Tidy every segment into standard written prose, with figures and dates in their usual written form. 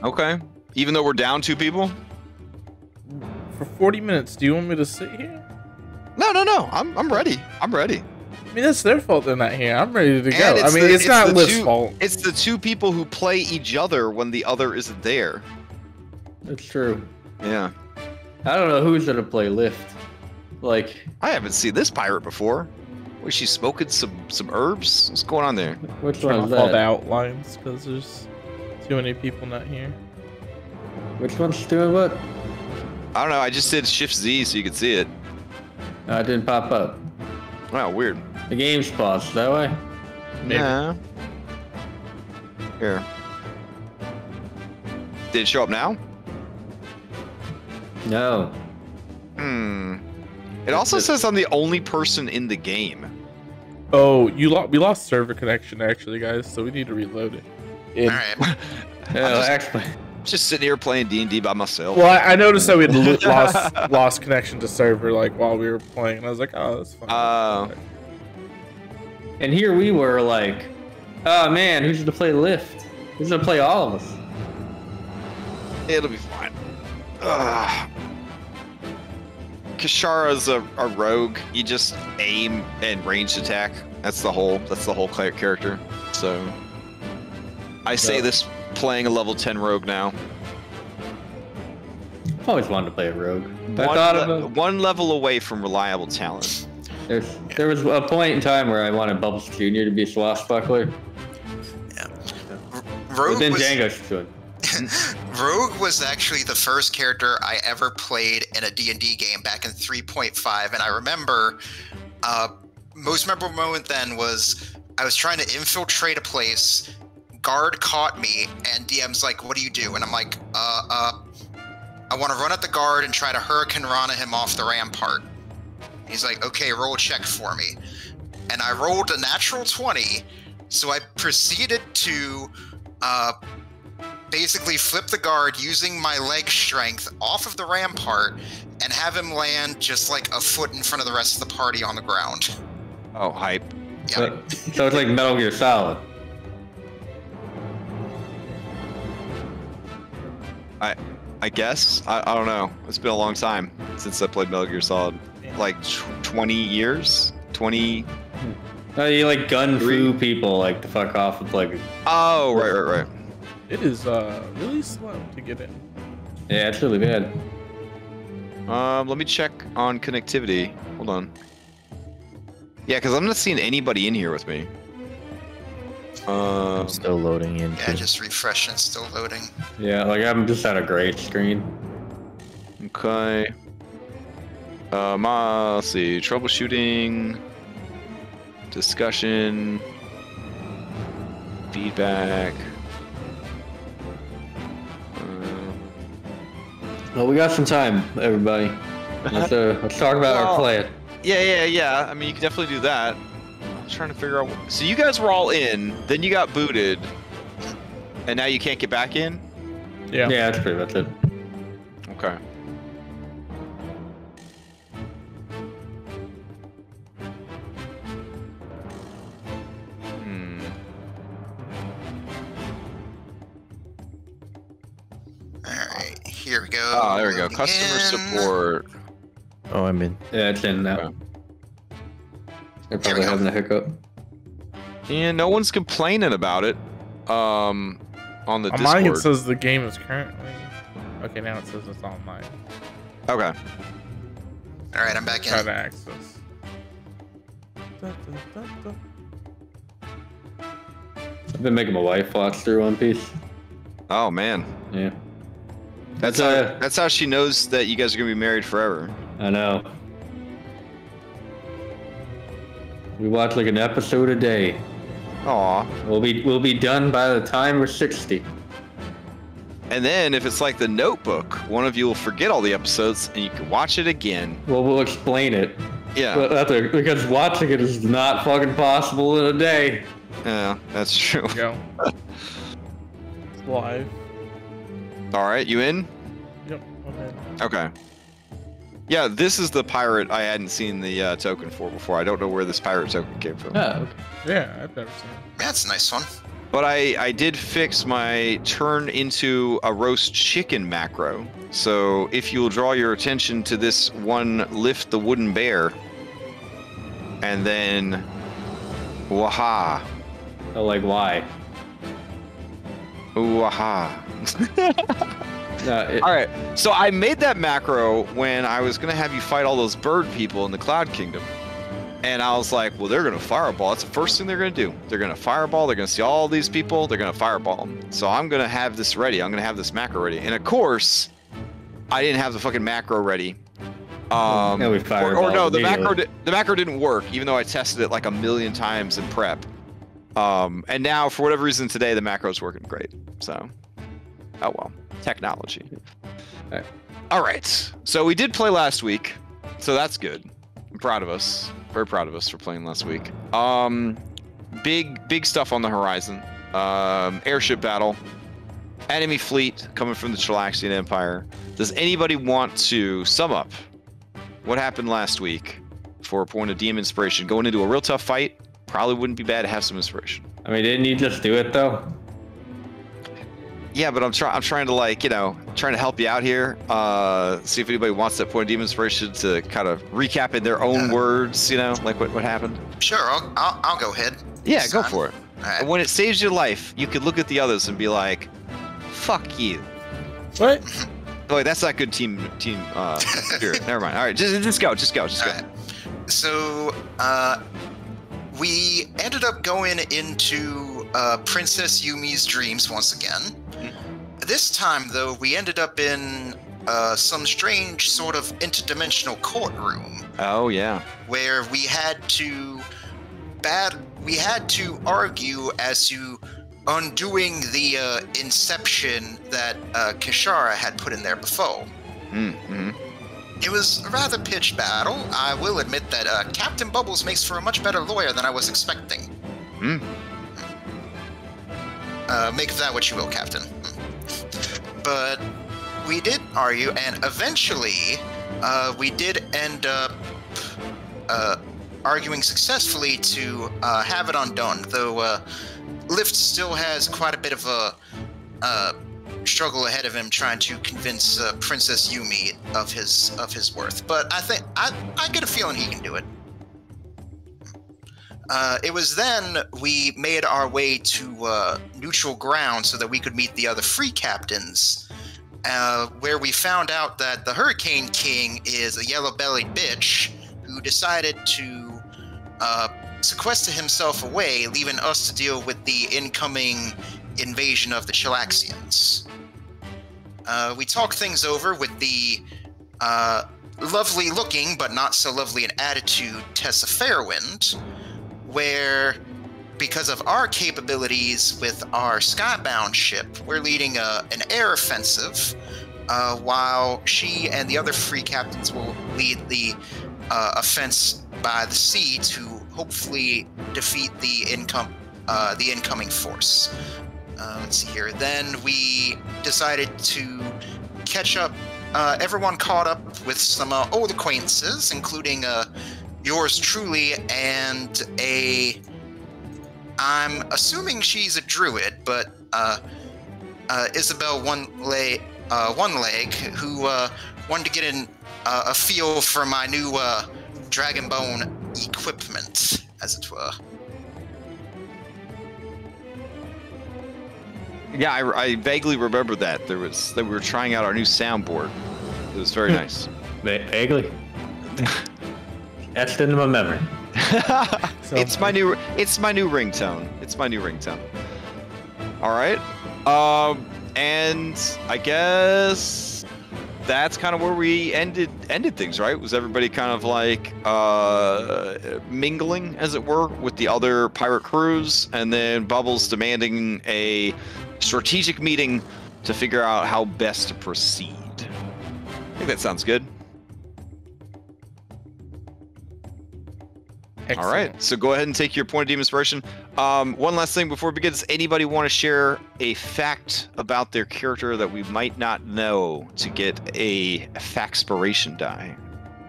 Okay. Even though we're down 2 people? For 40 minutes, do you want me to sit here? No. I'm ready. I'm ready. I mean, that's their fault they're not here. I'm ready to go. And I mean, it's not Lift's two, fault. It's the 2 people who play each other when the other isn't there. That's true. Yeah. I don't know who's gonna play Lift. Like, I haven't seen this pirate before. Was she smoking some herbs? What's going on there? which Turn one's off all the that? outlines because there's too many people not here. Which one's doing what? I don't know. I just did Shift Z so you could see it. No, it didn't pop up. Wow, weird. The game's paused that way. Maybe. Yeah. Here. Did it show up now? No. It also says I'm the only person in the game. Oh, we lost server connection actually, guys. So we need to reload it. All right. Yeah, actually. Just sitting here playing D&D by myself. Well, I noticed that we had lost connection to server like while we were playing, and I was like, oh, that's fine. And here we were like, oh man, who's gonna play Lift? Who's gonna play all of us? It'll be fine. Kishara's a rogue. You just aim and ranged attack. That's the whole character. So I say this playing a level 10 rogue now. I've always wanted to play a rogue. One level away from reliable talent. There was a point in time where I wanted Bubbles Jr. to be a swashbuckler. Yeah. But Rogue then was, Django should. Rogue was actually the first character I ever played in a D&D game back in 3.5, and I remember most memorable moment then was I was trying to infiltrate a place, guard caught me, and DM's like, what do you do? And I'm like, I want to run at the guard and try to Hurricane Rana him off the rampart. He's like, okay, roll a check for me. And I rolled a natural 20, so I proceeded to basically flip the guard using my leg strength off of the rampart and have him land just like a foot in front of the rest of the party on the ground. Oh, hype. Yeah. So it's like Metal Gear Solid. I guess. I don't know. It's been a long time since I played Metal Gear Solid. Like 20 years? 20... You like gun through people like to fuck off with like... Oh, right. It is really slow to get in. Yeah, it's really bad. Let me check on connectivity. Hold on. Yeah, because I'm not seeing anybody in here with me. I'm still loading in. Yeah, just refreshing, still loading. Yeah, like I'm just at a gray screen. Okay. Let's see. Troubleshooting. Discussion. Feedback. Well, we got some time, everybody. Let's talk about our plan. Yeah. I mean, you can definitely do that. I was trying to figure out. So you guys were all in, then you got booted, and now you can't get back in? Yeah. Yeah, that's pretty much it. Okay. Alright, here we go. Oh, there we go. Customer support. Oh, I'm in. Yeah, it's in now. Okay. They're probably having a hiccup. And no one's complaining about it. On the On Discord. mine it says the game is currently... Okay, now it says it's online. Okay. Alright, I'm back Try in. to access. I've been making my wife watch through One Piece. Oh man. Yeah. That's how she knows that you guys are gonna be married forever. I know. We watch like an episode a day. Aw. We'll be done by the time we're 60. And then if it's like The Notebook, one of you will forget all the episodes and you can watch it again. Well, we'll explain it. Yeah. Because watching it is not fucking possible in a day. Yeah, that's true. Go. It's live. All right, you in? Yep. Okay. Okay. Yeah, this is the pirate I hadn't seen the token for before. I don't know where this pirate token came from. Oh, okay. Yeah, I've never seen it. Yeah, it's a nice one. But I did fix my turn into a roast chicken macro. So if you'll draw your attention to this one, lift the wooden bear, and then, waha. Oh, like why? Waha. All right, so I made that macro when I was gonna have you fight all those bird people in the Cloud Kingdom. And I was like, well, they're gonna fireball. That's the first thing they're gonna do. They're gonna fireball, they're gonna see all these people, they're gonna fireball them. So I'm gonna have this ready, I'm gonna have this macro ready. And of course, I didn't have the fucking macro ready. No, we or no, the macro didn't work, even though I tested it like a million times in prep. And now, for whatever reason today, the macro's working great. So, oh well, technology. Okay. All right, so we did play last week, so that's good. I'm proud of us. Very proud of us for playing last week. Big stuff on the horizon. Airship battle. Enemy fleet coming from the Chelaxian Empire. Does anybody want to sum up what happened last week for a point of DM inspiration? Going into a real tough fight, probably wouldn't be bad to have some inspiration. I mean, didn't you just do it though? Yeah, but I'm trying to, like, you know, trying to help you out here. See if anybody wants that point of DM inspiration to kind of recap in their own words, you know, like what happened. Sure, I'll go ahead. Yeah, go for it. All right. And when it saves your life, you could look at the others and be like, "Fuck you." What? Oh, wait, that's not good team spirit. Never mind. All right, just go. All right. So, we ended up going into Princess Yumi's dreams once again. This time, though, we ended up in some strange sort of interdimensional courtroom. Oh yeah. Where we had to argue as to undoing the inception that Kishara had put in there before. Mm-hmm. It was a rather pitched battle. I will admit that Captain Bubbles makes for a much better lawyer than I was expecting. Make of that what you will, Captain. But we did argue, and eventually we did end up arguing successfully to have it undone, though Lift still has quite a bit of a struggle ahead of him trying to convince Princess Yumi of his worth. But I think I get a feeling he can do it. It was then we made our way to neutral ground so that we could meet the other free captains, where we found out that the Hurricane King is a yellow-bellied bitch who decided to sequester himself away, leaving us to deal with the incoming invasion of the Chelaxians. We talked things over with the lovely-looking, but not so lovely in attitude, Tessa Fairwind, where, because of our capabilities with our Skybound ship, we're leading an air offensive, while she and the other free captains will lead the offense by the sea to hopefully defeat the incoming force. Let's see here. Then we decided to catch up. Everyone caught up with some old acquaintances, including yours truly and I'm assuming she's a druid, but Isabel One Leg, who wanted to get a feel for my new Dragonbone equipment, as it were. Yeah, I vaguely remember that. That we were trying out our new soundboard. It was very nice. Vaguely. Etched into my memory. It's my new ringtone. It's my new ringtone. All right. And I guess that's kind of where we ended things, right? Was everybody kind of like mingling, as it were, with the other pirate crews, and then Bubbles demanding a strategic meeting to figure out how best to proceed. I think that sounds good. Excellent. All right, so go ahead and take your point of DM inspiration. One last thing before we begin. Does anybody want to share a fact about their character that we might not know to get a factspiration die?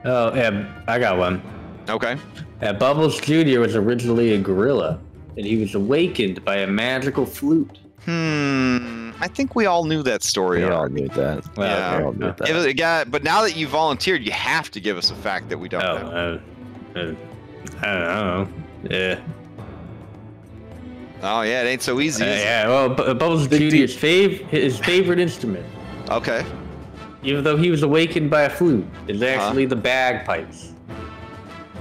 Oh, yeah, I got one. Okay. Bubbles Jr. was originally a gorilla. and he was awakened by a magical flute. I think we all knew that story. We all already. knew that. Yeah. We all knew that. It got, but now that you volunteered, you have to give us a fact that we don't know. I don't know. Yeah. Oh yeah, it ain't so easy. is it? Yeah. Well, Bubbles Judy is his favorite instrument, Okay. even though he was awakened by a flute, is actually the bagpipes,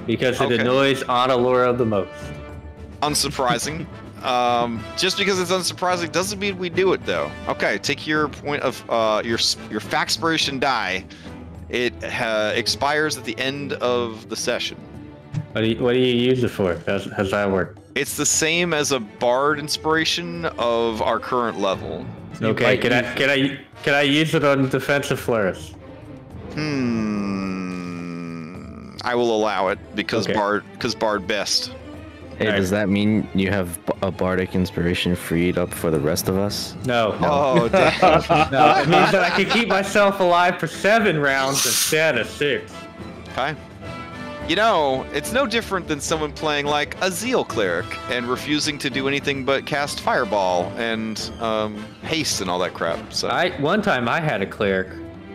because it Okay. annoys Anna-Laura the most. Unsurprising. Just because it's unsurprising doesn't mean we do it though. Okay, take your point of your Faxpiration die. It expires at the end of the session. What do you use it for? How's that work? It's the same as a Bard inspiration of our current level. Okay, can I use it on defensive flourish? I will allow it because Okay. Bard best. Hey, does that mean you have a bardic inspiration freed up for the rest of us? No. Oh damn. No, it means that I can keep myself alive for 7 rounds instead of 6. Okay. You know, it's no different than someone playing like a Zeal cleric and refusing to do anything but cast Fireball and haste and all that crap. So One time I had a cleric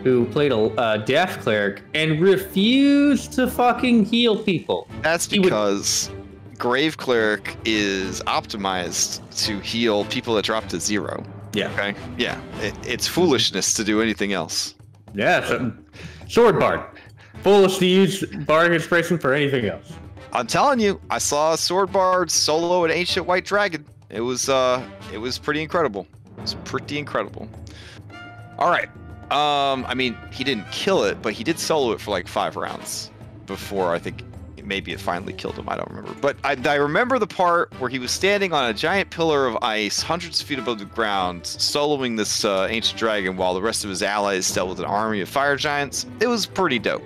who played a death cleric and refused to fucking heal people. that's because Grave Cleric is optimized to heal people that drop to 0. Yeah. Okay. Yeah. It's foolishness to do anything else. Yeah. Sword Bard. Foolish to use Bard inspiration for anything else. I'm telling you, I saw a Sword Bard solo an Ancient White Dragon. It was pretty incredible. It was pretty incredible. All right. I mean, he didn't kill it, but he did solo it for like 5 rounds before I think maybe it finally killed him. I don't remember. But I remember the part where he was standing on a giant pillar of ice, hundreds of feet above the ground, soloing this ancient dragon while the rest of his allies dealt with an army of fire giants. It was pretty dope.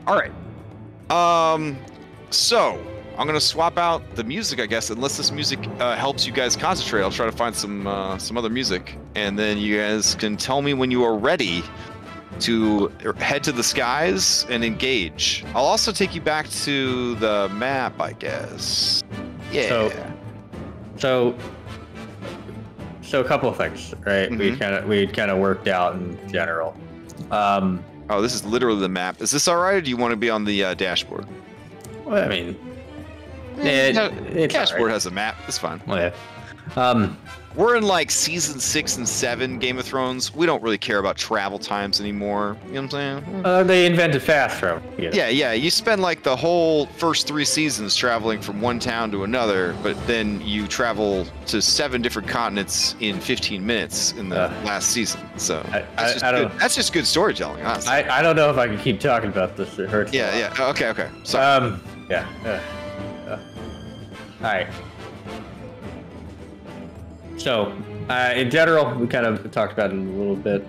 All right. So I'm gonna swap out the music, I guess, unless this music helps you guys concentrate. I'll try to find some other music, and then you guys can tell me when you are ready to head to the skies and engage. I'll also take you back to the map, I guess. Yeah. So a couple of things, right? We kind of worked out in general. Oh, this is literally the map. Is this all right, or do you want to be on the dashboard? Well, I mean, it's Dashboard alright. has a map. It's fine. Well, yeah. We're in like season 6 and 7 Game of Thrones. We don't really care about travel times anymore. You know what I'm saying? They invented fast travel. Yeah. You spend like the whole first 3 seasons traveling from one town to another, but then you travel to 7 different continents in 15 minutes in the last season. So that's just good storytelling, honestly. I don't know if I can keep talking about this. It hurts. Yeah. Okay. Sorry. All right. So, in general, we kind of talked about it a little bit.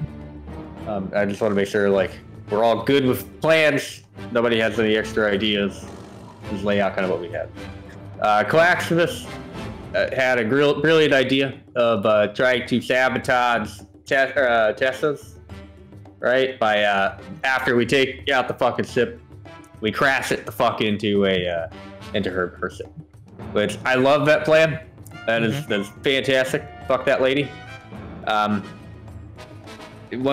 I just want to make sure, like, we're all good with plans. Nobody has any extra ideas. Just lay out kind of what we had. Chelaxian had a brilliant idea of trying to sabotage Tessa's, right? By after we take out the fucking ship, we crash it the fuck into her ship. Which I love that plan. That's fantastic. Fuck that lady. One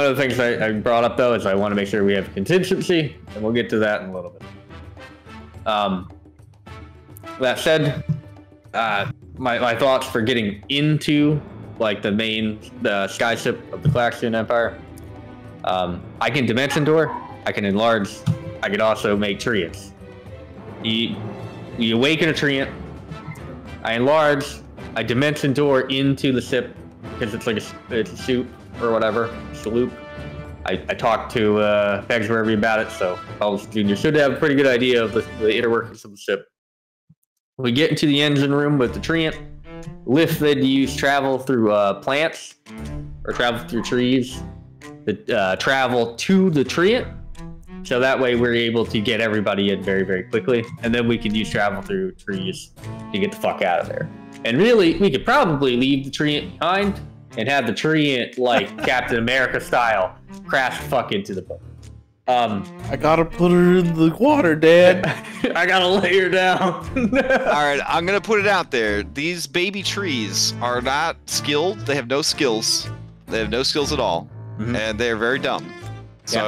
of the things I brought up though is I want to make sure we have a contingency, and we'll get to that in a little bit. That said, my thoughts for getting into like the sky ship of the Chelaxian Empire. I can dimension door. I can enlarge. I can also make treants. You awaken a treant. I enlarge. I dimension door into the ship because it's like it's a suit or whatever. It's a loop. I talked to Pegsworthy about it, so Paul's Jr. should have a pretty good idea of the inner workings of the ship. We get into the engine room with the treant. Lift then use travel through plants or travel through trees. Travel to the treant. So that way we're able to get everybody in very, very quickly. And then we can use travel through trees to get the fuck out of there. And really, we could probably leave the treant behind and have the treant, like Captain America style, crash the fuck into the boat. I gotta put her in the water, Dad. I gotta lay her down. All right, I'm gonna put it out there. These baby trees are not skilled. They have no skills. They have no skills at all, and they're very dumb. So,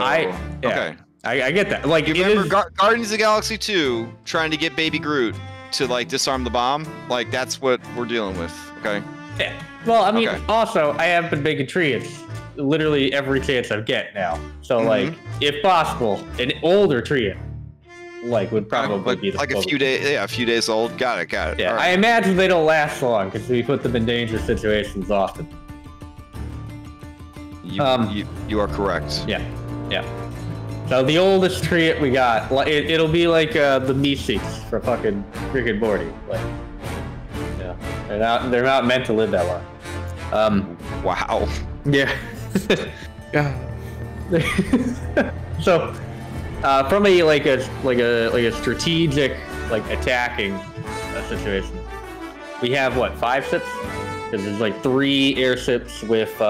okay. I get that. Like, You remember Guardians of the Galaxy 2 trying to get Baby Groot to like disarm the bomb? Like that's what we're dealing with. Okay. Yeah. Well, I mean, Okay. also I have been making treants literally every chance I get now. So like, if possible, an older treant like would probably be the like a few days. Yeah, a few days old. Got it. Yeah, All right. I imagine they don't last long because we put them in dangerous situations often. You are correct. Yeah. So the oldest treant we got, it'll be like the Meeseeks for fucking Rick and Morty. Like, yeah, they're not meant to live that long. Wow. Yeah. God. So, from a strategic attacking situation, we have what, 5 ships? Because there's like 3 airships with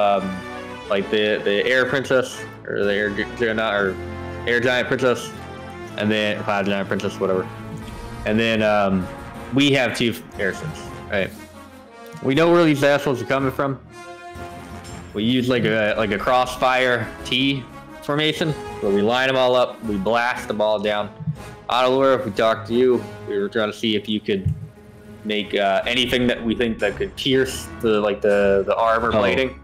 like the Air Princess or the Air Juggernaut or Air Giant Princess, and then Cloud Giant Princess, whatever. And then we have 2 airships, right? We know where these assholes are coming from. We use like a crossfire T formation, where we line them all up, we blast them all down. Adelur, if we talked to you, we were trying to see if you could make anything that we think that could pierce the armor plating.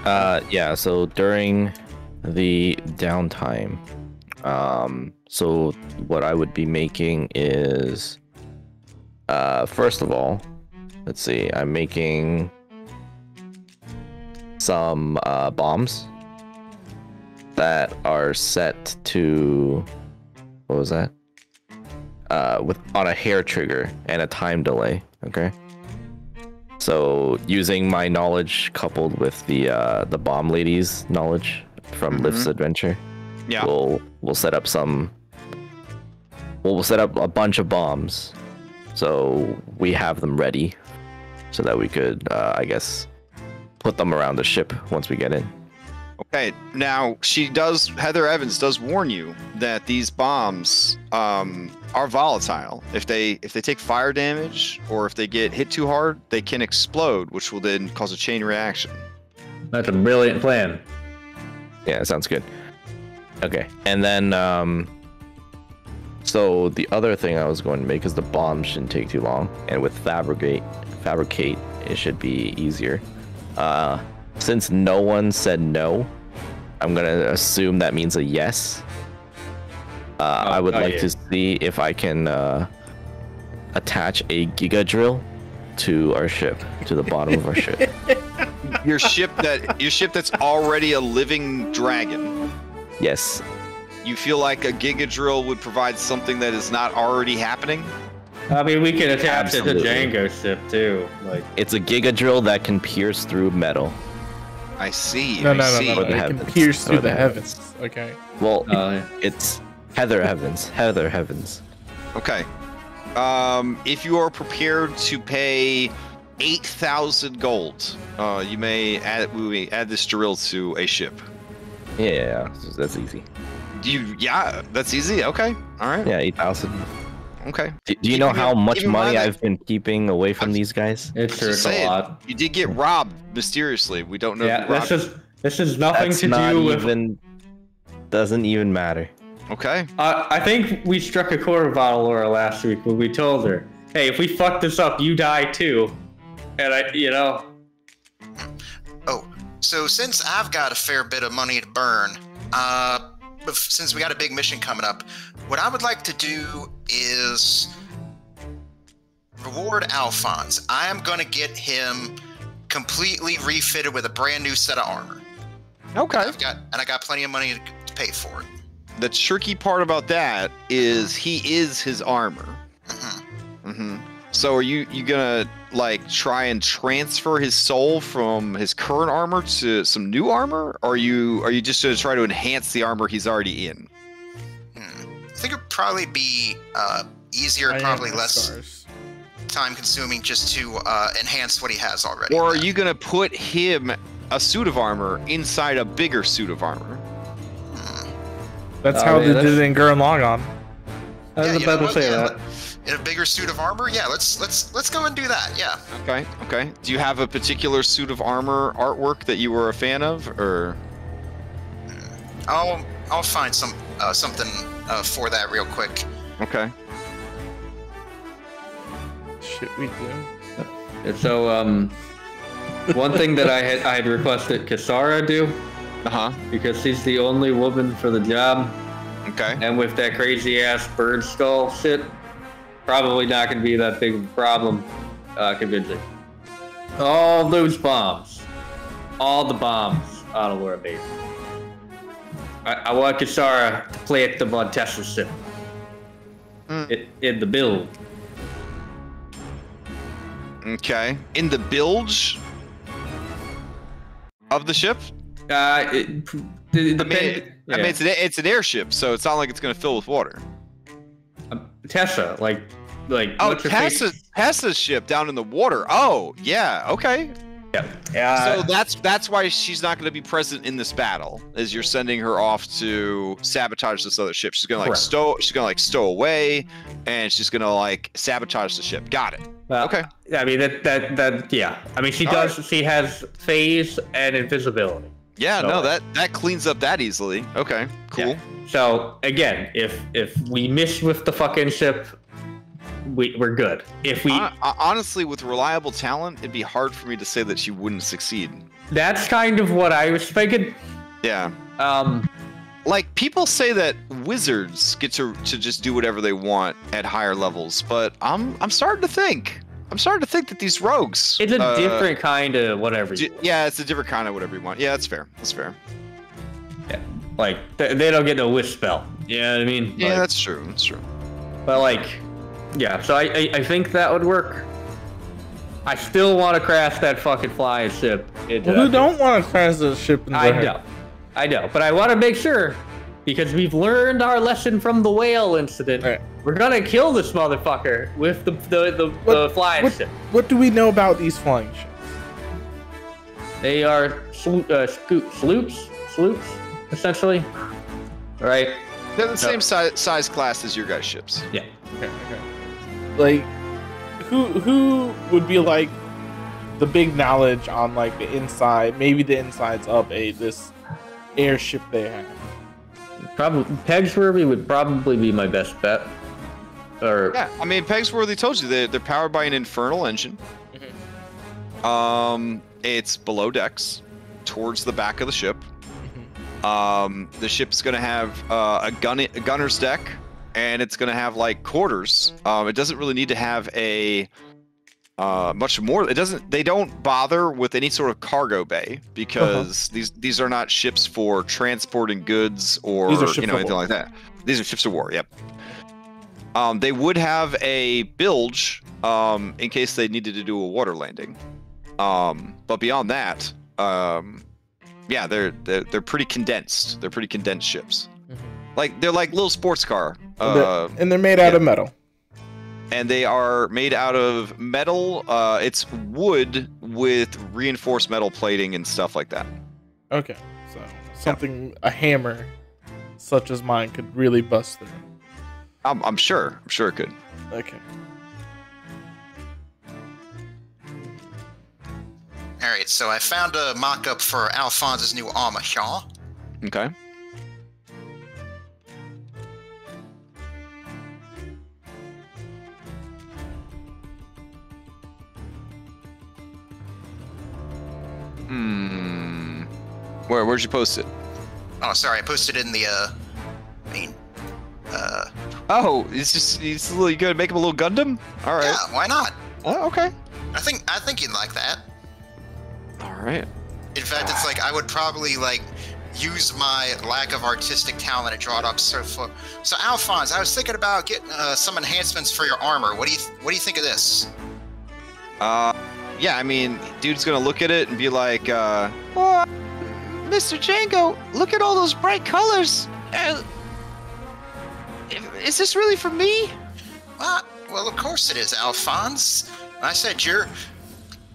Yeah. So during the downtime, so what I would be making is, first of all, let's see, I'm making some bombs that are set to, what was that? On a hair trigger and a time delay. Okay. So using my knowledge coupled with the bomb lady's knowledge from Lift's adventure, Yeah. we'll set up we'll set up a bunch of bombs, so we have them ready, so that we could, I guess, put them around the ship once we get in. Okay, now Heather Evans does warn you that these bombs are volatile. If they take fire damage or if they get hit too hard, they can explode, which will then cause a chain reaction. That's a brilliant plan. Yeah, sounds good. Okay, and then so the other thing I was going to make is the bomb shouldn't take too long, and with fabricate it should be easier. Since no one said no, I'm gonna assume that means a yes. I would like to see if I can attach a giga drill to our ship, to the bottom of our ship. Your ship that's already a living dragon. Yes. You feel like a giga drill would provide something that is not already happening? I mean, we can attach it to Absolutely. Django's ship too. Like, It's a giga drill that can pierce through metal. I see. No. I see. It can heavens. pierce through Or the the heavens. Okay. Well, yeah. it's Heather Evans. Heather Evans. Okay. If you are prepared to pay 8,000 gold, we may add this drill to a ship. Yeah, that's easy. Yeah, that's easy. Okay. All right. Yeah, 8,000. Okay. Do you know how much keep in mind money that- I've been keeping away from these guys? it's true, Just it's a saying, lot. you did get robbed mysteriously. We don't know Yeah, who robbed you. this is nothing That's to not do with. even. Doesn't even matter. Okay. I think we struck a chord with Adelur last week when we told her, "Hey, if we fuck this up, you die too." And Oh, so since I've got a fair bit of money to burn, since we got a big mission coming up, what I would like to do is reward Alphonse. I am going to get him completely refitted with a brand new set of armor. Okay. I got plenty of money to pay for it. The tricky part about that is he is his armor. So are you gonna like try and transfer his soul from his current armor to some new armor, or are you just gonna try to enhance the armor he's already in? I think it'd probably be easier, probably less time consuming just to enhance what he has already. Or are you gonna put him a suit of armor inside a bigger suit of armor? That's how they did it in Gurren Lagann. I was about to say that. In a bigger suit of armor, yeah. Let's go and do that. Yeah. Okay. Do you have a particular suit of armor artwork that you were a fan of, or? I'll find something for that real quick. Okay. Shit, we do. So, one thing that I had requested Kisara do, because she's the only woman for the job. Okay. And with that crazy ass bird skull shit, probably not gonna be that big of a problem convincing. All those bombs, all the bombs on Allura Base. I want Kisara to plant them on Tessa's ship. In the build. Okay. In the bilge of the ship? I mean, it's an airship, so it's not like it's going to fill with water. Tessa, like. Oh, Tessa's ship down in the water. Oh, yeah. Okay. Yeah. So that's why she's not going to be present in this battle, is you're sending her off to sabotage this other ship. She's going to stow away, and she's going to sabotage the ship. Got it. Well, okay. I mean that yeah. I mean she does. Right. She has phase and invisibility. Yeah. So, no, that cleans up that easily. Okay. Cool. Yeah. So again, if we miss with the fucking ship, we're good. If we honestly, with reliable talent, it'd be hard for me to say that she wouldn't succeed. That's kind of what I was thinking. Yeah. Like, people say that wizards get to just do whatever they want at higher levels, but I'm starting to think that these rogues. It's a different kind of whatever. Yeah, it's a different kind of whatever you want. Yeah, that's fair. That's fair. Yeah, like they don't get no wish spell. You know what I mean? Yeah, that's true. That's true. But yeah. So I think that would work. I still want to crash that fucking flying ship. Who don't want to crash the ship? I know, but I want to make sure, because we've learned our lesson from the whale incident. Right. We're gonna kill this motherfucker with the flying ship. What do we know about these flying ships? They are sloops, essentially. Right? They're the same size class as your guys' ships. Yeah. Okay. Who would be the big knowledge on the inside, maybe the insides of this airship they have? Probably Pegsworthy would probably be my best bet. Yeah, I mean, Pegsworthy told you they're powered by an infernal engine. Mm-hmm. It's below decks, towards the back of the ship. Mm-hmm. The ship's gonna have a gunner's deck, and it's gonna have quarters. It doesn't really need to have a much more. They don't bother with any sort of cargo bay, because these are not ships for transporting goods or anything like that. These are ships of war. Yep. They would have a bilge in case they needed to do a water landing. But beyond that, yeah, they're pretty condensed. They're pretty condensed ships. Mm-hmm. They're like little sports car. And they're made out of metal. And they are made out of metal. It's wood with reinforced metal plating and stuff like that. Okay, so something a hammer such as mine could really bust through. I'm sure it could. Okay. All right, so I found a mock-up for Alphonse's new armor, Shaw. Okay. Where'd you post it? Oh, sorry, I posted it in the, Oh, he's you gonna make him a little Gundam? All right. Yeah, why not? Oh, okay. I think you'd like that. All right. In fact, it's I would probably use my lack of artistic talent and draw it up. So Alphonse, I was thinking about getting some enhancements for your armor. What do you think of this? Yeah, I mean, dude's gonna look at it and be like, oh, Mr. Django, look at all those bright colors. Is this really for me? Well, of course it is, Alphonse. I said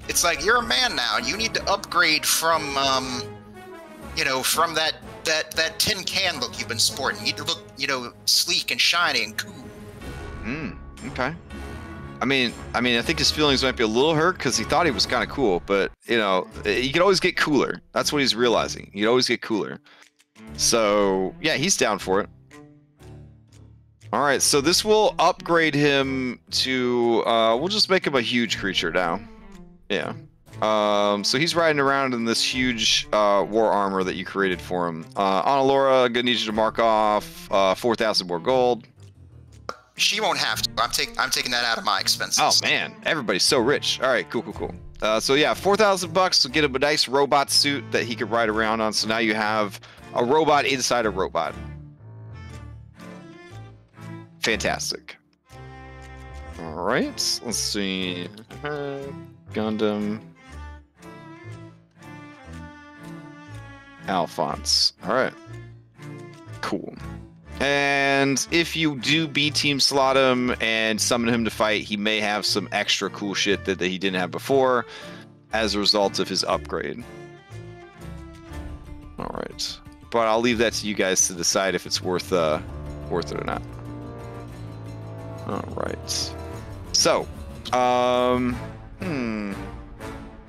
it's you're a man now, and you need to upgrade from, from that that tin can look you've been sporting. You need to look, you know, sleek and shiny and cool. Okay. I mean, I think his feelings might be a little hurt because he thought he was kind of cool, but you know, you could always get cooler. That's what he's realizing. You could always get cooler. So yeah, he's down for it. All right, so this will upgrade him to. We'll just make him a huge creature now. Yeah. So he's riding around in this huge war armor that you created for him. Analora, gonna need you to mark off 4,000 more gold. She won't have to. I'm taking that out of my expenses. Oh man, everybody's so rich. All right, cool. So yeah, 4,000 bucks to get him a nice robot suit that he could ride around on. So now you have a robot inside a robot. Fantastic. All right, let's see. Gundam. Alphonse. All right. Cool. And if you do B-team slot him and summon him to fight, he may have some extra cool shit that he didn't have before as a result of his upgrade. All right. But I'll leave that to you guys to decide if it's worth it or not. All right. So,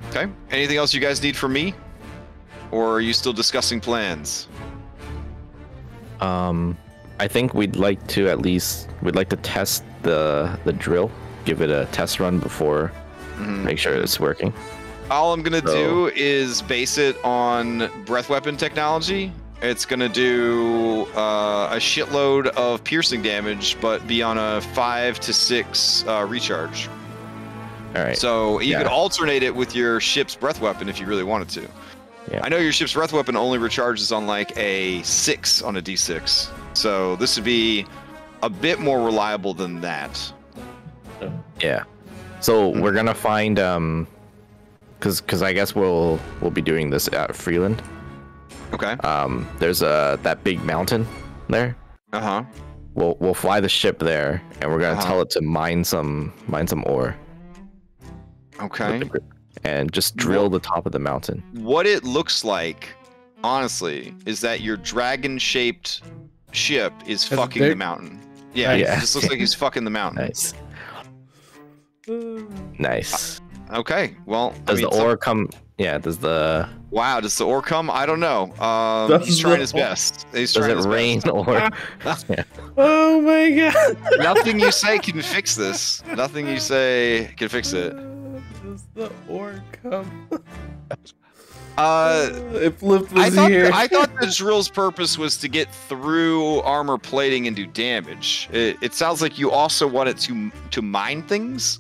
okay. Anything else you guys need from me? Or are you still discussing plans? I think we'd like to test the drill, give it a test run before, make sure it's working. All I'm gonna do is base it on breath weapon technology. It's gonna do a shitload of piercing damage, but be on a 5 to 6 recharge. All right. So you could alternate it with your ship's breath weapon if you really wanted to. Yeah. I know your ship's breath weapon only recharges on like a 6 on a d6. So this would be a bit more reliable than that. Yeah. So we're gonna find because I guess we'll be doing this at Freeland. Okay. There's that big mountain there. Uh-huh. We'll fly the ship there, and we're gonna tell it to mine some ore. Okay. And just drill the top of the mountain. What it looks like, honestly, is that your dragon-shaped ship is fucking the mountain. Yeah, it just looks like he's fucking the mountain. Nice. Nice. Okay, well, does the ore come? Yeah, does the... Wow, does the ore come? I don't know. He's trying his best. Does it rain ore? Oh my god. Nothing you say can fix this. Nothing you say can fix it. Does the ore come? If Lift was here. I thought the drill's purpose was to get through armor plating and do damage. It sounds like you also want it to mine things.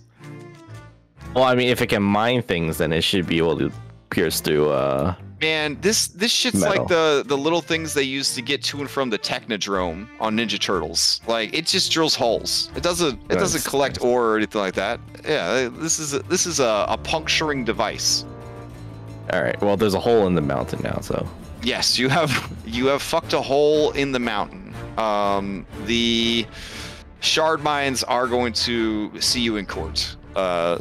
Well, I mean, if it can mine things, then it should be able to pierce through. Man, this shit's metal. like the little things they use to get to and from the Technodrome on Ninja Turtles. Like it just drills holes. It doesn't collect ore or anything like that. Yeah, this is a puncturing device. All right. Well, there's a hole in the mountain now, so. Yes, you have fucked a hole in the mountain. The shard mines are going to see you in court.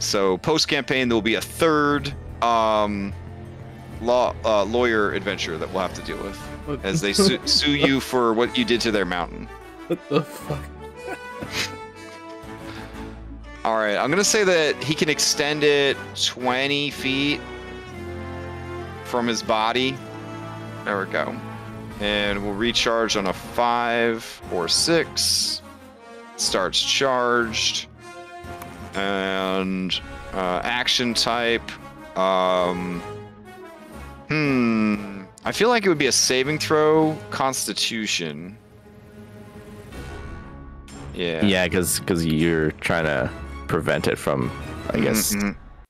So post campaign there will be a third lawyer adventure that we'll have to deal with as they sue you for what you did to their mountain. What the fuck? All right, I'm gonna say that he can extend it 20 feet from his body. There we go. And we'll recharge on a 5 or 6. Starts charged. And action type. I feel like it would be a saving throw, Constitution. Yeah. Yeah, because you're trying to prevent it from, I guess,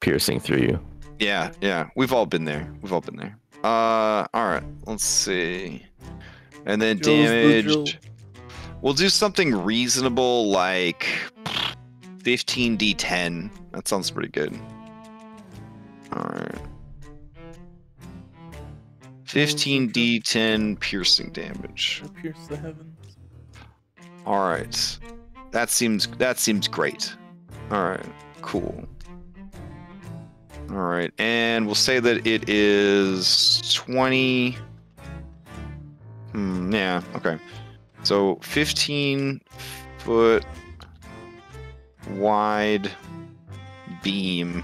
piercing through you. Yeah. We've all been there. All right. Let's see. And then damage. We'll do something reasonable like 15d10. That sounds pretty good. All right. 15d10 piercing damage. Pierce the heavens. All right. That seems great. All right. Cool. All right. And we'll say that it is 20 Yeah. Okay. So 15-foot wide beam.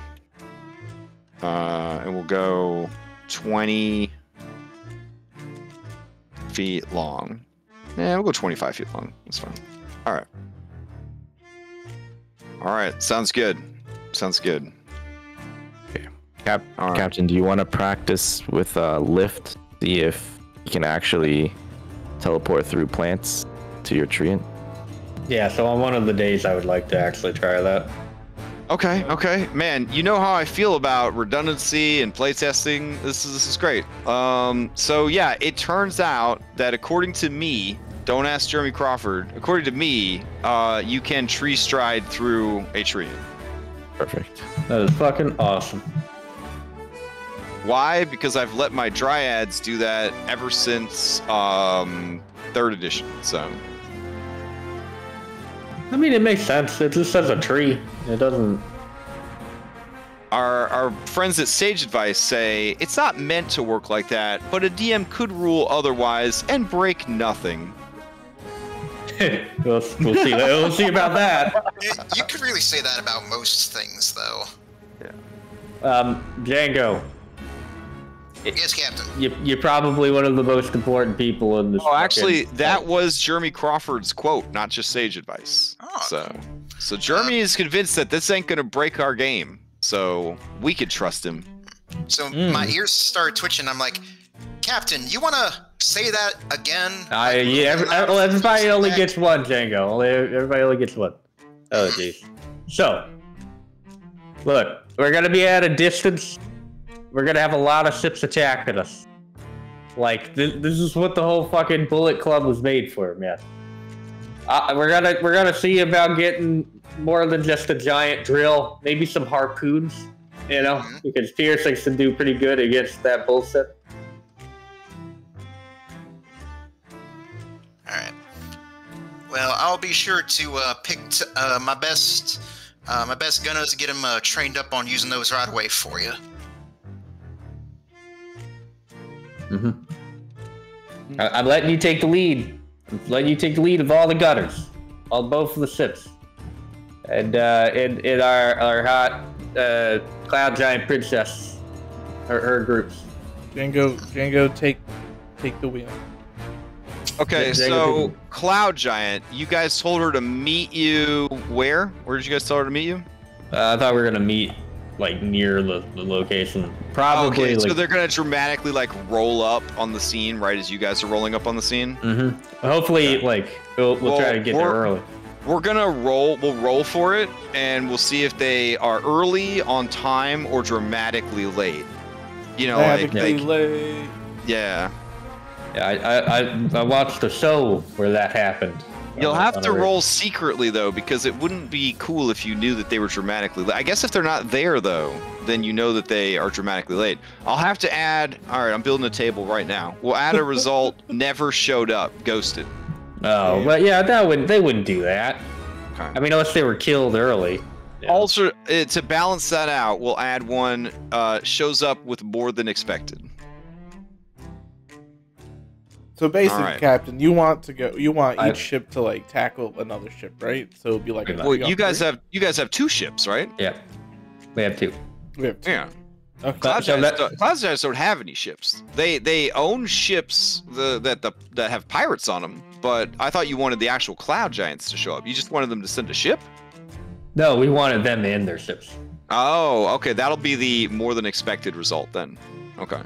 And we'll go 20 feet long. Yeah, we'll go 25 feet long. That's fine. All right. All right. Sounds good. Sounds good. Okay. All right. Captain, do you want to practice with lift? See if you can actually teleport through plants to your tree. Yeah, so on one of the days I would like to actually try that. Okay, okay. Man, you know how I feel about redundancy and playtesting. This is great. So yeah, it turns out that according to me, don't ask Jeremy Crawford, according to me, you can tree stride through a tree. Perfect. That is fucking awesome. Why? Because I've let my dryads do that ever since 3rd edition, so. I mean, it makes sense. It just says a tree. It doesn't. Our friends at Sage Advice say it's not meant to work like that, but a DM could rule otherwise and break nothing. we'll see. We'll see about that. You could really say that about most things, though. Django. Yes, Captain. You're probably one of the most important people in this. Oh, actually, that was Jeremy Crawford's quote, not just Sage Advice. Oh. So Jeremy is convinced that this ain't gonna break our game, so we could trust him. So my ears start twitching. I'm like, Captain, you want to say that again? Everybody only gets one, Django. Everybody only gets one. Oh, jeez. So, look, we're gonna be at a distance. We're gonna have a lot of ships attacking us. Like this is what the whole fucking Bullet Club was made for, man. We're gonna see about getting more than just a giant drill, maybe some harpoons, you know, because piercing can do pretty good against that bullshit. All right. Well, I'll be sure to pick my best gunners to get them trained up on using those right away for you. I'm letting you take the lead. I'm letting you take the lead of all the gunners, on both of the ships, and in our hot cloud giant princess, her groups. Django, take the wheel. Okay, Yeah, so Cloud Giant, you guys told her to meet you where? Where did you guys tell her to meet you? I thought we were gonna meet like near the location. Probably. Okay, so like, they're gonna dramatically like roll up on the scene right as you guys are rolling up on the scene. Hopefully, like we'll try to get there early. We're gonna roll. We'll roll for it, and we'll see if they are early, on time, or dramatically late. You know, Late. Yeah. Yeah, I watched a show where that happened. You'll have to roll secretly though, because it wouldn't be cool if you knew that they were dramatically late. I guess if they're not there though, then you know that they are dramatically late. I'll have to add. All right, I'm building a table right now. We'll add a result. Never showed up. Ghosted. Oh, but yeah, they wouldn't do that. Okay. I mean, unless they were killed early. Yeah. Also, to balance that out, we'll add one. Shows up with more than expected. So basically, right. Captain, you want each ship to like tackle another ship, right? So it'll be like Well, you guys have two ships, right? Yeah, we have two. We have two. Yeah. Okay. Cloud Giants don't have any ships. They own ships that have pirates on them. But I thought you wanted the actual Cloud Giants to show up. You just wanted them to send a ship? No, we wanted them in their ships. Oh, okay. That'll be the more than expected result then. Okay.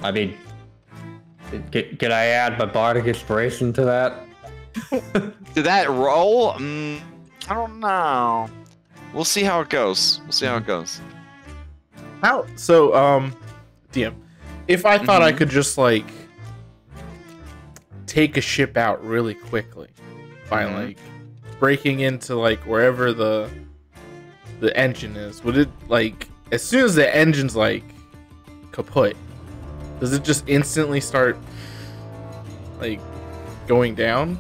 I mean, could I add my bardic inspiration to that? Did that roll? I don't know. We'll see how it goes. How? So, DM, if I thought I could just like take a ship out really quickly by like breaking into like wherever the engine is, would it like as soon as the engine's like kaput, does it just instantly start like going down?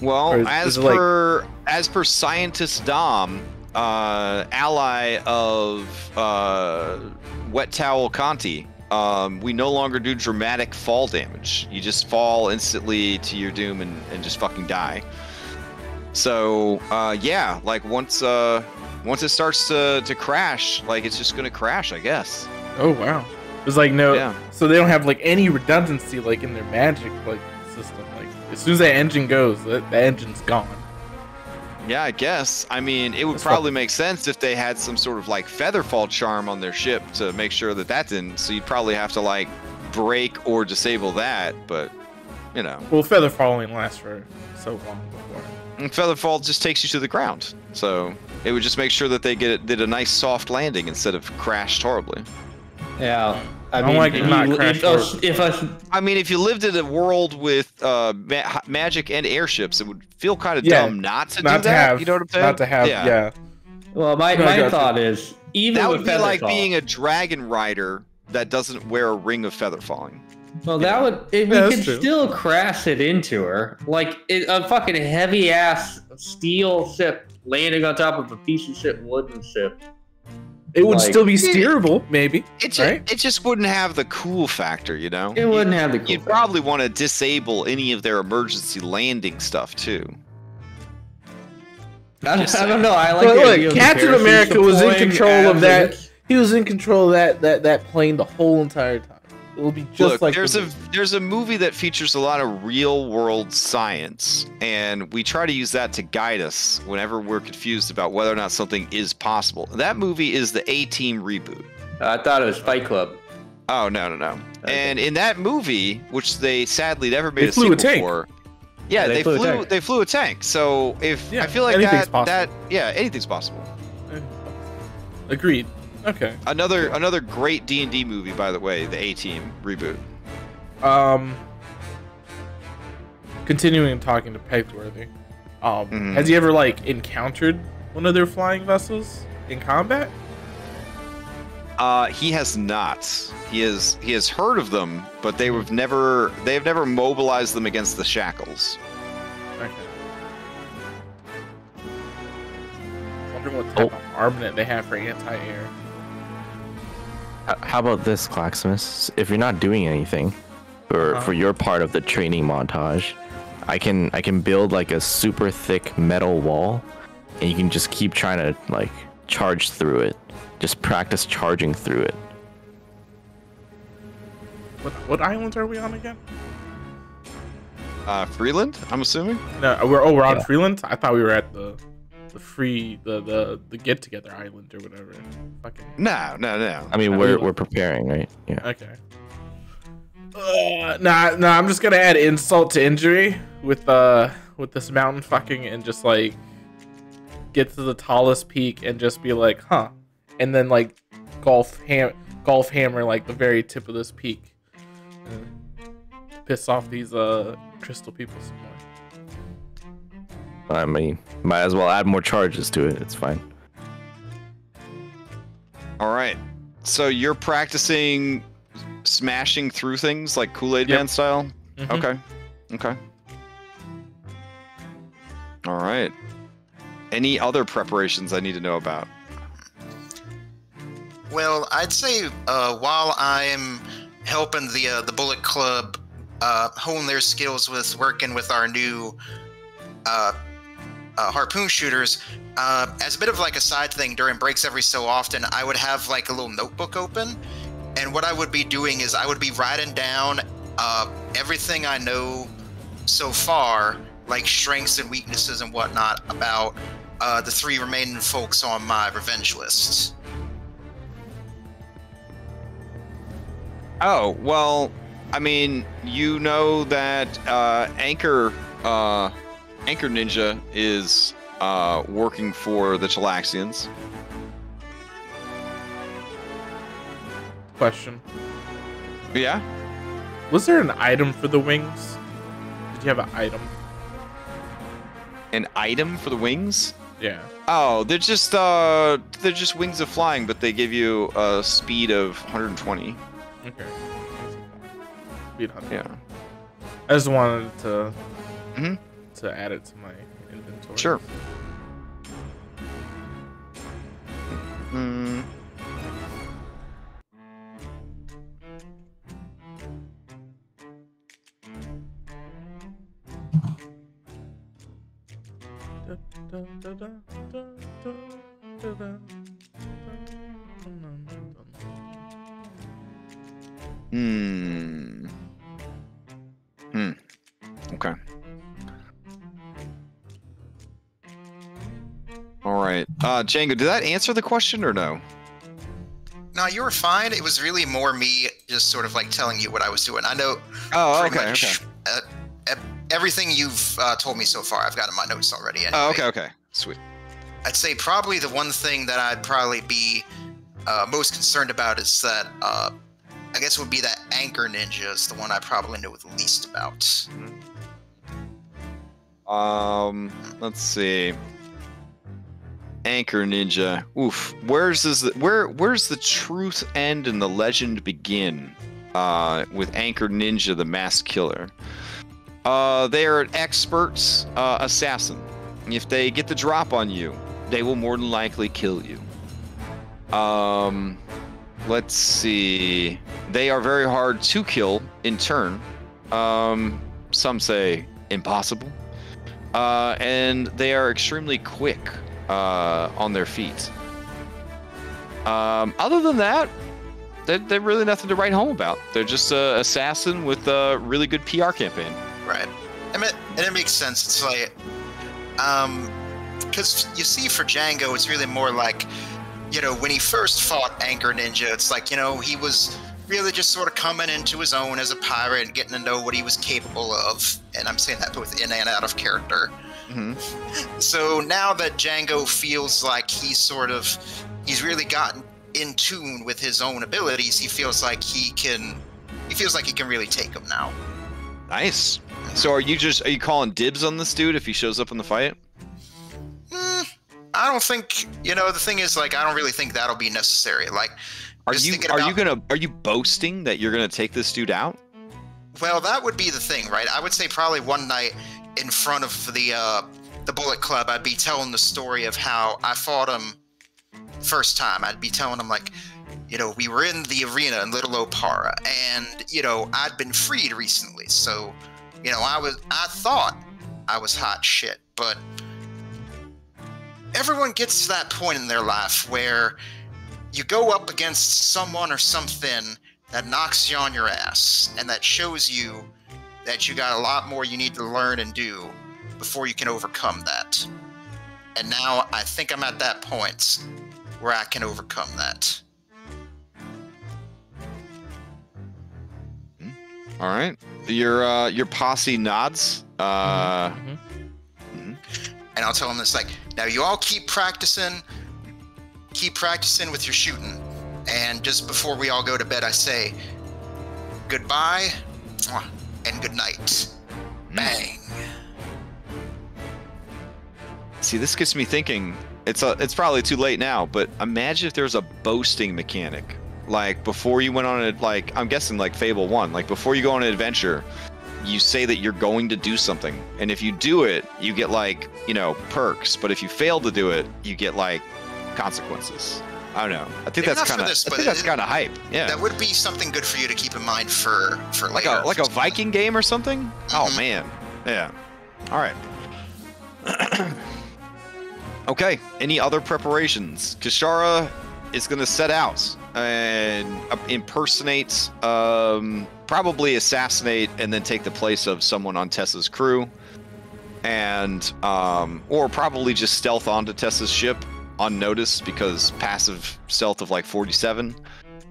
Well, as per Scientist Dom, ally of Wet Towel Conti, we no longer do dramatic fall damage. You just fall instantly to your doom and just fucking die. So yeah, like once it starts to crash, like it's just gonna crash, I guess. Oh wow. There's like no, Yeah. so they don't have like any redundancy like in their magic like system. Like as soon as that engine goes, the engine's gone. Yeah, I guess. I mean, it would That's probably make sense if they had some sort of like featherfall charm on their ship to make sure that didn't. So you'd probably have to like break or disable that, but you know. Well, featherfall only lasts for so long before. And featherfall just takes you to the ground. So it would just make sure that they did a nice soft landing instead of crashed horribly. Yeah. I don't like it not crash I mean, if you lived in a world with magic and airships, it would feel kind of Yeah, dumb not to do Not to that. have, You know what I'm saying? not to have, yeah. Well, my thought is even That with would be like Featherfall- being a dragon rider that doesn't wear a ring of feather falling. Well, that would we that's could true. still crash it into her, like a fucking heavy ass steel ship landing on top of a piece of shit wooden ship. It would Like- still be steerable, maybe. Right? It just wouldn't have the cool factor, you know? It wouldn't have the cool You'd probably want to disable any of their emergency landing stuff too. I Just don't know. I like But the look, idea of the Captain parachute America was in deploying control of after that. He was in control of that plane the whole entire time. It will be just Look, like there's a movie that features a lot of real world science, and we try to use that to guide us whenever we're confused about whether or not something is possible. That movie is the A-Team reboot. I thought it was Fight Club. Oh no. Okay. And in that movie, which they sadly never made They a flew sequel a tank. for, yeah, they they flew a tank. flew a tank. So if Yeah, I feel like anything's possible. anything's possible. Agreed. Okay. Another great D&D movie, by the way, the A-Team reboot. Continuing talking to Pegworthy. Mhm. Has he ever like encountered one of their flying vessels in combat? He has not. He has heard of them, but they have never mobilized them against the shackles. Okay. Wondering what type of armament they have for anti-air. How about this, Claxmus? If you're not doing anything, for your part of the training montage, I can build like a super thick metal wall, and you can just keep trying to like charge through it. Just practice charging through it. What islands are we on again? Freeland, I'm assuming. No, we're on Yeah. Freeland. I thought we were at the get together island or whatever. Fucking No. I mean, we're preparing, right? Yeah. okay. Nah. I'm just gonna add insult to injury with this mountain fucking and just like get to the tallest peak and just be like, huh, and then like golf hammer like the very tip of this peak, piss off these crystal people some more. I mean, might as well add more charges to it. It's fine. All right. So you're practicing smashing through things like Kool-Aid Yep. Man style? Mhm. Okay. All right. Any other preparations I need to know about? Well, I'd say while I'm helping the Bullet Club hone their skills with working with our new harpoon shooters, as a bit of like a side thing during breaks every so often, I would have like a little notebook open, and what I would be doing is I would be writing down everything I know so far, like strengths and weaknesses and whatnot, about the 3 remaining folks on my revenge list. Oh, well, I mean, you know that Anchor Ninja is working for the Chelaxians. Question: Yeah? was there an item for the wings? Did you have an item? An item for the wings? Yeah. Oh, they're just wings of flying, but they give you a speed of 120. Okay. Speed 100. Yeah. I just wanted to Mhm. to add it to my inventory. Sure. Okay. All right. Django, did that answer the question or no? No, you were fine. It was really more me just sort of like telling you what I was doing. I know Okay. everything you've told me so far, I've got in my notes already. Anyway. Oh, okay. Sweet. I'd say probably the one thing that I'd probably be most concerned about is that I guess would be that Anchor Ninja is the one I probably know the least about. Let's see. Anchor Ninja. Oof. Where's the truth end and the legend begin? With Anchor Ninja, the masked killer. They are an expert assassin. If they get the drop on you, they will more than likely kill you. Let's see. They are very hard to kill in turn. Some say impossible. And they are extremely quick on their feet. Other than that, they're really nothing to write home about. They're just an assassin with a really good PR campaign. Right. I mean, and it makes sense. It's like, because you see, for Django, it's really more like, when he first fought Anchor Ninja, it's like, he was really just sort of coming into his own as a pirate and getting to know what he was capable of. And I'm saying that both in and out of character. Mm-hmm. So now that Django feels like he's really gotten in tune with his own abilities, he feels like he can really take them now. Nice. So are you calling dibs on this dude if he shows up in the fight? I don't think, the thing is, like, I don't really think that'll be necessary. Like, are you boasting that you're gonna take this dude out? Well, that would be the thing, right? I would say probably one night in front of the Bullet Club, I'd be telling the story of how I fought him first time. I'd be telling him, like, we were in the arena in Little Opara, and I'd been freed recently, so I thought I was hot shit, but everyone gets to that point in their life where you go up against someone or something that knocks you on your ass, and that shows you that you got a lot more you need to learn and do before you can overcome that. And now I think I'm at that point where I can overcome that. All right. Your posse nods. And I'll tell them this, like, now you all keep practicing with your shooting. And just before we all go to bed, I say goodbye and good night. Bang. See, this gets me thinking. It's probably too late now, but imagine if there's a boasting mechanic. Like, before you went on it, like, I'm guessing like Fable 1, like, before you go on an adventure, you say that you're going to do something, and if you do it, you get, like, perks, but if you fail to do it, you get, like, consequences. I don't know. I think that's kind of hype. Yeah. That would be something good for you to keep in mind for later. Like a Viking game or something? Mm-hmm. Oh man. Yeah. All right. Okay. Any other preparations? Kishara is going to set out and impersonate, probably assassinate, and then take the place of someone on Tessa's crew, and or probably just stealth onto Tessa's ship unnoticed, because passive stealth of like 47,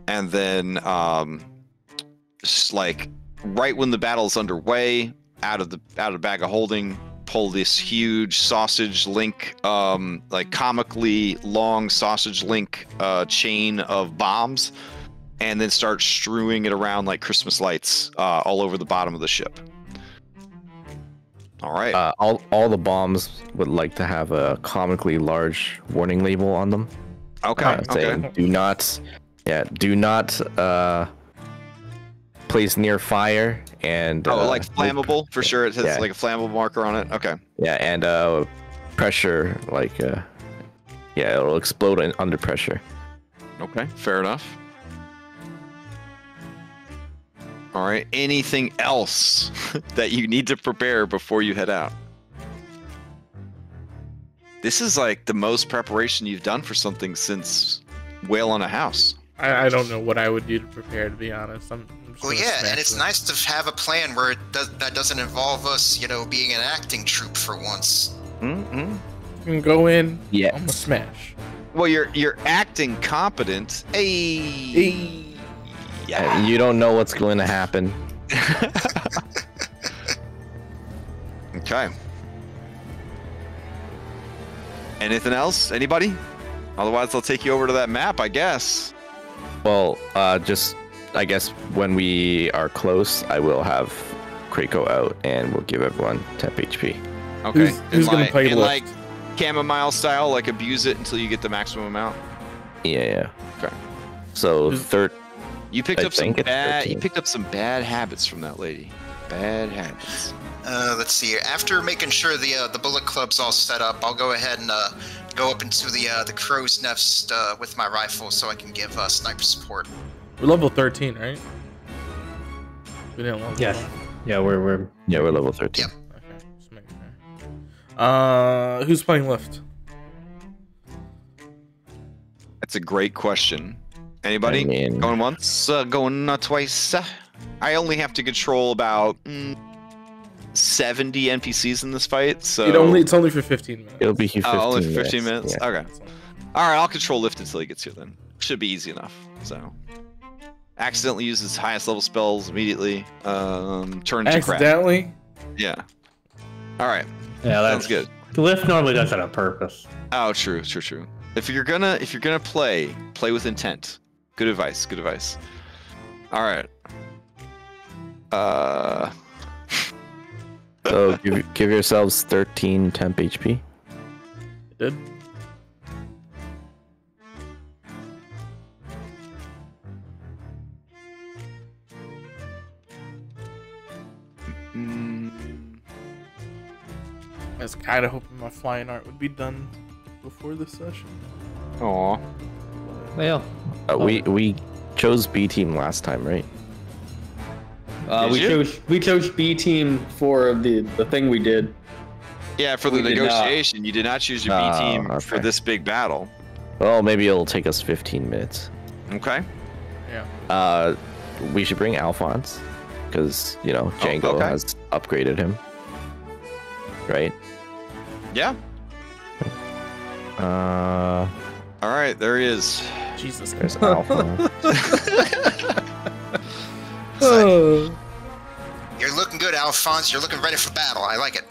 and then just like right when the battle's underway, out of the bag of holding, pull this huge sausage link, like comically long sausage link chain of bombs, and then start strewing it around like Christmas lights all over the bottom of the ship. All right. All the bombs would like to have a comically large warning label on them. Okay. Saying, do not place near fire, and like flammable for sure. It has like a flammable marker on it. Okay. Yeah, and pressure, like it'll explode under pressure. Okay, fair enough. All right. Anything else that you need to prepare before you head out? This is like the most preparation you've done for something since Whale on a House. I don't know what I would do to prepare, to be honest. I'm just Well, gonna yeah, smash and it's it. nice to have a plan where that doesn't involve us, being an acting troupe for once. Mm-hmm. You can go in. Yes. I'm gonna smash. Well, you're acting competent. Hey. Yeah. You don't know what's going to happen. Okay. Anything else? Anybody? Otherwise, I'll take you over to that map, I guess. Well, just I guess when we are close, I will have Krakow out, and we'll give everyone temp HP. Okay. Who's gonna play in lift? like chamomile style, like abuse it until you get the maximum amount. Yeah. Okay. So Who's- third. You picked I up some think it's bad. 13. You picked up some bad habits from that lady. Bad habits. Let's see. After making sure the bullet club's all set up, I'll go ahead and go up into the crow's nest with my rifle so I can give sniper support. We're level 13, right? We didn't level. Yes. one? Yeah, we're Yeah, we're level 13. Yep. Okay. Just making sure. Who's playing lift? That's a great question. Anybody? I mean- Going once? Going twice? I only have to control about 70 NPCs in this fight, so It's only for 15 minutes. It'll be here 15 only for 15 minutes. Yeah. Okay. All right, I'll control lift until he gets here. Then should be easy enough. So, accidentally uses highest level spells immediately. Turn to crap. Accidentally? Yeah. All right. yeah. Sounds good. The lift normally does that on purpose. Oh, true. If you're gonna play with intent. Good advice. Good advice. All right. So give yourselves 13 temp HP. Did? I was kind of hoping my flying art would be done before the session. Aw. Well, We chose B team last time, right? we chose B team for the thing we did. Yeah, for the We did not. negotiation, you did not choose your B team for okay. this big battle. Well, maybe it'll take us 15 minutes. Okay. Yeah. We should bring Alphonse, because Django okay. has upgraded him. Right? Yeah. All right, there he is. Jesus. There's Alphonse. Oh. You're looking good, Alphonse. You're looking ready for battle. I like it.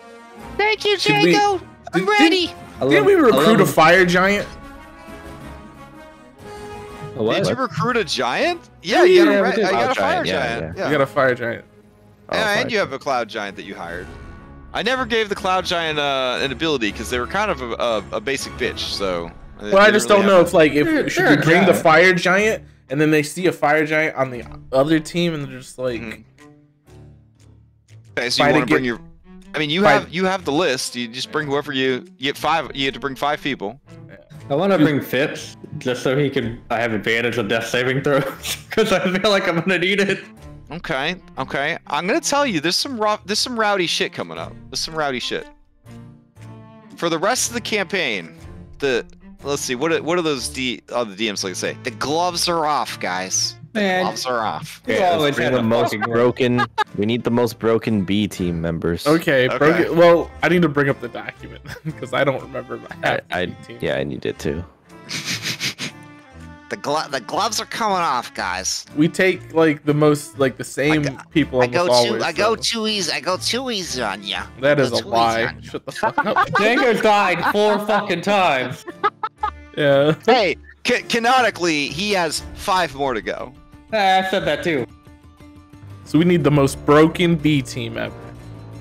Thank you, Did we- Django. I'm ready. Didn't we recruit a fire giant? A what? Did you recruit a giant? Yeah, you yeah, got we a, did. you got a Cloud fire giant, yeah, giant. yeah. We got a fire giant. Yeah, and fine. you have a cloud giant that you hired. I never gave the cloud giant an ability because they were kind of a basic bitch. So. Well, I just don't know if should we they're a bring the giant. fire giant and then they see a fire giant on the other team and they're just like, Mhm. Okay, so Fight you want to again- bring your. I mean, you Fight- have the list. You just bring whoever you get 5. You have to bring 5 people. I want to bring Fitz just so he can. I have advantage of death saving throws because I feel like I'm gonna need it. Okay. I'm gonna tell you, there's some rowdy shit coming up. There's some rowdy shit. For the rest of the campaign, let's see, what are those the DMs like to say? The gloves are off, guys. The Man, gloves are off. you Yeah, always bring had the a most fucking broken. We need the most broken B team members. okay, Okay. broken. Well, I need to bring up the document because I don't remember my team. Yeah, and you did too. The gloves are coming off, guys. We take like the same people I almost go always. I go so too easy. I go too easy on ya. that is go a too easy lie. on ya. Shut the fuck up. Django died 4 fucking times. Yeah. Hey, canonically, he has 5 more to go. I said that too. So we need the most broken B team ever.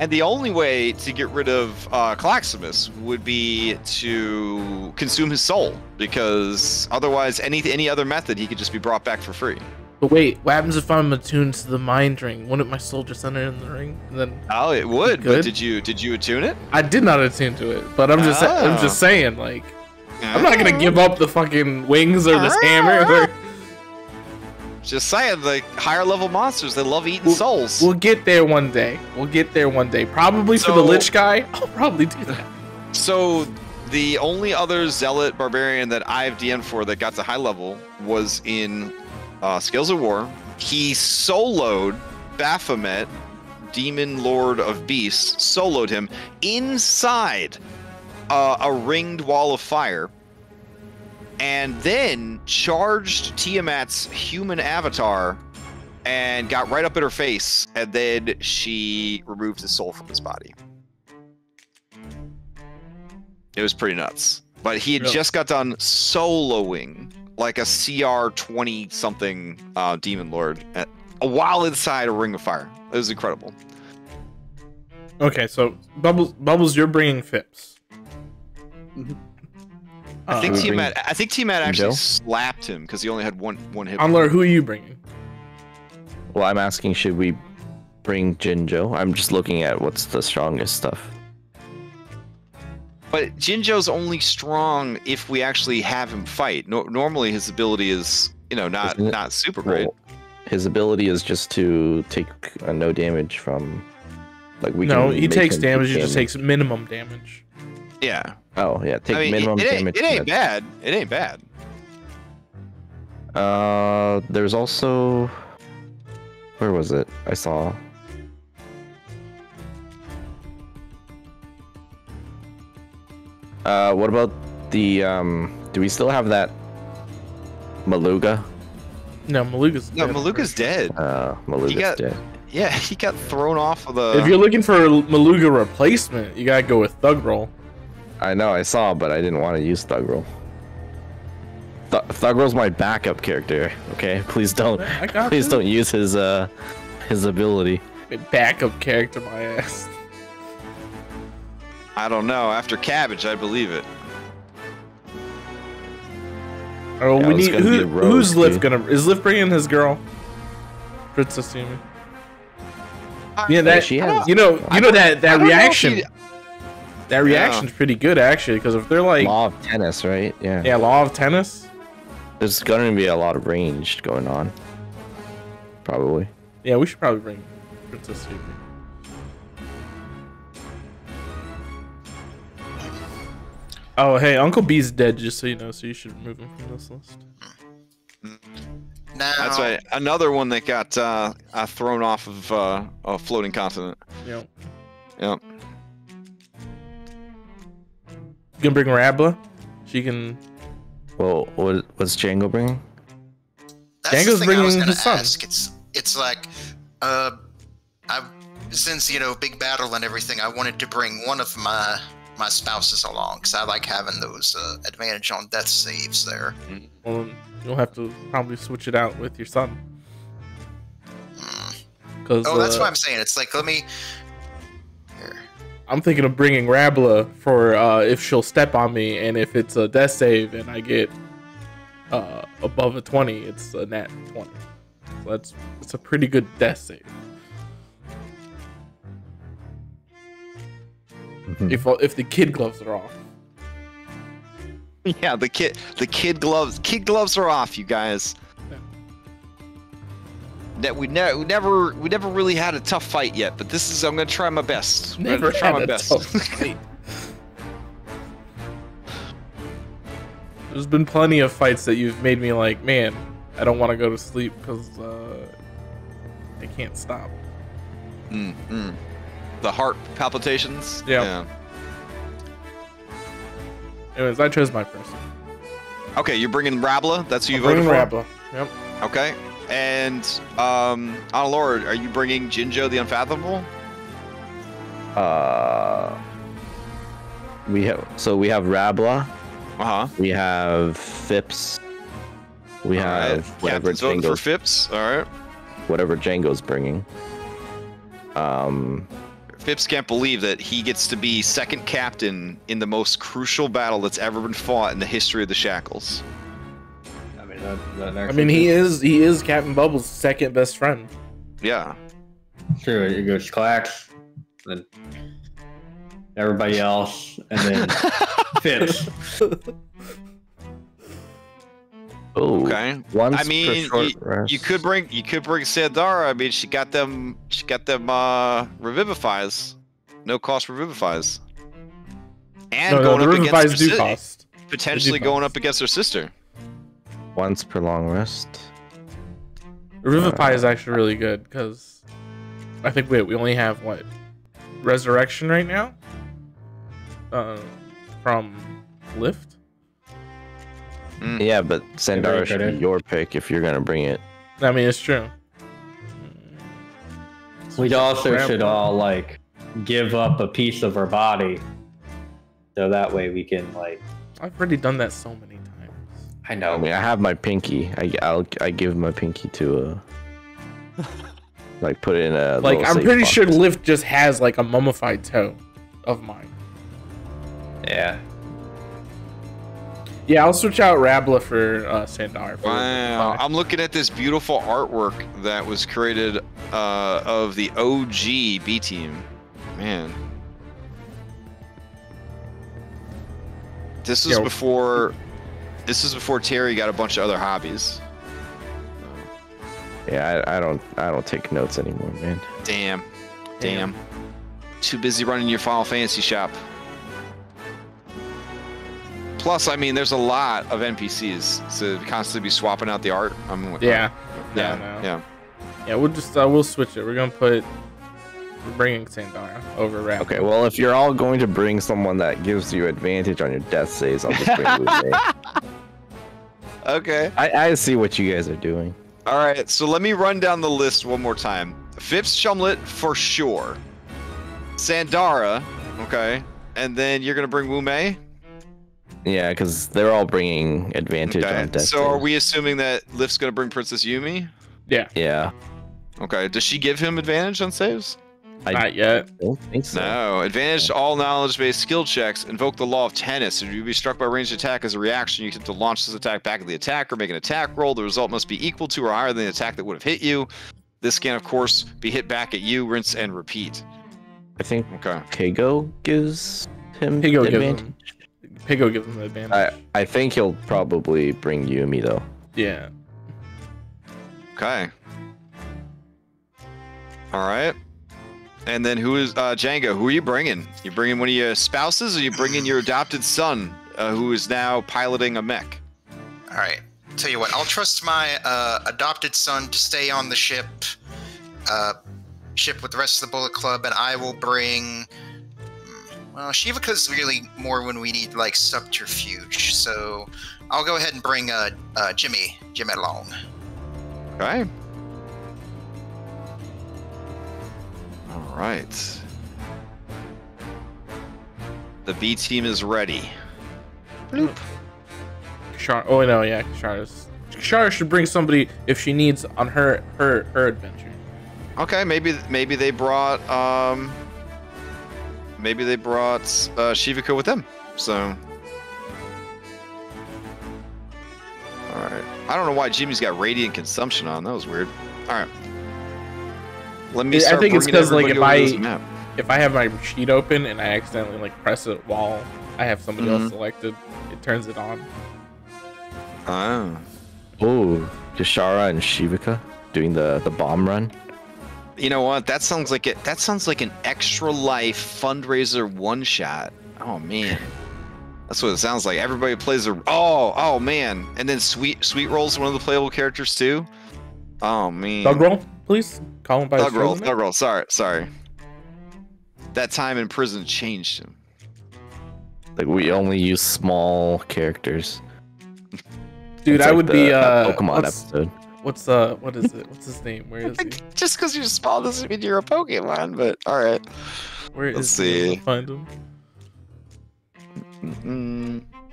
And the only way to get rid of Chelaxian would be to consume his soul, because otherwise, any other method, he could just be brought back for free. But wait, what happens if I'm attuned to the mind ring? Wouldn't my soul just enter in the ring? And then Oh, it would. Good. But did you attune it? I did not attune to it, but I'm just saying, like, I'm not gonna give up the fucking wings or this hammer. Like, Just saying, like higher level monsters, they love eating souls. we'll get there one day. Probably for the So- Lich guy. I'll probably do that. So The only other zealot barbarian that I've DM'd for that got to high level was in Scales of War. He soloed Baphomet, Demon Lord of Beasts, soloed him inside a ringed wall of fire, and then charged Tiamat's human avatar and got right up in her face, and then she removed his soul from his body. It was pretty nuts. But he had just got done soloing like a CR 20 something Demon Lord while inside a ring of fire. It was incredible. Okay, so Bubbles, you're bringing Phipps. I think Tiamat actually slapped him because he only had one hit. Onler, who are you bringing? Well, I'm asking, should we bring Jinjo? I'm just looking at what's the strongest stuff. But Jinjo's only strong if we actually have him fight. Normally his ability is, not super great. Well, his ability is just to take no damage from, like we. No, can he takes him damage. take He just takes minimum damage. Yeah. Oh yeah, take minimum damage. It ain't bad. It ain't bad. There's also, where was it? I saw. What about the do we still have that Maluga? No, Maluga's dead. Maluga's dead. Maluga's dead. Yeah, he got thrown off of the. If you're looking for a Maluga replacement, you gotta go with Thug Roll. I know, I saw, but I didn't want to use Thug Roll. Thug Roll's my backup character. Okay, please don't. Please don't use his ability. Backup character, my ass. I don't know. After Cabbage, I believe it. Oh, we need. Who's Liv gonna? Is Liv bringing his girl? Princess Yumi. Yeah, that she has. You know that reaction. That reaction's pretty good actually, because if they're like Law of Tennis, right? Yeah. Yeah, Law of Tennis. There's gonna be a lot of range going on. Probably. Yeah, we should probably bring Princess Yumi. Oh, hey, Uncle B's dead, just so you know, so you should remove him from this list. Now, That's right. Another one that got thrown off of a floating continent. Yep. Yep. You can bring Rabla. She can. Well, what's Django bringing? that's Django's the thing I was bringing gonna his son. ask. It's like, since big battle and everything, I wanted to bring one of my spouses along because I like having those advantage on death saves there. Well, you'll have to probably switch it out with your son. Cause, that's what I'm saying. It's like, let me. Here. I'm thinking of bringing Rabla for if she'll step on me, and if it's a death save and I get above a 20, it's a nat 20. So it's a pretty good death save. If the kid gloves are off. Yeah, the kid gloves are off, you guys. That we never really had a tough fight yet, but this is, I'm gonna try my best. Never try had my a best. tough fight. There's been plenty of fights that you've made me like, man, I don't want to go to sleep because I can't stop. The heart palpitations. Yeah. Anyways, I chose my person. Okay, you're bringing Rabla. That's who you I'm voted bringing for. Rabla. Yep. Okay. And Lord, are you bringing Jinjo the Unfathomable? We have Rabla. We have Phipps. We have whatever Captain's voting for Django's, Phipps. All right. whatever Django's bringing. Phipps can't believe that he gets to be second captain in the most crucial battle that's ever been fought in the history of the Shackles. I mean, he is Captain Bubbles' second best friend. Yeah. True, it goes Clax, then everybody else, and then Phipps. Oh, Okay. once I mean, per short rest. you could bring Sandara. I mean, she got them revivifies. No cost revivifies. And No, going the up revivifies against do her cost. potentially They do going cost. up against her sister. Once per long rest. Revivify is actually really good because I think we only have what resurrection right now. From Lift. Yeah, but Sandara should better. be your pick if you're gonna bring it. I mean, it's true. We also Grab should one. all like give up a piece of our body, so that way we can like. I've already done that so many times. I I know. mean, I have my pinky. I give my pinky to like put it in a Like, little I'm safe pretty box. sure Lift just has like a mummified toe of mine. Yeah. Yeah, I'll switch out Rabla for Sandar. Wow, I'm looking at this beautiful artwork that was created of the OG B team. Man, this is Yo. before. This is before Terry got a bunch of other hobbies. Yeah, I don't take notes anymore, man. Damn. Too busy running your Final Fantasy shop. Plus, I mean, there's a lot of NPCs to constantly be swapping out the art. I mean, Yeah. yeah. Yeah, we'll just we'll switch it. We're bringing Sandara over Rabla. Okay, well, if you're all going to bring someone that gives you advantage on your death saves, I'll just bring Lume. Okay. I see what you guys are doing. All right, so let me run down the list one more time. Phipps Shumlet for sure. Sandara, okay. And then you're going to bring Wume? Yeah, because they're all bringing advantage Okay. on death So are saves. we assuming that Lift's going to bring Princess Yumi? Yeah, Yeah, Okay. Does she give him advantage on saves? I not yet. don't think so. No. Advantage to all knowledge-based skill checks. Invoke the law of tennis. If you be struck by ranged attack as a reaction, you get to launch this attack back at the attacker, make an attack roll. The result must be equal to or higher than the attack that would have hit you. This can, of course, be hit back at you, rinse, and repeat. I think Okay. Kago gives him Pigo advantage. gives him the advantage. I think he'll probably bring Yumi though. Yeah. Okay. All right. And then who is Django? Who are you bringing? You bringing one of your spouses, or you bringing your adopted son, who is now piloting a mech? All right. Tell you what, I'll trust my adopted son to stay on the ship with the rest of the Bullet Club, and I will bring. Well, Shivaka's really more when we need like subterfuge, so I'll go ahead and bring Jimmy along. Okay. All right. The B team is ready. Bloop. Kashara. Oh no, yeah, Kashara should bring somebody if she needs on her adventure. Okay, maybe they brought Shivaka with them. So, all right. I don't know why Jimmy's got radiant consumption on. That was weird. All right. Let me. I Start think it's bringing because like everybody over to this map. if I have my sheet open and I accidentally like press it while I have somebody else selected, it turns it on. Oh. Oh, Kashara and Shivaka doing the bomb run. You know what? That sounds like it. That sounds like an extra life fundraiser one shot. Oh man, that's what it sounds like. Everybody plays a. Oh man, and then Sweet Roll's one of the playable characters too. Oh man. Thug roll, please. Call him by Thug his roll. first Thug name. roll. Sorry. That time in prison changed him. Like we only use small characters. Dude, It's I like would the- be that Pokemon episode. What is it? What's his name? Where is he? Just because you're small doesn't mean you're a Pokemon. But all right. Where Let's is he? see. I'll find him.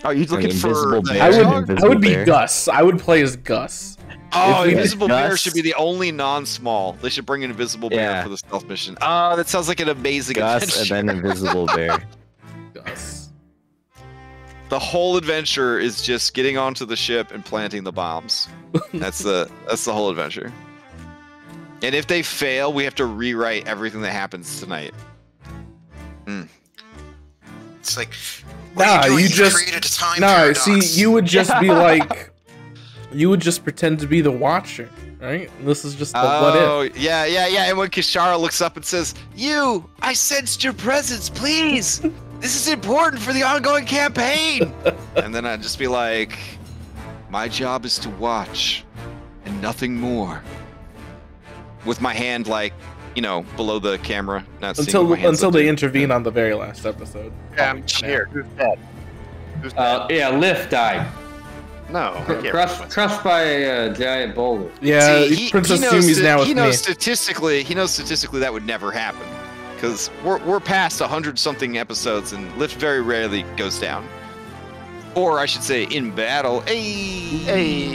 Are you looking for invisible the bear. I hedgehog? would be Bear. Gus. I would play as Gus. Oh, If we- Invisible Bear Gus. should be the only non-small. They should bring an Invisible Bear Yeah. for the stealth mission. Oh, that sounds like an amazing Gus adventure. and then Invisible Bear. Gus. The whole adventure is just getting onto the ship and planting the bombs. That's the whole adventure. And if they fail, we have to rewrite everything that happens tonight. It's like, what are Nah, you doing? you You've just created a time no. paradox. See, you would just be like, you would just pretend to be the Watcher, right? And this is just the what if. Yeah. And when Kishara looks up and says, "You, I sensed your presence, please." This is important for the ongoing campaign. And then I'd just be like, my job is to watch and nothing more. With my hand like, you know, below the camera, not seeing what my hand's until up they to. intervene on the very last episode. Yeah, I'm here. Who's dead? Who's dead? Yeah, Lift died. No. I can't Crushed by a giant boulder. Yeah, See, Princess he knows Sumi's now with he me. knows statistically that would never happen. Because we're past 100-something episodes and Lift very rarely goes down. Or I should say in battle. Hey.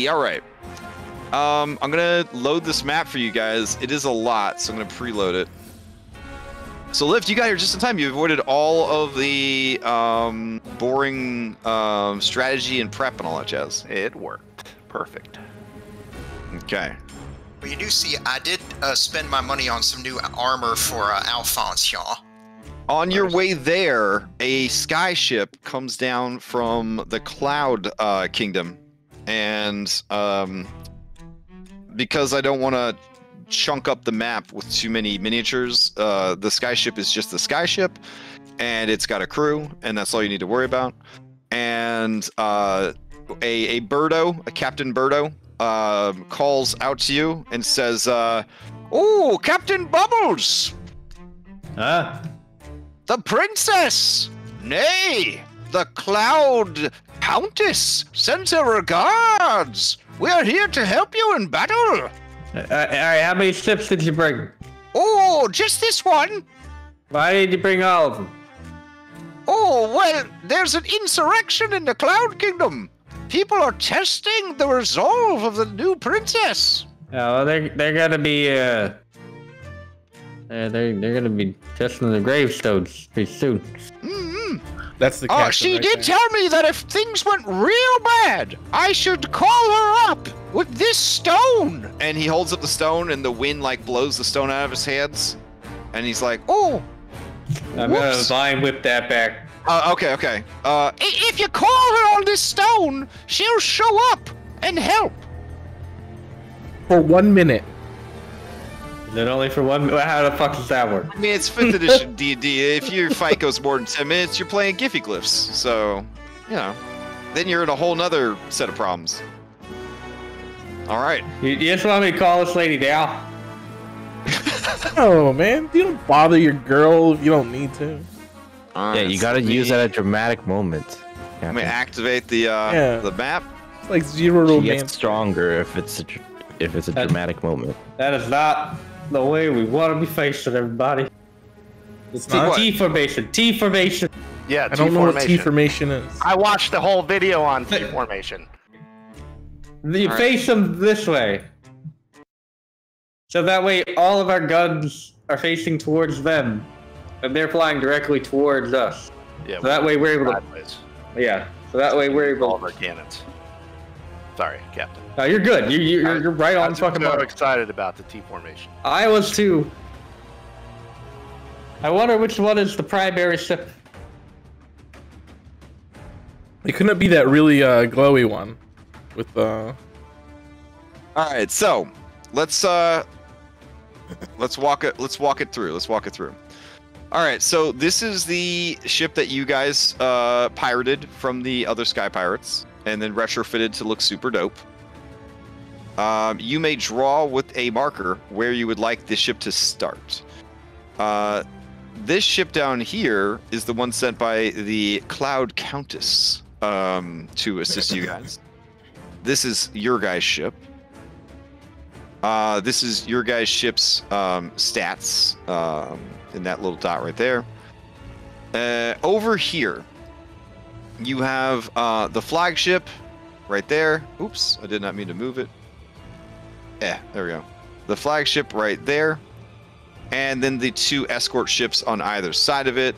All right. I'm gonna load this map for you guys. It is a lot, so I'm gonna preload it. So Lift, you got here just in time. You avoided all of the boring strategy and prep and all that jazz. It worked. Perfect. Okay. Well, you do see, I did spend my money on some new armor for Alphonse, y'all. On your way there, a sky ship comes down from the Cloud Kingdom, and because I don't want to chunk up the map with too many miniatures, the sky ship is just the sky ship, and it's got a crew, and that's all you need to worry about. And a Birdo, a Captain Birdo, calls out to you and says, "Oh, Captain Bubbles! Huh? The princess! Nay, the Cloud Countess sends her regards! We are here to help you in battle!" Alright, how many ships did you bring? Oh, just this one? Why did you bring all of them? Oh, well, there's an insurrection in the Cloud Kingdom. People are testing the resolve of the new princess. Well, they're gonna be they're gonna be testing the gravestones pretty soon. Mm-hmm. That's the captain. She right did there. tell me that if things went real bad, I should call her up with this stone. And he holds up the stone, and the wind like blows the stone out of his hands. And he's like, "Oh, I'm gonna whoops." vine whip that back. Okay. If you call her on this stone, she'll show up and help. For 1 minute. Is it only for one? How the fuck does that work? I mean, it's 5th edition D&D. If your fight goes more than 10 minutes, you're playing Giphy Glyphs. So, you know, then you're in a whole nother set of problems. All right. You just want me to call this lady down? Oh man, you don't bother your girl if you don't need to. All Yeah, right, you so gotta let me- use that at dramatic moments. Let me activate the the map. It's like zero She romance. gets stronger if it's a dramatic moment. That is not the way we want to be facing everybody. It's What? not. T formation. T formation. Yeah, I don't know what T formation is. I watched the whole video on T formation. You All right. face them this way. So that way all of our guns are facing towards them. And they're flying directly towards us. Yeah, So that way we're able to... sideways. Yeah. So that way we're All able of our cannons. Sorry, Captain. No, you're good. You're right I on was fucking so mark. excited about the T formation. I was too. I wonder which one is the primary ship. It couldn't be that really glowy one with All right, so let's walk it through. All right, so this is the ship that you guys pirated from the other Sky Pirates and then retrofitted to look super dope. You may draw with a marker where you would like the ship to start. This ship down here is the one sent by the Cloud Countess to assist you guys. This is your guys' ship. This is your guys' ship's stats in that little dot right there. Over here, you have the flagship right there. Oops, I did not mean to move it. Yeah, there we go. The flagship right there. And then the two escort ships on either side of it.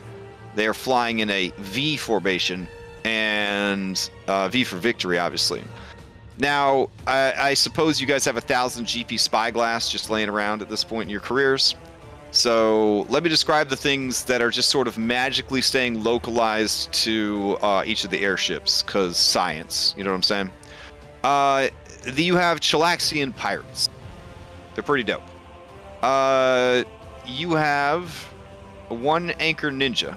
They are flying in a V formation, and V for victory, obviously. Now, I suppose you guys have 1,000 GP spyglass just laying around at this point in your careers. So let me describe the things that are just sort of magically staying localized to each of the airships, because science, you know what I'm saying? You have Chelaxian pirates. They're pretty dope. You have one anchor ninja.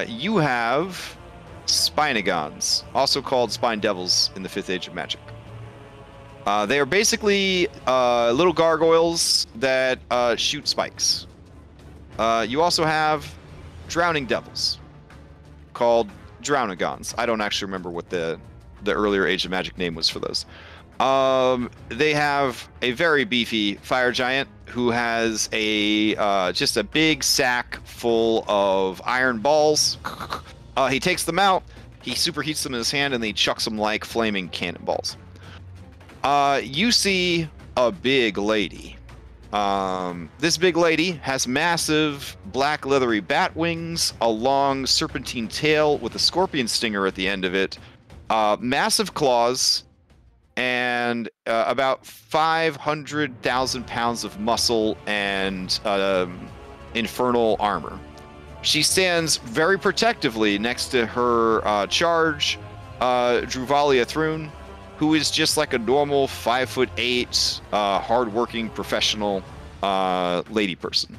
You have Spinagons, also called Spine Devils in the 5th Age of Magic. They are basically little gargoyles that shoot spikes. You also have Drowning Devils, called Drownagons. I don't actually remember what the earlier Age of Magic name was for those. They have a very beefy fire giant who has a just a big sack full of iron balls. He takes them out, he superheats them in his hand, and he chucks them like flaming cannonballs. You see a big lady. This big lady has massive black leathery bat wings, a long serpentine tail with a scorpion stinger at the end of it, massive claws, and about 500,000 pounds of muscle and infernal armor. She stands very protectively next to her charge, Druvalia Thrune, who is just like a normal 5'8", hardworking professional lady person.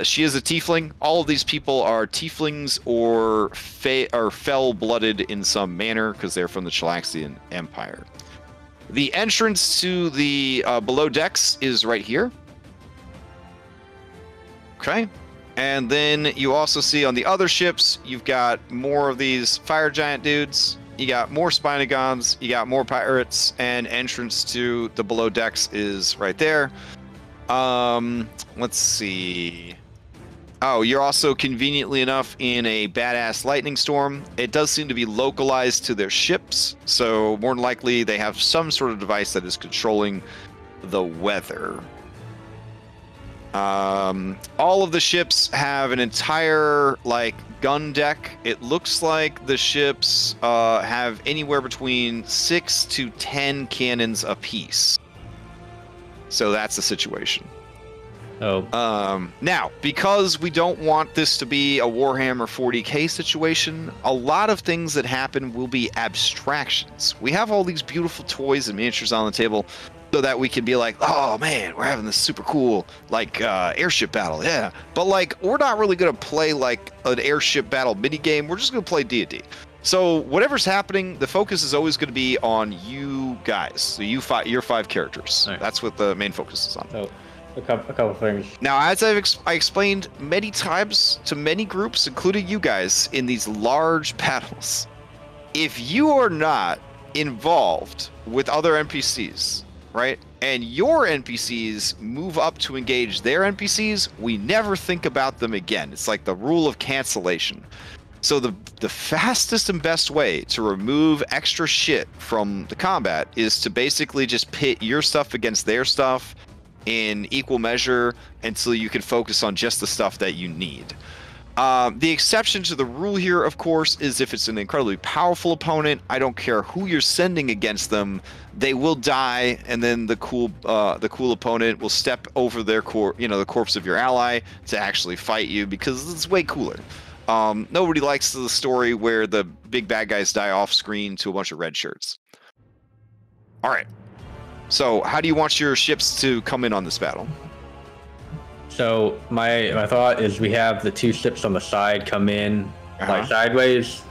She is a tiefling. All of these people are tieflings or fell-blooded in some manner because they're from the Chelaxian Empire. The entrance to the below decks is right here. Okay. And then you also see on the other ships, you've got more of these fire giant dudes. You got more Spinagons, you got more pirates, and entrance to the below decks is right there. Let's see. Oh, you're also conveniently enough in a badass lightning storm. It does seem to be localized to their ships, so more than likely they have some sort of device that is controlling the weather. All of the ships have an entire gun deck. It looks like the ships have anywhere between 6 to 10 cannons apiece. So that's the situation. Now, because we don't want this to be a Warhammer 40k situation, a lot of things that happen will be abstractions. We have all these beautiful toys and miniatures on the table so that we can be like, oh man, we're having this super cool airship battle, yeah. But we're not really gonna play an airship battle mini game. We're just gonna play D&D. So whatever's happening, the focus is always going to be on you guys. So your 5 characters. Right. That's what the main focus is on. So a couple things. Now, as I explained many times to many groups, including you guys, in these large battles, if you are not involved with other NPCs, right, and your NPCs move up to engage their NPCs, we never think about them again. It's like the rule of cancellation. So the fastest and best way to remove extra shit from the combat is to basically just pit your stuff against their stuff in equal measure until you can focus on just the stuff that you need. The exception to the rule here, of course, is if it's an incredibly powerful opponent. I don't care who you're sending against them, they will die, and then the cool opponent will step over their the corpse of your ally to actually fight you because it's way cooler. Nobody likes the story where the big bad guys die off screen to a bunch of red shirts. All right. So how do you want your ships to come in on this battle? So my thought is we have the 2 ships on the side come in sideways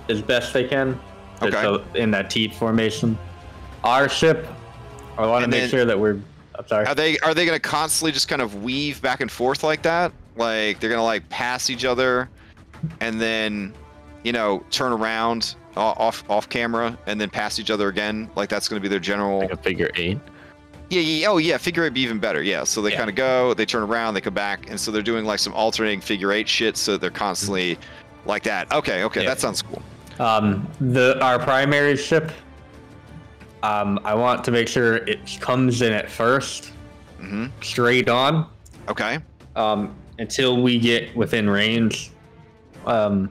as best they can. Okay. So in that T formation. Our ship, I want to make sure that we're. I'm sorry. Are they going to constantly just kind of weave back and forth like that? Like they're going to pass each other and then turn around off camera and then pass each other again? Like that's going to be their general, like a figure 8? Yeah. Oh yeah, figure 8 would be even better. Yeah, so they kind of go, they turn around, they come back, and so they're doing some alternating figure 8 shit, so they're constantly like that. Okay, yeah. That sounds cool. Our primary ship, I want to make sure it comes in at first, straight on. Okay. Until we get within range of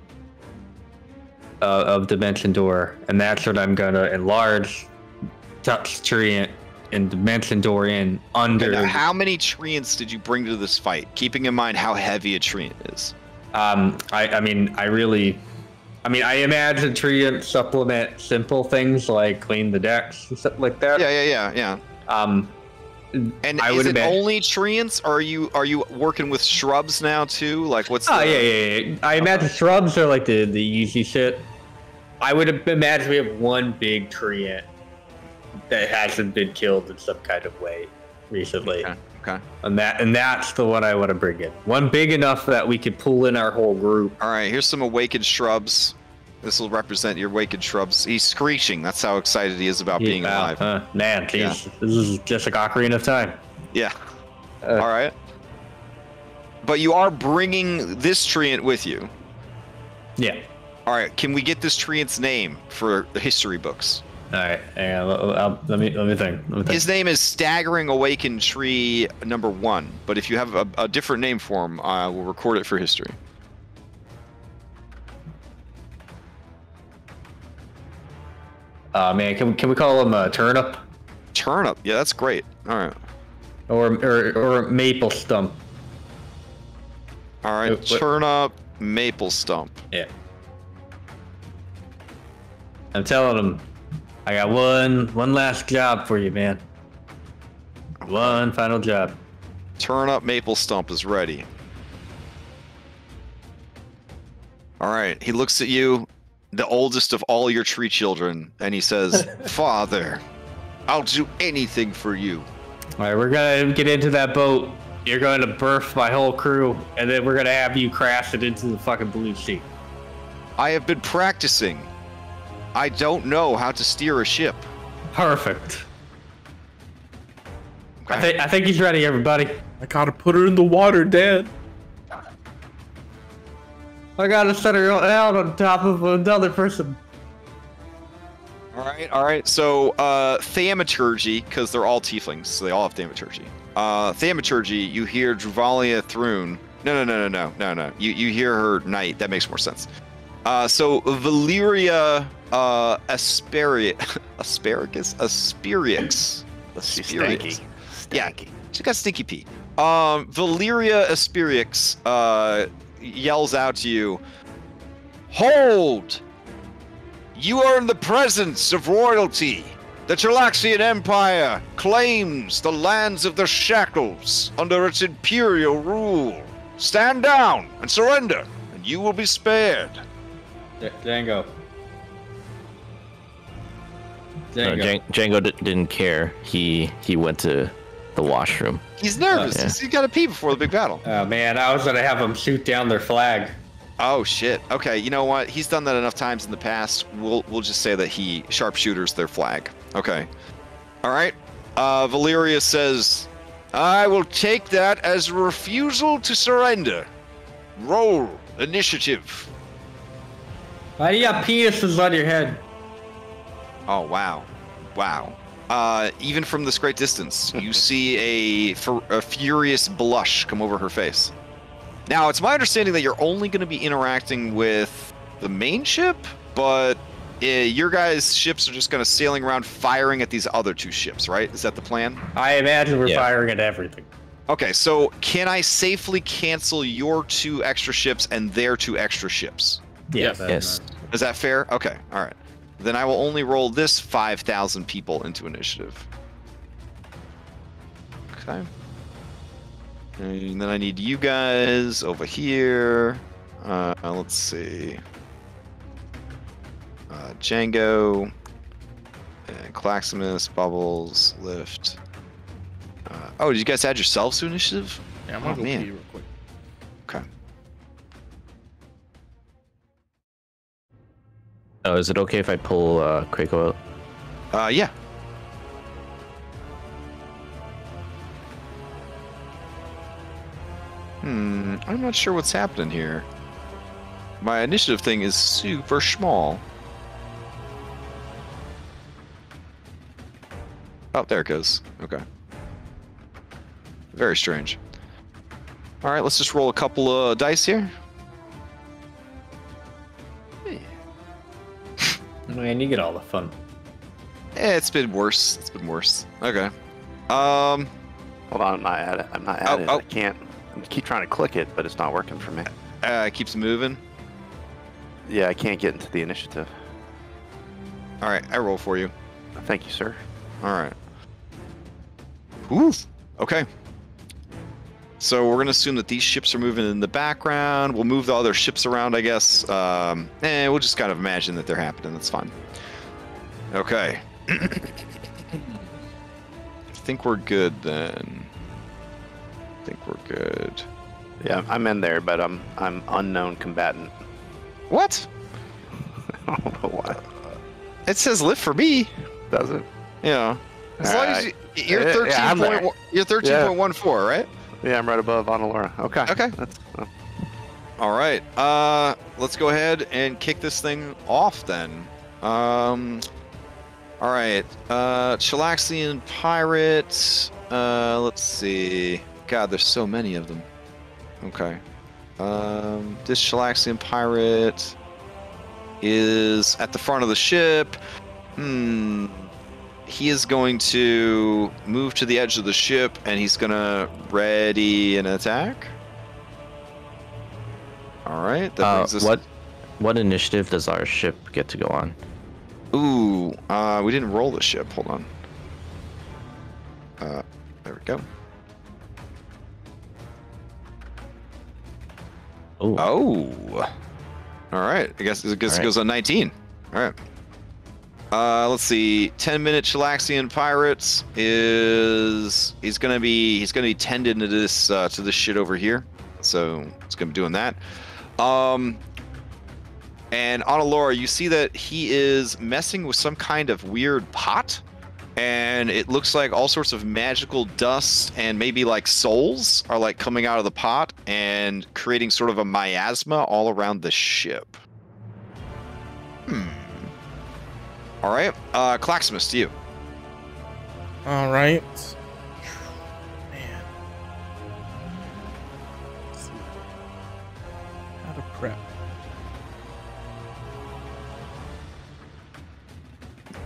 Dimension Door, and that's what I'm gonna enlarge touch Treant and Dimension Door in under. Now, how many Treants did you bring to this fight, keeping in mind how heavy a Treant is? I imagine Treant supplement simple things like clean the decks and stuff like that. Yeah. And I is would it imagine. only treants, or are you working with shrubs now too? Like what's Oh the... yeah. I imagine shrubs are like the easy shit. I would imagine we have one big tree that hasn't been killed in some kind of way recently. Okay. And that's the one I want to bring in. One big enough that we could pull in our whole group. All right, here's some awakened shrubs. This will represent your awakened shrubs. He's screeching. That's how excited he is about being alive. Man, geez, This is just like Ocarina of Time. Yeah. All right. But you are bringing this treant with you. Yeah. All right. Can we get this treant's name for the history books? All right. Let me think. His name is Staggering Awakened Tree number 1. But if you have a different name for him, we'll record it for history. Man, can we call him Turnip? Turnip. Yeah, that's great. All right. Or Maple Stump. All right. Turnip, Maple Stump. Yeah. I'm telling him, I got one last job for you, man. One final job. Turnip, Maple Stump is ready. All right. He looks at you, the oldest of all your tree children, and he says, Father, I'll do anything for you. All right, we're gonna get into that boat. You're going to birth my whole crew, and then we're gonna have you crash it into the fucking blue sea. I have been practicing. I don't know how to steer a ship. Perfect. Okay. I think he's ready, everybody. I gotta put her in the water, Dad. I gotta set her out on top of another person. All right. So, thaumaturgy, because they're all tieflings, so they all have thaumaturgy. Thaumaturgy, you hear Druvalia Thrune. No. You hear her knight. That makes more sense. So Valeria Aspirix. She's stanky. Yeah, she got stinky pee. Valeria Aspirix yells out to you, Hold! You are in the presence of royalty. The Chelaxian Empire claims the lands of the Shackles under its imperial rule. Stand down and surrender, and you will be spared. Django. No, Django didn't care. He went to the washroom. He's nervous. Yeah. He's got to pee before the big battle. Oh man, I was gonna have them shoot down their flag. Oh shit. Okay, you know what? He's done that enough times in the past. We'll just say that he sharpshooters their flag. Okay. All right. Valeria says, I will take that as a refusal to surrender. Roll initiative. Why do you got penises on your head? Oh wow. Even from this great distance, you see a furious blush come over her face. Now, it's my understanding that you're only going to be interacting with the main ship, but your guys' ships are just going to sailing around firing at these other 2 ships, right? Is that the plan? I imagine we're firing at everything. Okay, so can I safely cancel your 2 extra ships and their 2 extra ships? Yes. Is that fair? Okay, all right. Then I will only roll this 5,000 people into initiative. Okay. And then I need you guys over here. Let's see. Django. And Claximus, Bubbles, Lift. Oh, did you guys add yourselves to initiative? Yeah, I'm gonna go pee real quick. Okay. Oh, is it okay if I pull Krakow out? Yeah. I'm not sure what's happening here. My initiative thing is super small. Oh, there it goes. Okay. Very strange. All right, let's just roll a couple of dice here. Man, you get all the fun. It's been worse. Okay. Hold on, I'm not at it. Oh. I can't. I keep trying to click it, but it's not working for me. It keeps moving. Yeah, I can't get into the initiative. All right, I roll for you. Thank you, sir. All right. Oof. Okay. So we're gonna assume that these ships are moving in the background. We'll move the other ships around, I guess. We'll just kind of imagine that they're happening. That's fine. Okay. I think we're good then. I think we're good. Yeah, I'm in there, but I'm unknown combatant. What? I don't know why. It says lift for me. Does it? Yeah. As long as you're 13. Yeah, I'm there. You're 13.14, right? Yeah, I'm right above Analora. Okay. Okay. That's, All right. Let's go ahead and kick this thing off then. All right. Chelaxian pirate. Let's see. God, there's so many of them. Okay. This Chelaxian pirate is at the front of the ship. He is going to move to the edge of the ship, and he's gonna ready an attack. All right. That brings us. What initiative does our ship get to go on? Ooh, we didn't roll the ship. Hold on. There we go. Ooh. Oh. All right. I guess it goes on 19. All right. Let's see. 10-minute Chelaxian pirates is he's gonna be tending to this shit over here. So it's gonna be doing that. And Analora, you see that he is messing with some kind of weird pot, and it looks like all sorts of magical dust and maybe like souls are like coming out of the pot and creating sort of a miasma all around the ship. All right, Claximus, to you. All right. Man. Let's see. How to prep.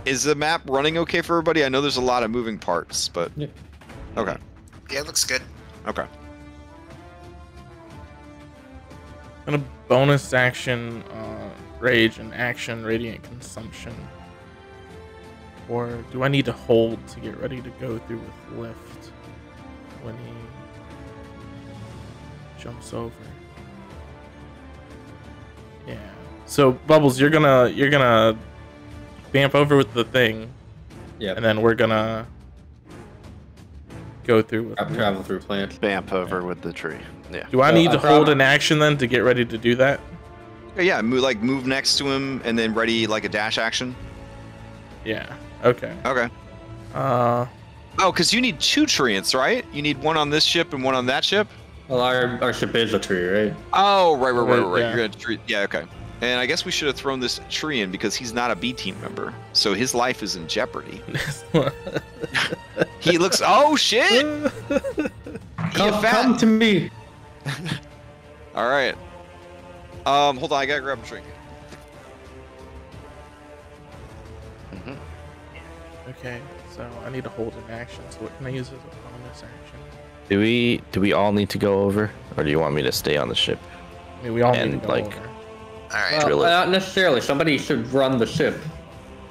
Is the map running okay for everybody? I know there's a lot of moving parts, but Yeah. Okay. Yeah, it looks good. Okay. And a bonus action, rage and action, radiant consumption. Or do I need to hold to get ready to go through with lift when he jumps over? Yeah. So Bubbles, you're gonna vamp over with the thing. Yeah. And then we're gonna go through with Travel through plants. vamp over with the tree. Yeah. Do I So need to I hold prob- an action then to get ready to do that? Yeah, move next to him and then ready like a dash action. Yeah. Okay. Okay. Uh, Oh, because you need 2 treants, right? You need one on this ship and one on that ship? Well, our ship is a tree, right? Oh, right. Yeah. You're gonna treat. Yeah, okay. And I guess we should have thrown this tree in because he's not a B team member, so his life is in jeopardy. He looks. Oh shit! Come to me. All right. Hold on. I gotta grab a drink. okay. So I need to hold an action. So what can I use as a bonus action? Do we all need to go over, or do you want me to stay on the ship? I mean, we all need And, to go like, over. All right. Drill it. Not necessarily. Somebody should run the ship.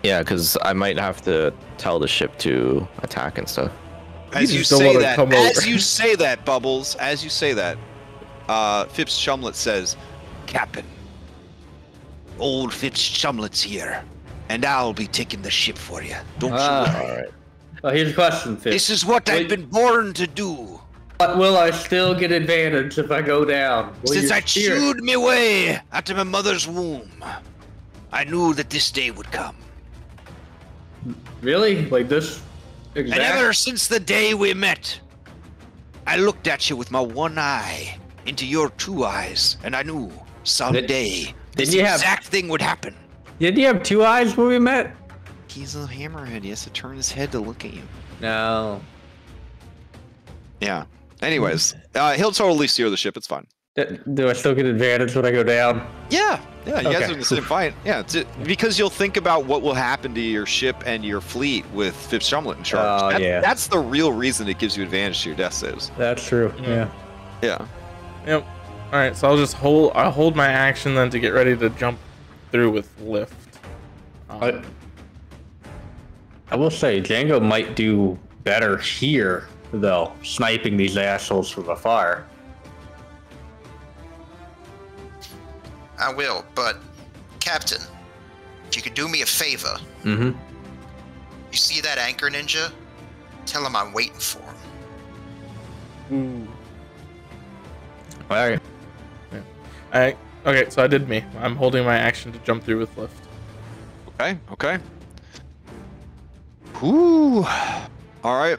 Yeah, because I might have to tell the ship to attack and stuff. As you just don't say wanna that, come as over. you say that, Bubbles, as you say that, Phipps Chumlet says, Captain, old Fitz Chumlet's here, and I'll be taking the ship for you. Don't you worry. All right. Well, here's a question, Fitz. This is what I've Wait. been born to do. But will I still get advantage if I go down? Will Since you I steer? chewed me way out of my mother's womb, I knew that this day would come. Really? Like this? And ever since the day we met, I looked at you with my one eye into your 2 eyes, and I knew someday this you have- exact thing would happen. Did you have 2 eyes when we met? he's a hammerhead. He has to turn his head to look at you. No. Yeah. Anyways, he'll totally steer the ship. It's fine. Do I still get advantage when I go down? Yeah. Yeah. You guys Okay. are in the same fight. Yeah. Because you'll think about what will happen to your ship and your fleet with Phipps Chumlet in charge. Oh, yeah. That's the real reason it gives you advantage to your death saves. That's true. Yeah. Yeah. Yep. All right. So I'll hold my action then to get ready to jump through with lift. I will say Django might do better here though, sniping these assholes from afar. I will, but Captain, if you could do me a favor. Mm-hmm. You see that anchor ninja? Tell him I'm waiting for him. All right. Okay, so I did me. I'm holding my action to jump through with lift. Okay. Whew. All right.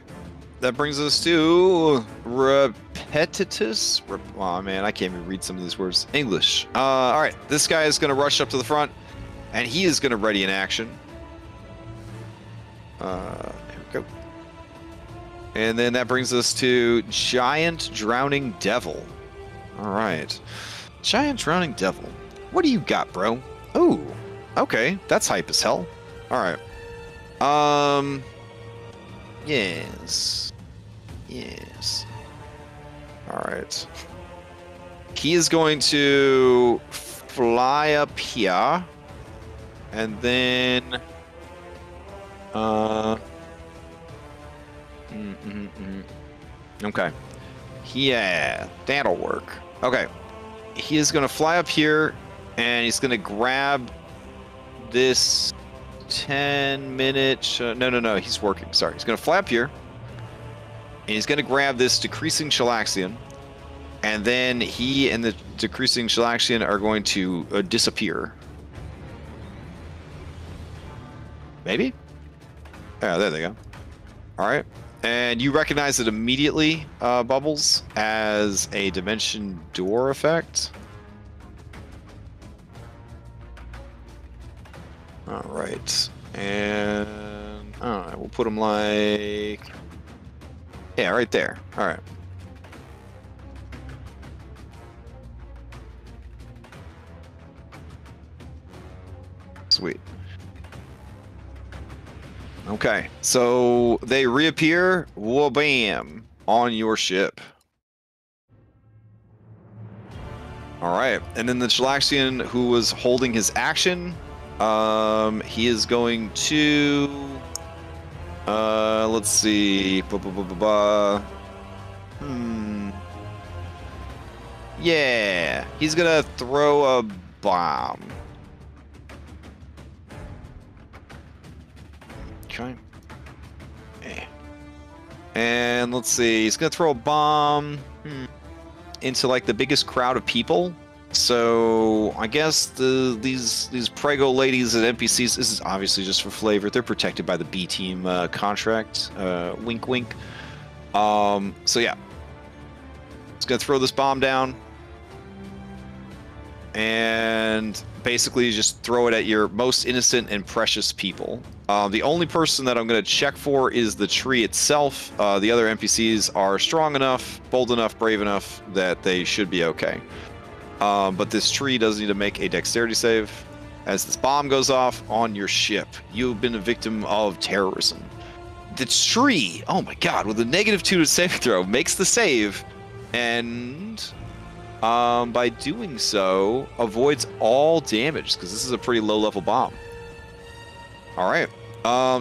That brings us to repetitious. Oh man, I can't even read some of these words. English. All right. This guy is going to rush up to the front, and he is going to ready an action. There we go. And then that brings us to Giant Drowning Devil. All right. Giant Drowning Devil. What do you got, bro? Ooh. Okay. That's hype as hell. All right. Yes. All right. He is going to fly up here. And then... Okay. Yeah, that'll work. Okay. He is going to fly up here, and he's going to grab this 10-minute... No. He's working. Sorry. He's going to fly up here, and he's going to grab this decreasing Chelaxian, and then he and the decreasing Chelaxian are going to disappear. Maybe? Yeah, there they go. All right. And you recognize it immediately, Bubbles, as a dimension door effect. All right. And I don't know, we'll put them like... Yeah, right there. All right. Sweet. Okay, so they reappear, wha-bam, on your ship. Alright, and then the Chelaxian who was holding his action, he is going to... let's see... Yeah, he's gonna throw a bomb. Okay. And let's see, he's gonna throw a bomb into like the biggest crowd of people. So I guess these prego ladies and NPCs, this is obviously just for flavor. They're protected by the B team contract. Wink, wink. So yeah, it's gonna throw this bomb down, and basically just throw it at your most innocent and precious people. The only person that I'm going to check for is the tree itself. The other NPCs are strong enough, bold enough, brave enough that they should be okay. But this tree does need to make a dexterity save. As this bomb goes off on your ship, you've been a victim of terrorism. The tree, oh my god, with a -2 to saving throw, makes the save, and by doing so, avoids all damage, because this is a pretty low-level bomb. All right.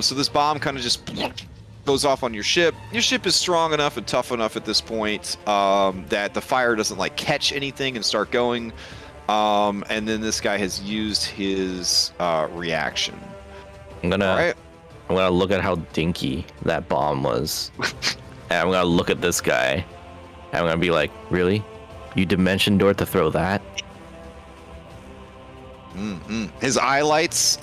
So this bomb kind of just goes off on your ship. Your ship is strong enough and tough enough at this point that the fire doesn't like catch anything and start going. And then this guy has used his reaction. I'm gonna look at how dinky that bomb was, and I'm gonna look at this guy, and I'm gonna be like, really? You dimension door to throw that? His highlights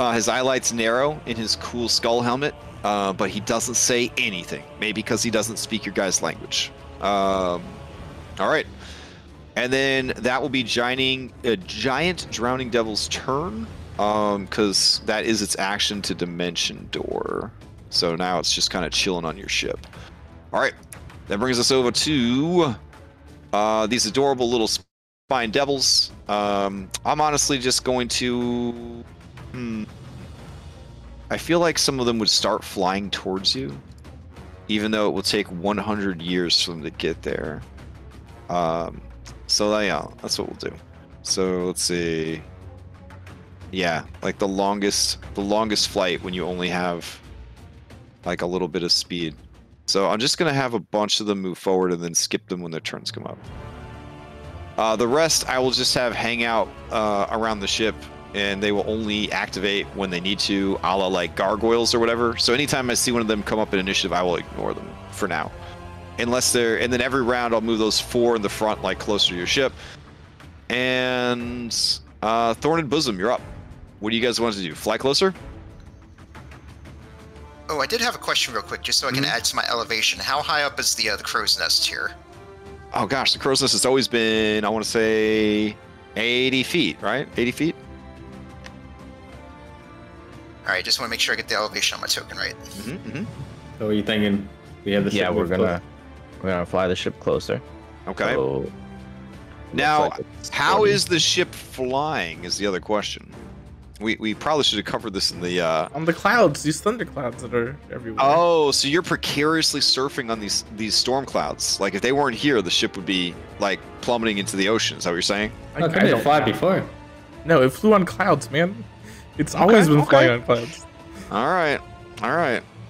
narrow in his cool skull helmet, but he doesn't say anything. Maybe because he doesn't speak your guys' language. All right, and then that will be giant drowning devil's turn, because that is its action to dimension door. So now it's just kind of chilling on your ship. All right, that brings us over to these adorable little spine devils. I'm honestly just going to... I feel like some of them would start flying towards you, even though it will take 100 years for them to get there. So yeah, that's what we'll do. So let's see. Yeah, like the longest flight when you only have like a little bit of speed. So I'm just gonna have a bunch of them move forward and then skip them when their turns come up. The rest I will just have hang out around the ship, and they will only activate when they need to, a la like gargoyles or whatever. So anytime I see one of them come up in initiative, I will ignore them for now. Unless they're, and then every round I'll move those 4 in the front, like closer to your ship. And Thorned Bosom, you're up. What do you guys want to do? Fly closer? Oh, I did have a question real quick, just so I can add to my elevation. How high up is the crow's nest here? Oh gosh, the crow's nest has always been, I want to say, 80 feet, right? 80 feet? All right, just want to make sure I get the elevation on my token right. So are you thinking we have the ship? Yeah, we're gonna fly the ship closer. Okay. So, now, looks like it's how 20. is the ship flying is the other question. We probably should have covered this in the... On the clouds, these thunder clouds that are everywhere. Oh, so you're precariously surfing on these storm clouds. Like, if they weren't here, the ship would be, like, plummeting into the ocean. Is that what you're saying? I didn't fly before. No, it flew on clouds, man. It's always been flying on clouds. All right.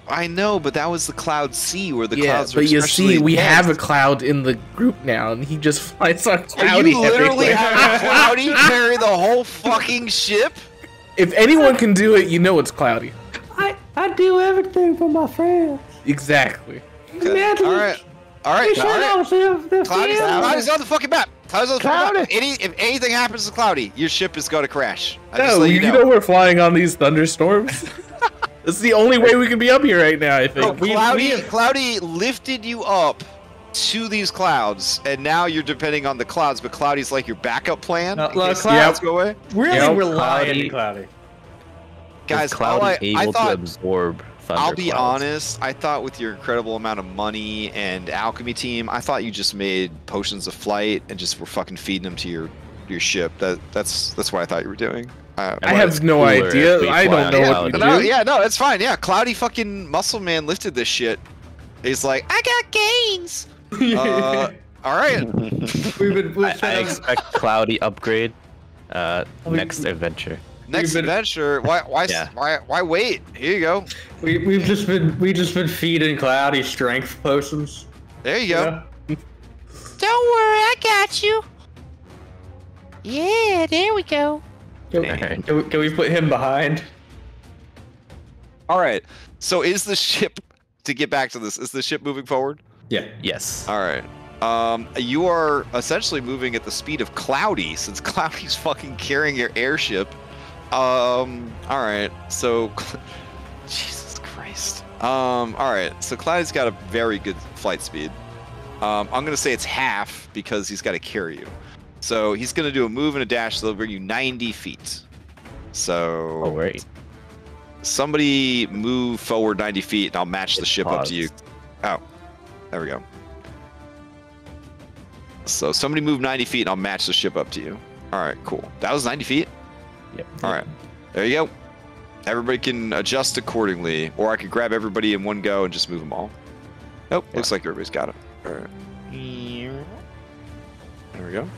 I know, but that was the cloud C, where the Yeah, clouds are but you especially see, we dense. have a cloud in the group now, and he just flies on Are cloudy you literally everywhere. having Cloudy carry the whole fucking ship? If anyone can do it, you know it's Cloudy. I do everything for my friends. Exactly. Okay. All right. Cloudy's on the fucking map. Cloudy's on the fucking map. If anything happens to Cloudy, your ship is going to crash. No, you know we're flying on these thunderstorms. It's the only way we can be up here right now, I think. Cloudy lifted you up to these clouds, and now you're depending on the clouds, but Cloudy's like your backup plan. in case the clouds go away. Really relying on Cloudy. Guys, Cloudy I able thought, to absorb thunder I'll be clouds. honest, I thought with your incredible amount of money and alchemy team, I thought you just made potions of flight and just were fucking feeding them to your ship. That's what I thought you were doing. I have no idea. I don't know what we do. Yeah, no, it's fine. Yeah, Cloudy fucking muscle man lifted this shit. He's like, I got gains. All right. I expect Cloudy upgrade next adventure. Next adventure. Why wait? Here you go. We've just been feeding Cloudy strength potions. There you go. Yeah. Don't worry, I got you. Yeah, there we go. Can we put him behind? All right. So is the ship, to get back to this, is the ship moving forward? Yeah. Yes. All right. You are essentially moving at the speed of Cloudy, since Cloudy's fucking carrying your airship. All right. So, Jesus Christ. All right. So Cloudy's got a very good flight speed. I'm gonna say it's half because he's got to carry you. So he's gonna do a move and a dash. So they'll bring you 90 feet. So. Oh, great. Somebody move forward 90 feet, and I'll match the ship up to you. Oh, there we go. So somebody move 90 feet, and I'll match the ship up to you. All right, cool. That was 90 feet? Yep. All right. There you go. Everybody can adjust accordingly, or I could grab everybody in one go and just move them all. Nope, looks like everybody's got it. All right. There we go.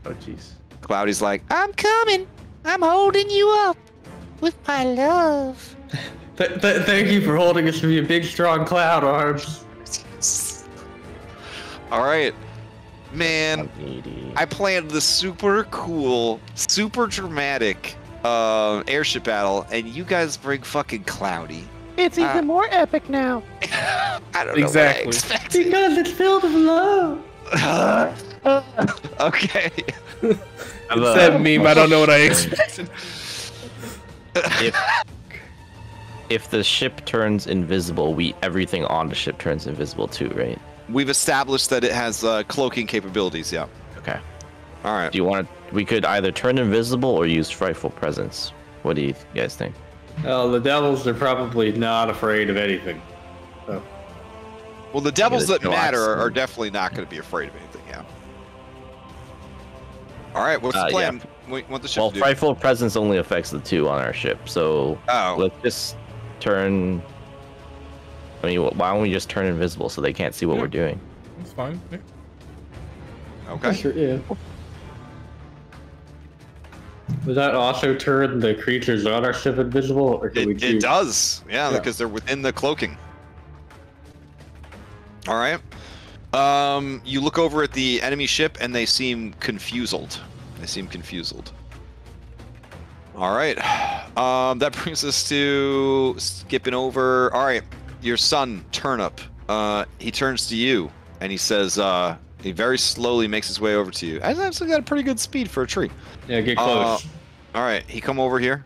Oh, jeez. Cloudy's like, I'm coming. I'm holding you up with my love. Thank you for holding us with your big, strong cloud arms. all right. Man, I planned the super cool, super dramatic airship battle, and you guys bring fucking Cloudy. It's even more epic now. I don't know Exactly. what I expected. Because it's filled with love. Okay. It's that meme. I don't know what I expected. If the ship turns invisible, everything on the ship turns invisible too, right? We've established that it has cloaking capabilities, yeah. Okay. All right. Do you want to? We could either turn invisible or use frightful presence. What do you guys think? The devils are probably not afraid of anything. So. Well, the devils Yeah, that the matter Chelaxian. are definitely not going to be afraid of anything, yeah. All right, what's the Yeah. plan? What the ship Well, to do? frightful presence only affects the 2 on our ship, so Oh. let's just turn. I mean, why don't we just turn invisible so they can't see what we're doing? It's fine. Yeah. Okay. Sure, yeah. Does that also turn the creatures on our ship invisible, or can we It choose? does, yeah, Yeah. because they're within the cloaking. All right. You look over at the enemy ship, and they seem confused. All right. That brings us to skipping over. All right, your son, Turnip. He turns to you, and he says, he very slowly makes his way over to you. I've actually got a pretty good speed for a tree. Yeah, get close. All right, he come over here.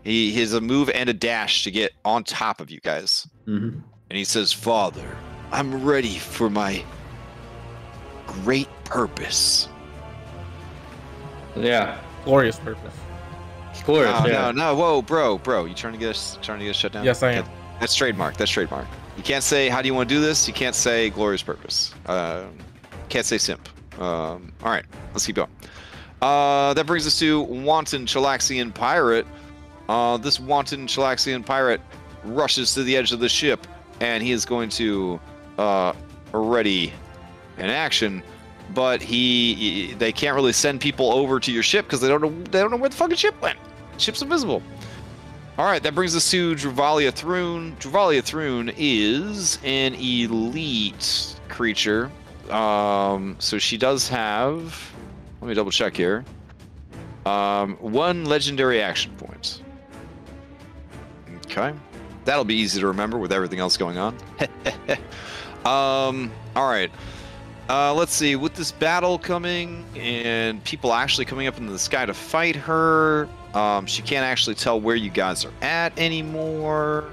He has a move and a dash to get on top of you guys. Mm-hmm. And he says, Father, I'm ready for my great purpose. Yeah. Glorious purpose. It's glorious, yeah. No, whoa, bro. You trying to get us shut down? Yes, I am. That's trademark. You can't say, how do you want to do this? You can't say glorious purpose. Can't say simp. All right, let's keep going. That brings us to Wanton Chelaxian Pirate. This Wanton Chelaxian Pirate rushes to the edge of the ship, and he is going to ready in action. But they can't really send people over to your ship because they don't know where the fucking ship went. Ship's invisible. All right, that brings us to Druvalia Thrune. Druvalia Thrune is an elite creature. So she does have, let me double check here. 1 legendary action point. Okay. That'll be easy to remember with everything else going on. All right. Let's see. With this battle coming and people actually coming up into the sky to fight her, she can't actually tell where you guys are at anymore.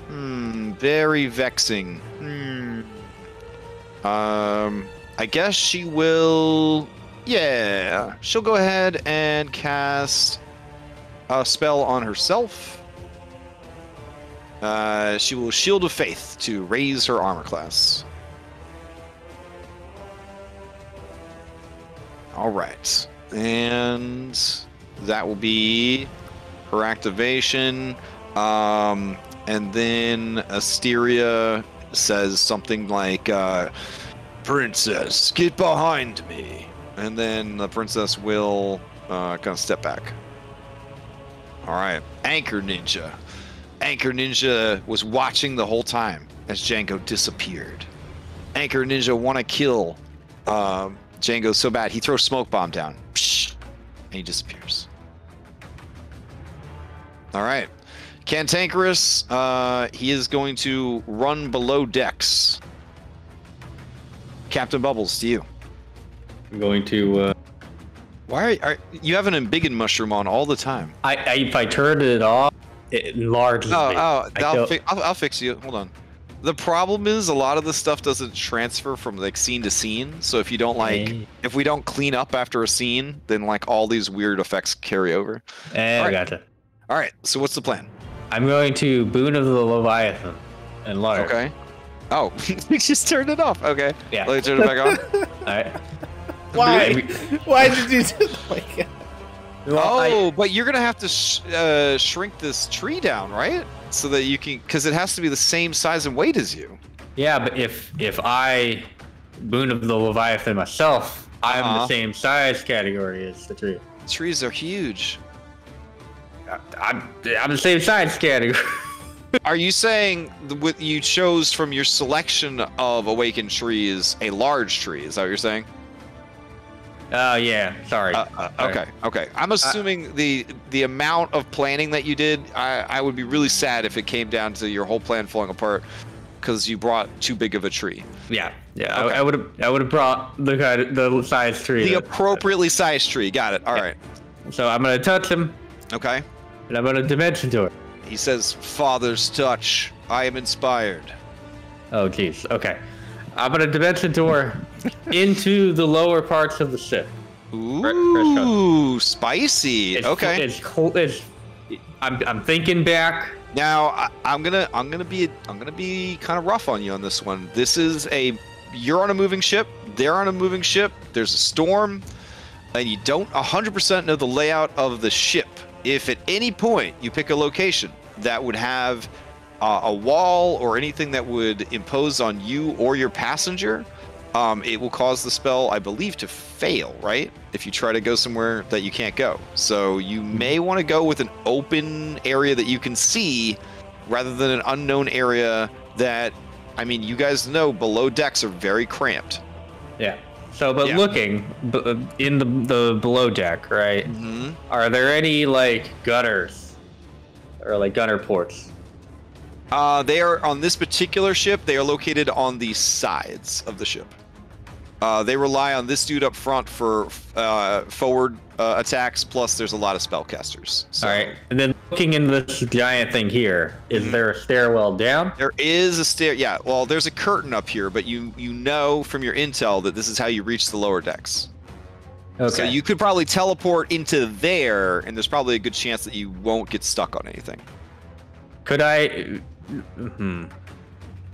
Very vexing. I guess she will... Yeah. She'll go ahead and cast a spell on herself. She will Shield of Faith to raise her armor class. All right. And that will be her activation. And then Asteria says something like, Princess, get behind me. And then the princess will kind of step back. All right. Anchor Ninja. Anchor Ninja was watching the whole time as Django disappeared. Anchor Ninja want to kill Django so bad he throws smoke bomb down. Psh, and he disappears. All right. Cantankerous, he is going to run below decks. Captain Bubbles, to you. I'm going to... Why are you have an embiggen mushroom on all the time? If I turned it off, it enlarges me. I'll fix you. Hold on. The problem is a lot of the stuff doesn't transfer from like scene to scene. So if you don't if we don't clean up after a scene, then like all these weird effects carry over. I gotcha. All right. So what's the plan? I'm going to Boon of the Leviathan and Lark. Okay. Oh, we just turned it off. Okay. Yeah. Let me turn it back on. All right. Why? Why did you do that? Well, but you're gonna have to shrink this tree down, right? So that you can, because it has to be the same size and weight as you. Yeah, but if I Boon of the Leviathan myself, I'm the same size category as the tree. Trees are huge. I'm the same size category. Are you saying what you chose from your selection of awakened trees a large tree? Is that what you're saying? Oh yeah, sorry. Okay. I'm assuming the amount of planning that you did, I would be really sad if it came down to your whole plan falling apart because you brought too big of a tree. Yeah. Okay. I would have brought the size tree. The appropriately sized tree. Got it. All right. So I'm gonna touch him. Okay. And I'm gonna dimension door. He says, "Father's touch. I am inspired." Oh jeez. Okay. I'm gonna dimension door into the lower parts of the ship. Ooh, spicy. Okay. It's cold. I'm thinking back. Now I'm gonna be kind of rough on you on this one. You're on a moving ship. They're on a moving ship. There's a storm, and you don't 100% know the layout of the ship. If at any point you pick a location that would have a wall or anything that would impose on you or your passenger, it will cause the spell, I believe, to fail, right? If you try to go somewhere that you can't go. So you may want to go with an open area that you can see rather than an unknown area that, I mean, you guys know below decks are very cramped. Yeah. So, but Yeah. looking in the below deck, right? Mm-hmm. Are there any like gutters or like gunner ports? They are on this particular ship. They are located on the sides of the ship. They rely on this dude up front for forward attacks. Plus, there's a lot of spellcasters. So. All right, and then looking into this giant thing here, is there a stairwell down? There is a stair. Yeah, well, there's a curtain up here, but you know from your intel that this is how you reach the lower decks. Okay. So you could probably teleport into there, and there's probably a good chance that you won't get stuck on anything. Could I?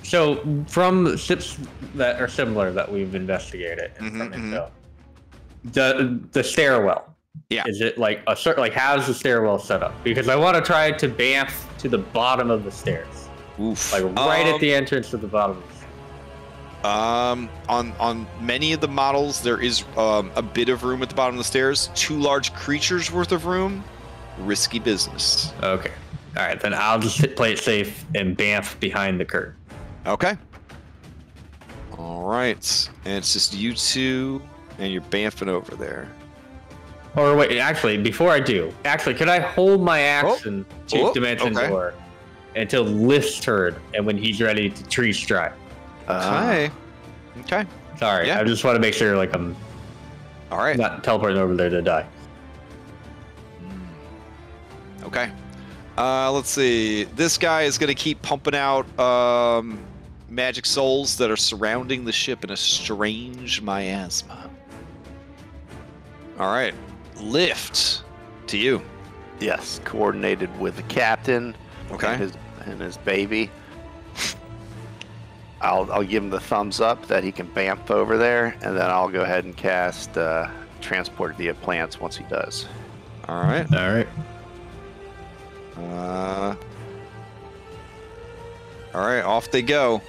So from ships that are similar that we've investigated and from intel, the stairwell. Yeah. Is it like a certain like how's the stairwell set up? Because I want to try to bamf to the bottom of the stairs. Oof. Like right at the entrance to the bottom of the stairs. On many of the models, there is a bit of room at the bottom of the stairs. 2 large creatures worth of room. Risky business. Okay. All right, then I'll just play it safe and bamf behind the curtain. Okay. All right. And it's just you two, and you're bamfing over there. Or wait, actually, before I do, could I hold my action to Dimension Door until Lift's turn, and when he's ready to tree strike? Okay. Okay. Sorry, Yeah. I just want to make sure like I'm All right. not teleporting over there to die. Okay. Let's see. This guy is going to keep pumping out magic souls that are surrounding the ship in a strange miasma. All right. Lift to you. Yes, coordinated with the captain. Okay. And his baby. I'll give him the thumbs up that he can bamf over there, and then I'll go ahead and cast transport via plants once he does. All right. All right. All right, off they go.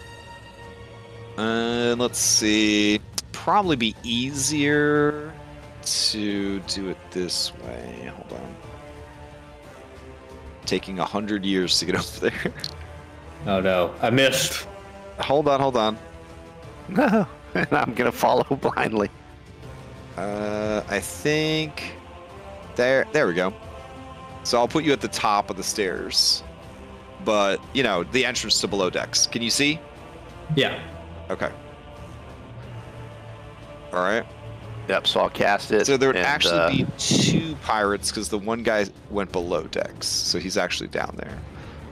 Let's see. Probably be easier to do it this way. Hold on. Taking 100 years to get over there. Oh no, I missed. Hold on. No, and I'm gonna follow blindly. I think there we go. So I'll put you at the top of the stairs, but you know the entrance to below decks. Can you see? Yeah. Okay. All right. Yep. So I'll cast it. So there would and, actually be 2 pirates because the one guy went below decks, so he's actually down there.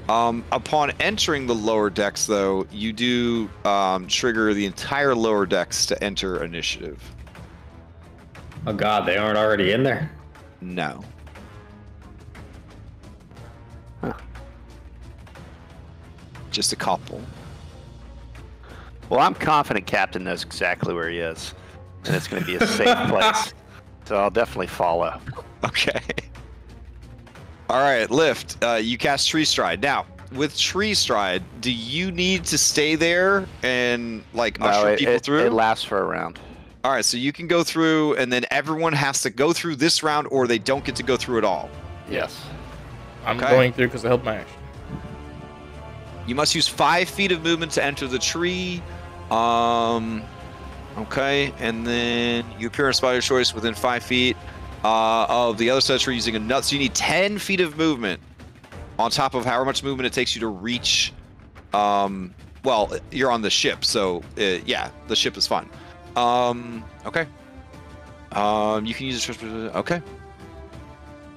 Upon entering the lower decks, though, you do trigger the entire lower decks to enter initiative. Oh god, they aren't already in there? No. Huh. Just a couple. Well, I'm confident Captain knows exactly where he is, and it's going to be a safe place. So I'll definitely follow. Okay. All right, Lift. You cast Tree Stride. Now, with Tree Stride, do you need to stay there and like usher people through? It lasts for a round. All right, so you can go through, and then everyone has to go through this round, or they don't get to go through at all. Yes. I'm Okay. going through because I held my action. You must use 5 feet of movement to enter the tree. Okay, and then you appear in spot of your choice within 5 feet of the other side of the tree using a nut. So you need 10 feet of movement on top of however much movement it takes you to reach. Well, you're on the ship, so yeah, the ship is fine. Okay. You can use this transportation. Okay.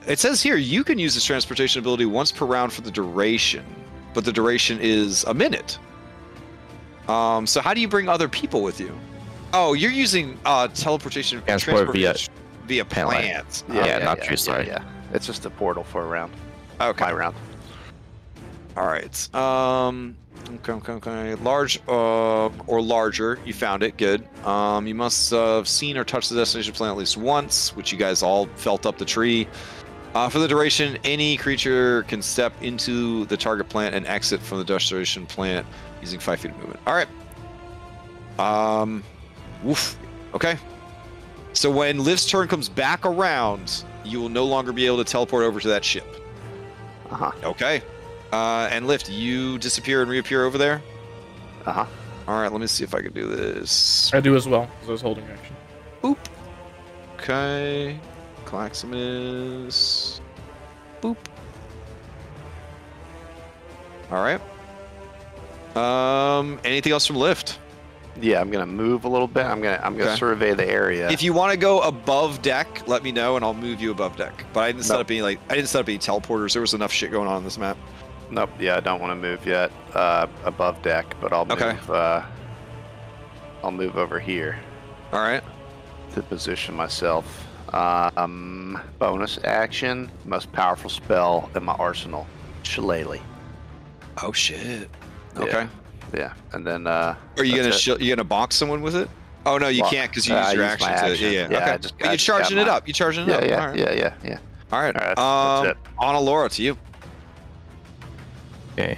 It says here you can use this transportation ability once per round for the duration, but the duration is a minute. So how do you bring other people with you? Oh, you're using teleportation Transport via plant. plants. Yeah, not true, sorry. Yeah. It's just a portal for a round. Okay. My round. All right. Okay. Large or larger. You found it. Good. You must have seen or touched the destination plant at least once, which you guys all felt up the tree. For the duration, any creature can step into the target plant and exit from the destination plant using 5 feet of movement. All right. Woof. Okay. So when Liv's turn comes back around, you will no longer be able to teleport over to that ship. Uh-huh. Okay. And Lift, you disappear and reappear over there? Uh-huh. All right, let me see if I can do this. I do as well, because I was holding action. Boop. Okay. Claximus. Boop. All right. Anything else from lift? Yeah, I'm gonna move a little bit. I'm gonna Okay. survey the area. If you want to go above deck, let me know and I'll move you above deck. But I didn't set up any teleporters. There was enough shit going on this map. Nope. Yeah, I don't want to move yet above deck, but I'll move. Okay. I'll move over here All right. to position myself. Bonus action, most powerful spell in my arsenal, Shillelagh. Oh shit. Okay. Yeah, and then. Are you gonna box someone with it? Oh no, you Well, can't because you used your I used my action to. action. Yeah. Yeah, Okay. I just- But I you're just got charging it mine. up. You're charging it Yeah, up. yeah, All right. yeah. All right. That's it. On Alora, to you. Okay.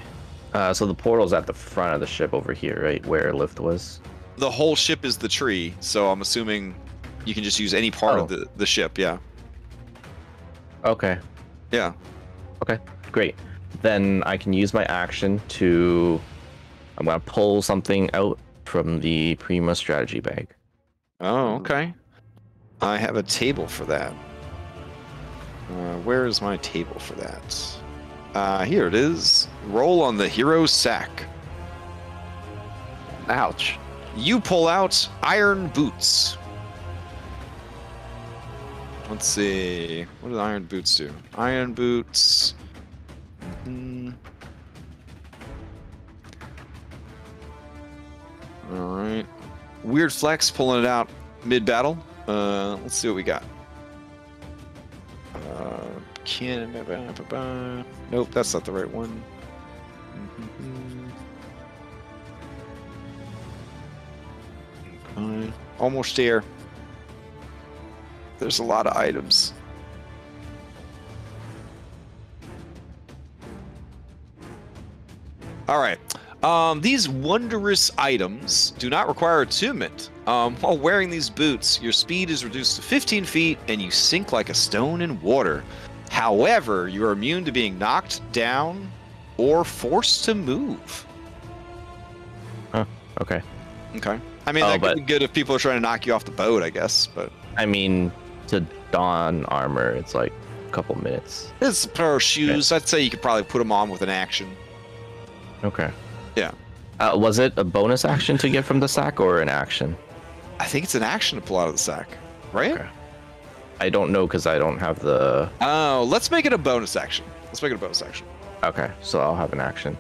So the portal's at the front of the ship over here, right? Where lift was. The whole ship is the tree, so I'm assuming you can just use any part of Oh. the ship. Yeah. Okay. Yeah. Okay. Great. Then I can use my action to. I'm gonna pull something out from the Prima strategy bag. Oh, okay. I have a table for that. Where is my table for that? Here it is. Roll on the hero's sack. Ouch. You pull out iron boots. Let's see. What do the iron boots do? Iron boots. All right. Weird flex pulling it out mid-battle. Let's see what we got. Nope, that's not the right one. Okay. Almost there. There's a lot of items. All right. These wondrous items do not require attunement. While wearing these boots, your speed is reduced to 15 feet and you sink like a stone in water. However, you are immune to being knocked down or forced to move. Huh. Okay. Okay. I mean, that could be good if people are trying to knock you off the boat, I guess, but... I mean, to don armor, it's like a couple minutes. It's a pair of shoes. I'd say you could probably put them on with an action. Okay. Yeah. Was it a bonus action to get from the sack or an action? I think it's an action to pull out of the sack, right? Okay. I don't know because I don't have the... Oh, let's make it a bonus action. Let's make it a bonus action. Okay, so I'll have an action.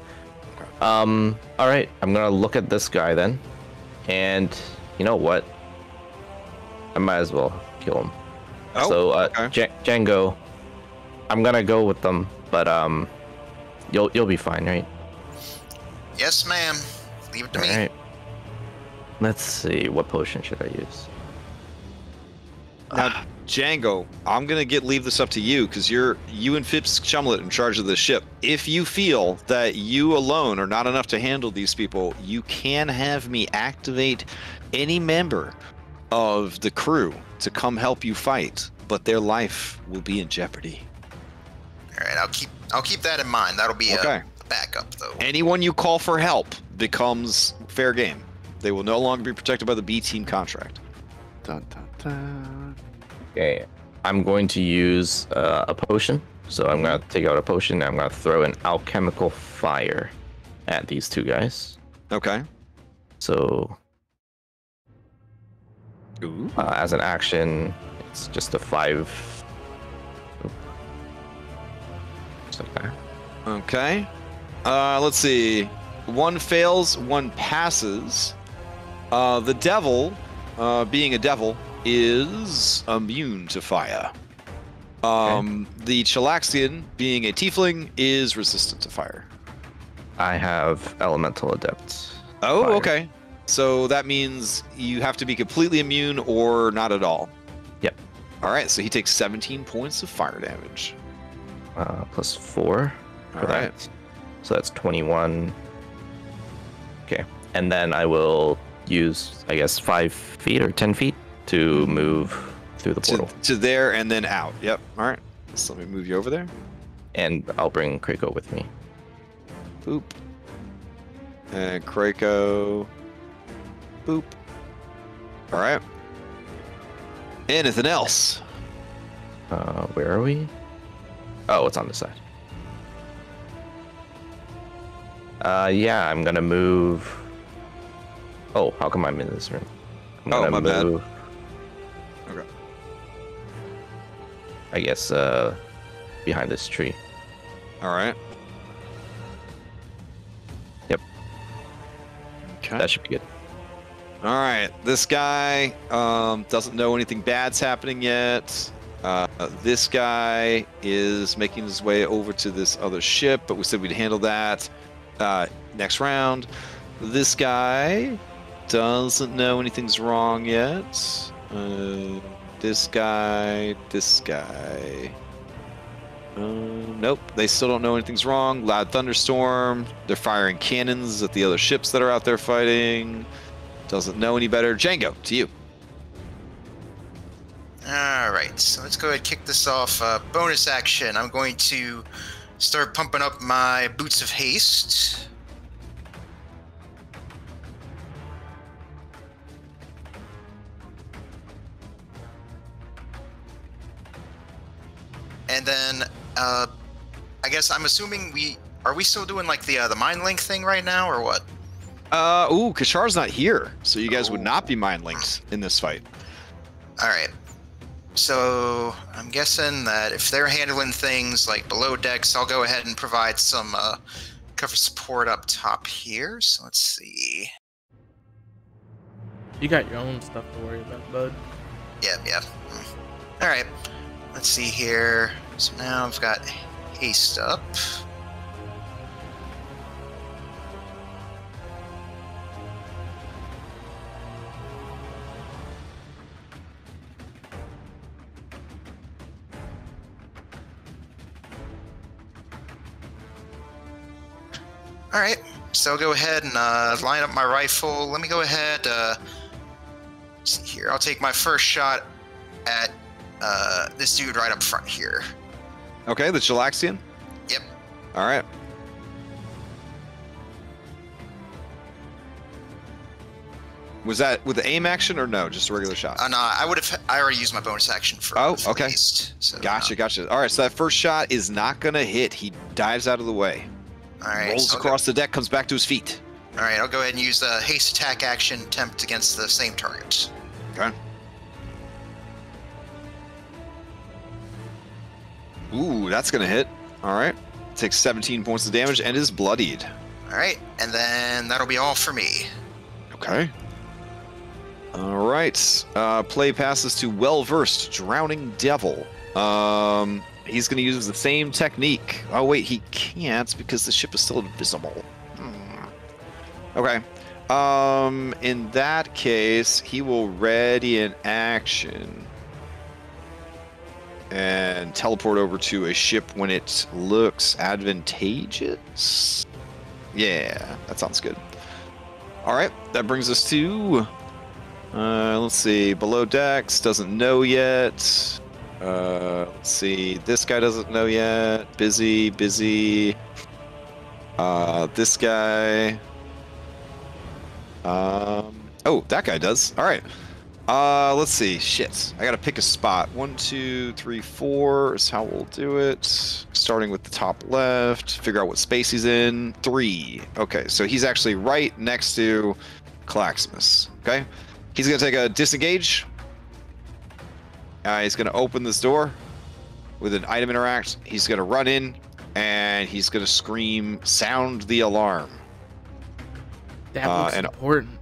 Okay. All right, I'm gonna look at this guy then, and you know what? I might as well kill him. Oh, so, okay. Django, I'm gonna go with them, but you'll be fine, right? Yes, ma'am. Leave it to me. All right. Let's see, what potion should I use? Now, Django, I'm gonna leave this up to you because you and Phipps Chumlet in charge of the ship. If you feel that you alone are not enough to handle these people, you can have me activate any member of the crew to come help you fight, but their life will be in jeopardy. All right, I'll keep that in mind. That'll be Okay. a backup, though. Anyone you call for help becomes fair game. They will no longer be protected by the B team contract. Dun, dun, dun. Okay, I'm going to use a potion. So I'm gonna take out a potion. And I'm gonna throw an alchemical fire at these two guys. Okay. So Ooh. as an action, it's just a 5. Just like that. Okay. Let's see. One fails, one passes. The devil, being a devil, is immune to fire. The Chelaxian, being a tiefling, is resistant to fire. I have elemental adept. Oh, Fire. okay. So that means you have to be completely immune or not at all. Yep. All right, so he takes 17 points of fire damage. Plus 4 for All right. that. So that's 21. Okay. And then I will use, I guess, 5 feet or 10 feet to move through the portal. To there and then out. Yep. All right. So let me move you over there. And I'll bring Krako with me. Boop. And Krakow. Boop. All right. Anything else? Where are we? Oh, it's on this side. Yeah, I'm gonna move. Oh, how come I'm in this room? I'm Oh, gonna my bad. move. Okay. I guess behind this tree. All right. Yep, Okay. that should be good. All right. This guy doesn't know anything bad's happening yet. This guy is making his way over to this other ship, but we said we'd handle that next round. This guy doesn't know anything's wrong yet. This guy. Nope, they still don't know anything's wrong. Loud thunderstorm. They're firing cannons at the other ships that are out there fighting. Doesn't know any better. Django, to you. All right, so let's go ahead and kick this off. Bonus action. I'm going to start pumping up my Boots of Haste. And then, I guess I'm assuming are we still doing like the mind link thing right now, or what? Ooh, Kashar's not here, so you guys would not be mind linked in this fight. All right. So I'm guessing that if they're handling things like below decks, I'll go ahead and provide some cover support up top here. So let's see. You got your own stuff to worry about, bud. Yeah. All right. Let's see here. So now I've got haste up. All right, so I'll go ahead and line up my rifle. Let me go ahead. See here. I'll take my first shot at this dude right up front here. Okay, the Chelaxian? Yep. All right. Was that with the aim action or no? Just a regular shot? No, I already used my bonus action for for okay. haste, so Gotcha. All right, so that first shot is not going to hit. He dives out of the way. All right. Rolls so across the deck, comes back to his feet. All right, I'll go ahead and use the haste attack action attempt against the same target. Okay. Ooh, that's going to hit. All right. Takes 17 points of damage and is bloodied. All right, and then that'll be all for me. Okay. All right. Play passes to well-versed Drowning Devil. He's going to use the same technique. Oh, wait, he can't because the ship is still invisible. Okay. In that case, he will ready an action and teleport over to a ship when it looks advantageous. Yeah, that sounds good. All right, that brings us to, let's see, below decks, doesn't know yet. Let's see, this guy doesn't know yet. Busy. This guy. Oh, that guy does. All right. Let's see. Shit. I gotta pick a spot. 1, 2, 3, 4 is how we'll do it. Starting with the top left. Figure out what space he's in. 3. Okay, so he's actually right next to Chelaxian. Okay. He's gonna take a disengage. He's gonna open this door with an item interact. He's gonna run in and he's gonna scream, "Sound the alarm!" That looks and- important.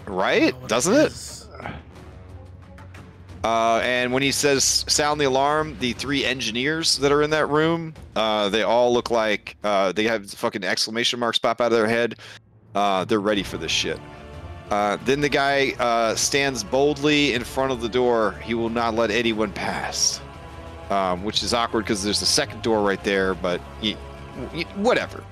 Right? What Doesn't it? is- And when he says "sound the alarm," the 3 engineers that are in that room, they all look like they have fucking exclamation marks pop out of their head. They're ready for this shit. Then the guy stands boldly in front of the door. He will not let anyone pass, which is awkward because there's a second door right there. But whatever.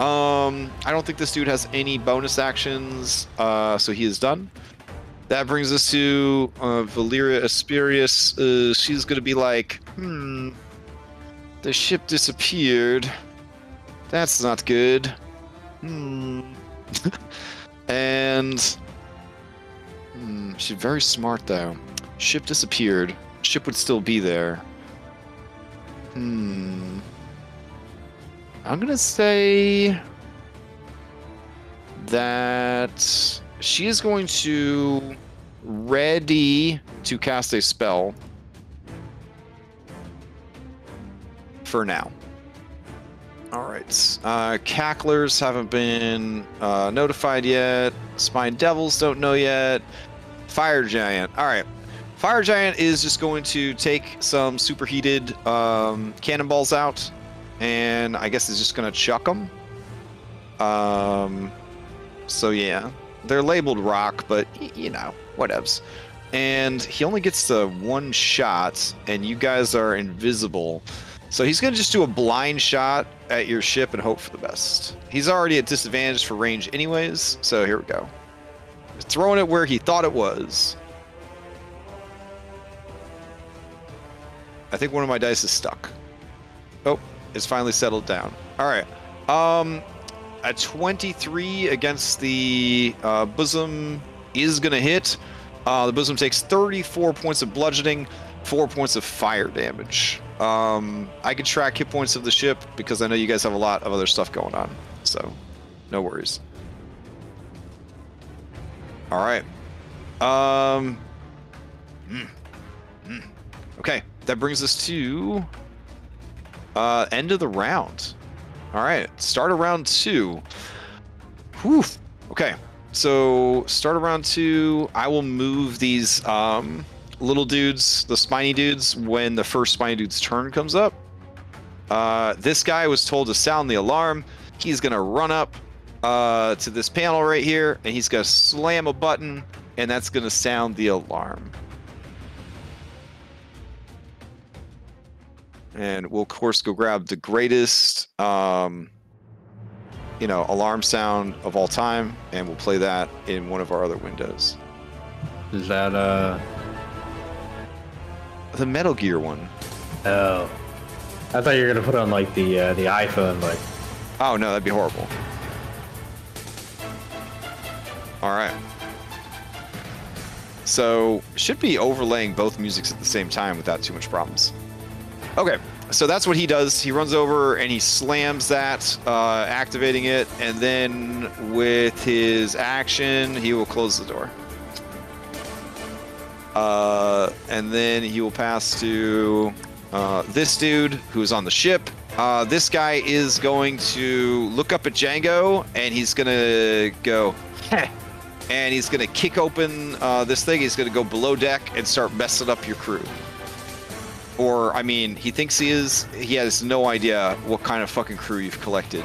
I don't think this dude has any bonus actions, so he is done. That brings us to Valeria Asperius. She's gonna be like, the ship disappeared. That's not good. And she's very smart though. Ship disappeared. Ship would still be there. I'm gonna say that she is going to ready to cast a spell for now. All right. Cacklers haven't been notified yet. Spine Devils don't know yet. Fire Giant. All right. Fire Giant is just going to take some superheated cannonballs out, and I guess is just going to chuck them. So yeah, they're labeled rock, but you know, whatevs. And he only gets to one shot, and you guys are invisible. So he's going to just do a blind shot at your ship and hope for the best. He's already at disadvantage for range anyways, so here we go. Throwing it where he thought it was. I think one of my dice is stuck. Oh, it's finally settled down. All right. A 23 against the bosom is going to hit. The bosom takes 34 points of bludgeoning, 4 points of fire damage. I can track hit points of the ship because I know you guys have a lot of other stuff going on. So, no worries. All right. Okay, that brings us to end of the round. All right, start of round 2. Whew. Okay, so start of round 2. I will move these little dudes, the spiny dudes, when the first spiny dude's turn comes up. This guy was told to sound the alarm. He's gonna run up to this panel right here, and he's gonna slam a button, and that's gonna sound the alarm. And we'll, of course, go grab the greatest, alarm sound of all time, and we'll play that in one of our other windows. Is that, The Metal Gear one. Oh. I thought you were going to put on, like, the iPhone, like... Oh, no, that'd be horrible. All right. So, should be overlaying both musics at the same time without too much problems. Okay, so that's what he does. He runs over and he slams that, activating it, and then with his action, he will close the door. And then he will pass to this dude who's on the ship. This guy is going to look up at Django, and he's going to go, heh, and he's going to kick open this thing. He's going to go below deck and start messing up your crew. Or, I mean, he thinks he is. He has no idea what kind of fucking crew you've collected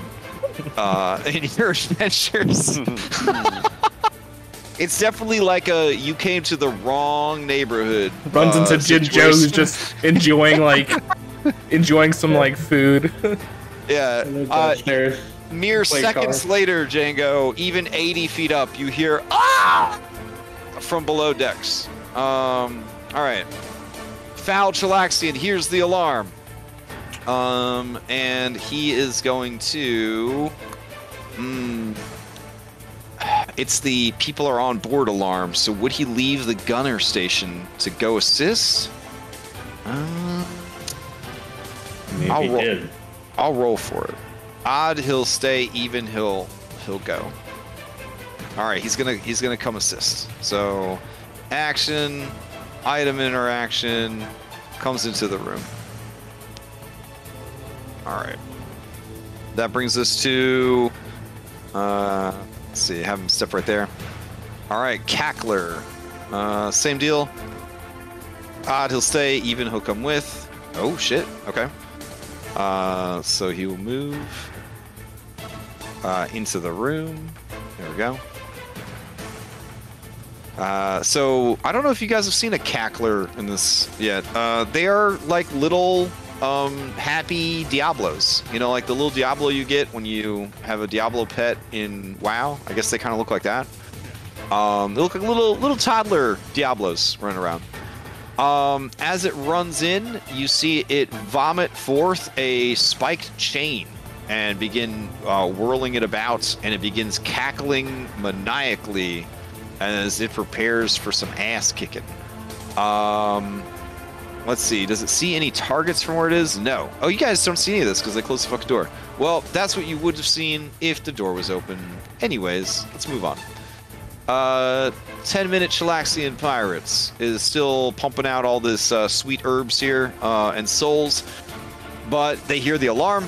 in your adventures. It's definitely like you came to the wrong neighborhood. Runs into Jin Joe, who's just enjoying some like food. Yeah. Mere seconds later, Django, even 80 feet up, you hear "ah!" from below decks. All right. Foul Chelaxian hears the alarm. And he is going to... It's the people are on board alarm, so would he leave the gunner station to go assist? I'll roll for it. Odd, he'll stay. Even, he'll go. All right, he's gonna come assist. So, action, item interaction, comes into the room. All right. That brings us to. Let's see, have him step right there. All right, Cackler. Same deal. Odd, he'll stay. Even, he'll come with. Oh, shit. Okay. So he will move into the room. There we go. So I don't know if you guys have seen a Cackler in this yet. They are like little happy Diablos. You know, like the little Diablo you get when you have a Diablo pet in WoW. I guess they kind of look like that. They look like little toddler Diablos running around. As it runs in, you see it vomit forth a spiked chain and begin whirling it about, and it begins cackling maniacally as it prepares for some ass kicking. Let's see. Does it see any targets from where it is? No. Oh, you guys don't see any of this because they closed the fucking door. Well, that's what you would have seen if the door was open. Anyways, let's move on. 10-minute Chelaxian Pirates is still pumping out all this sweet herbs here and souls, but they hear the alarm,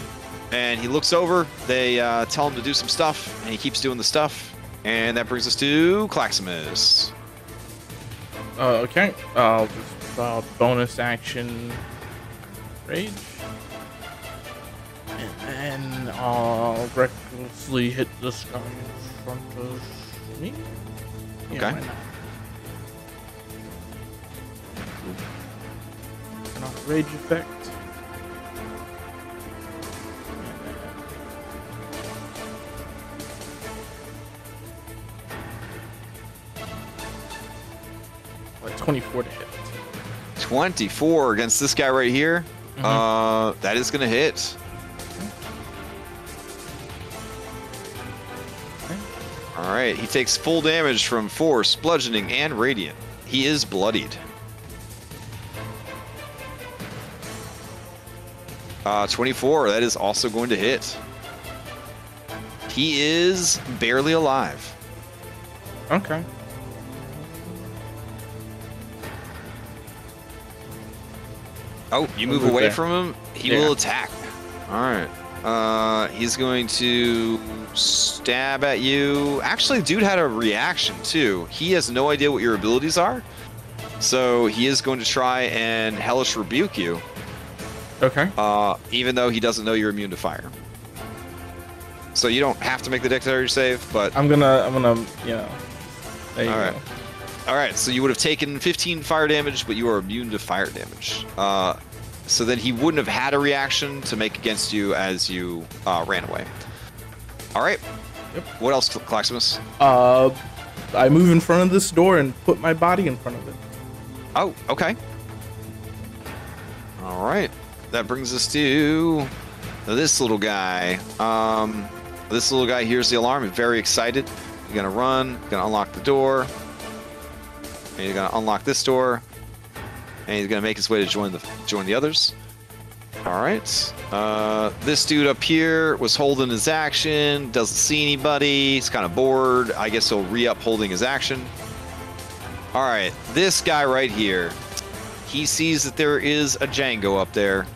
and he looks over. They tell him to do some stuff, and he keeps doing the stuff, and that brings us to Claximus. Okay. I'll just bonus action rage. And then I'll recklessly hit this guy in front of me. Yeah, Okay. why not? Turn off rage effect. Like 24 to hit. 24 against this guy right here. That is gonna hit. All right, he takes full damage from force, bludgeoning, and radiant. He is bloodied. 24, that is also going to hit. He is barely alive. Okay. Oh, you move move away there. from him, he Yeah. will attack. All right. He's going to stab at you. Actually, dude had a reaction too. He has no idea what your abilities are. So he is going to try and hellish rebuke you. Okay. Even though he doesn't know you're immune to fire. So you don't have to make the dexterity save, but I'm gonna, you know. There you all go. right. All right, so you would have taken 15 fire damage, but you are immune to fire damage. So then he wouldn't have had a reaction to make against you as you ran away. All right. Yep. What else, Claximus? I move in front of this door and put my body in front of it. Oh, okay. All right. That brings us to this little guy. This little guy hears the alarm. He's very excited. He's gonna run. He's gonna unlock the door. And he's gonna unlock this door. And he's gonna make his way to join the others. All right. This dude up here was holding his action. Doesn't see anybody. He's kind of bored. I guess he'll re-up holding his action. All right. This guy right here. He sees that there is a Django up there,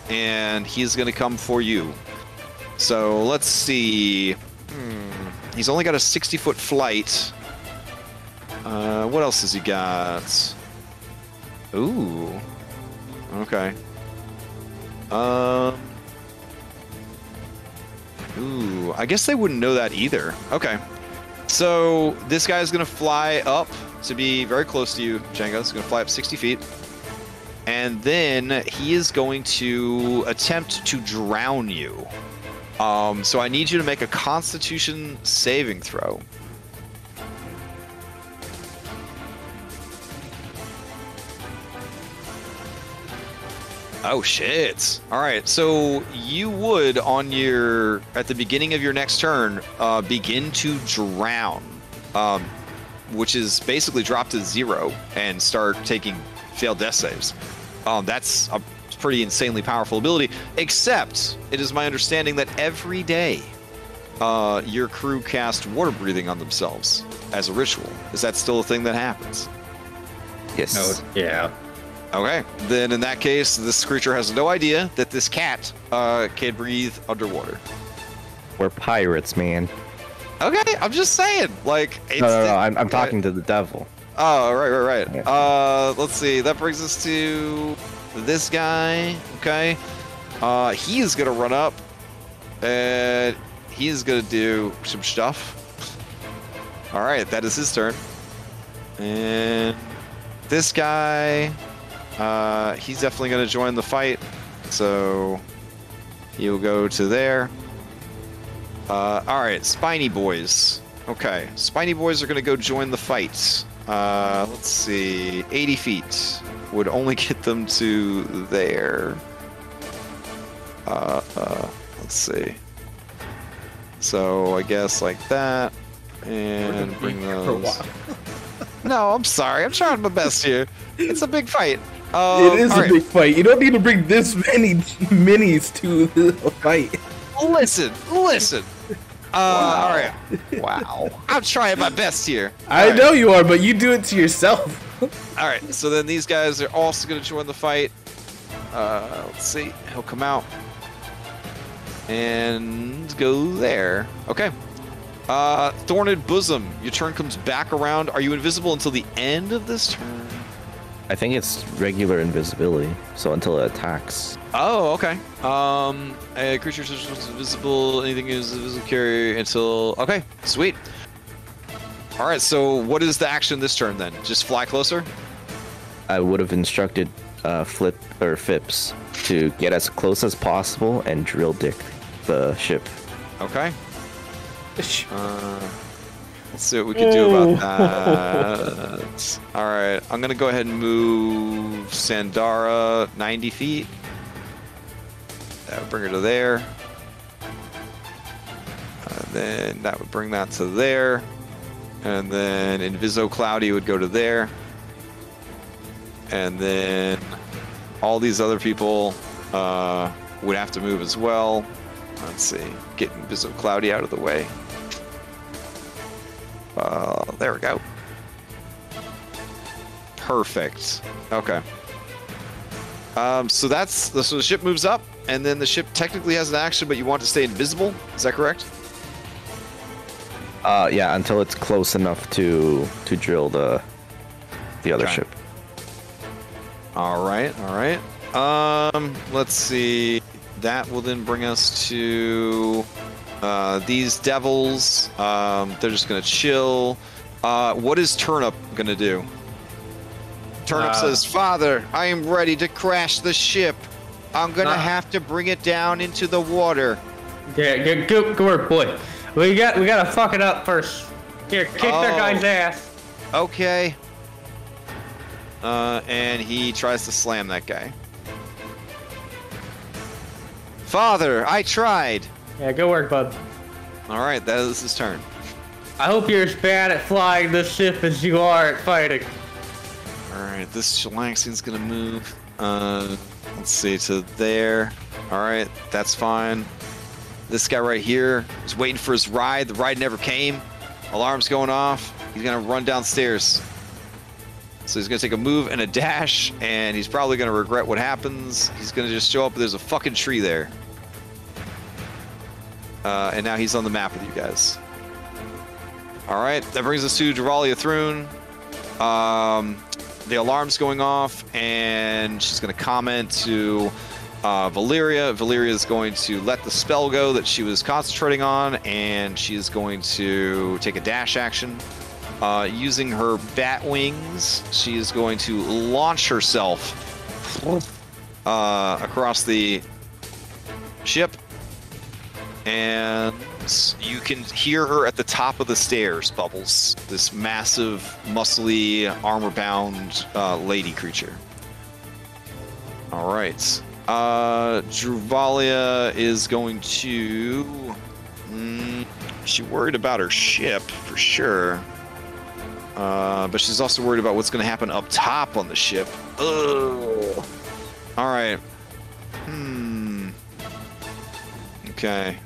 and he's gonna come for you. So let's see. He's only got a 60-foot flight. What else has he got? Ooh. Okay. Ooh, I guess they wouldn't know that either. Okay. So this guy's gonna fly up to be very close to you, Django. He's gonna fly up 60 feet. And then he is going to attempt to drown you. So I need you to make a Constitution saving throw. Oh shit. All right. So you would at the beginning of your next turn, begin to drown, which is basically drop to 0 and start taking failed death saves. That's a pretty insanely powerful ability, except it is my understanding that every day your crew cast water breathing on themselves as a ritual. Is that still a thing that happens? Yes. Oh, yeah. Okay, then in that case, this creature has no idea that this cat can breathe underwater. We're pirates, man. Okay, I'm just saying, like, it's No, I'm talking to the devil. Oh, right. Yeah. Let's see. That brings us to this guy. Okay, he is gonna run up, and he is gonna do some stuff. All right, that is his turn. And this guy. He's definitely going to join the fight, so he'll go to there. All right, Spiny Boys. Okay, Spiny Boys are going to go join the fight. Let's see, 80 feet would only get them to there. Let's Let's see. So I guess like that, and bring those. No, I'm sorry. I'm trying my best here. It's a big fight. It is a big fight. You don't need to bring this many minis to the fight. Listen. Wow. All right. Wow. I'm trying my best here. I know you are, but you do it to yourself. All right. So then these guys are also going to join the fight. Let's see. He'll come out and go there. Okay. Thorned Bosom. Your turn comes back around. Are you invisible until the end of this turn? I think it's regular invisibility, so until it attacks. Oh, okay. A creature is invisible. Anything is invisible carry until. Okay, sweet. All right. So what is the action this turn then? Just fly closer. I would have instructed Flip or Phipps to get as close as possible and drill dick the ship. Okay. Let's see what we can do about that. All right, I'm gonna go ahead and move Sandara 90 feet. That would bring her to there. Then that would bring that to there. And then Inviso Cloudy would go to there. And then all these other people would have to move as well. Let's see, get Inviso Cloudy out of the way. There we go. Perfect. Okay. So the ship moves up, and then the ship technically has an action, but you want to stay invisible. Is that correct? Yeah, until it's close enough to drill the other ship. All right. Let's see. That will then bring us to these devils. They're just gonna chill. What is Turnip gonna do? Turnip says, "Father, I am ready to crash the ship. I'm gonna have to bring it down into the water." Yeah, good work, boy. We gotta fuck it up first. Here, kick that guy's ass. Okay. And he tries to slam that guy. Father, I tried. Yeah, good work, bud. All right, that is his turn. I hope you're as bad at flying this ship as you are at fighting. All right, this Chelaxian's gonna move. Let's see, to there. All right, that's fine. This guy right here is waiting for his ride. The ride never came. Alarm's going off. He's gonna run downstairs. So he's gonna take a move and a dash, and he's probably gonna regret what happens. He's gonna just show up, and there's a fucking tree there. And now he's on the map with you guys. All right, that brings us to Druvalia Thrune. The alarm's going off, and she's going to comment to Valeria. Valeria is going to let the spell go that she was concentrating on, and she is going to take a dash action. Using her bat wings, she is going to launch herself across the ship. And you can hear her at the top of the stairs, Bubbles. This massive, muscly, armor-bound lady creature. All right. Druvalia is going to... she's worried about her ship, for sure. But she's also worried about what's going to happen up top on the ship. Ugh. All right. Okay.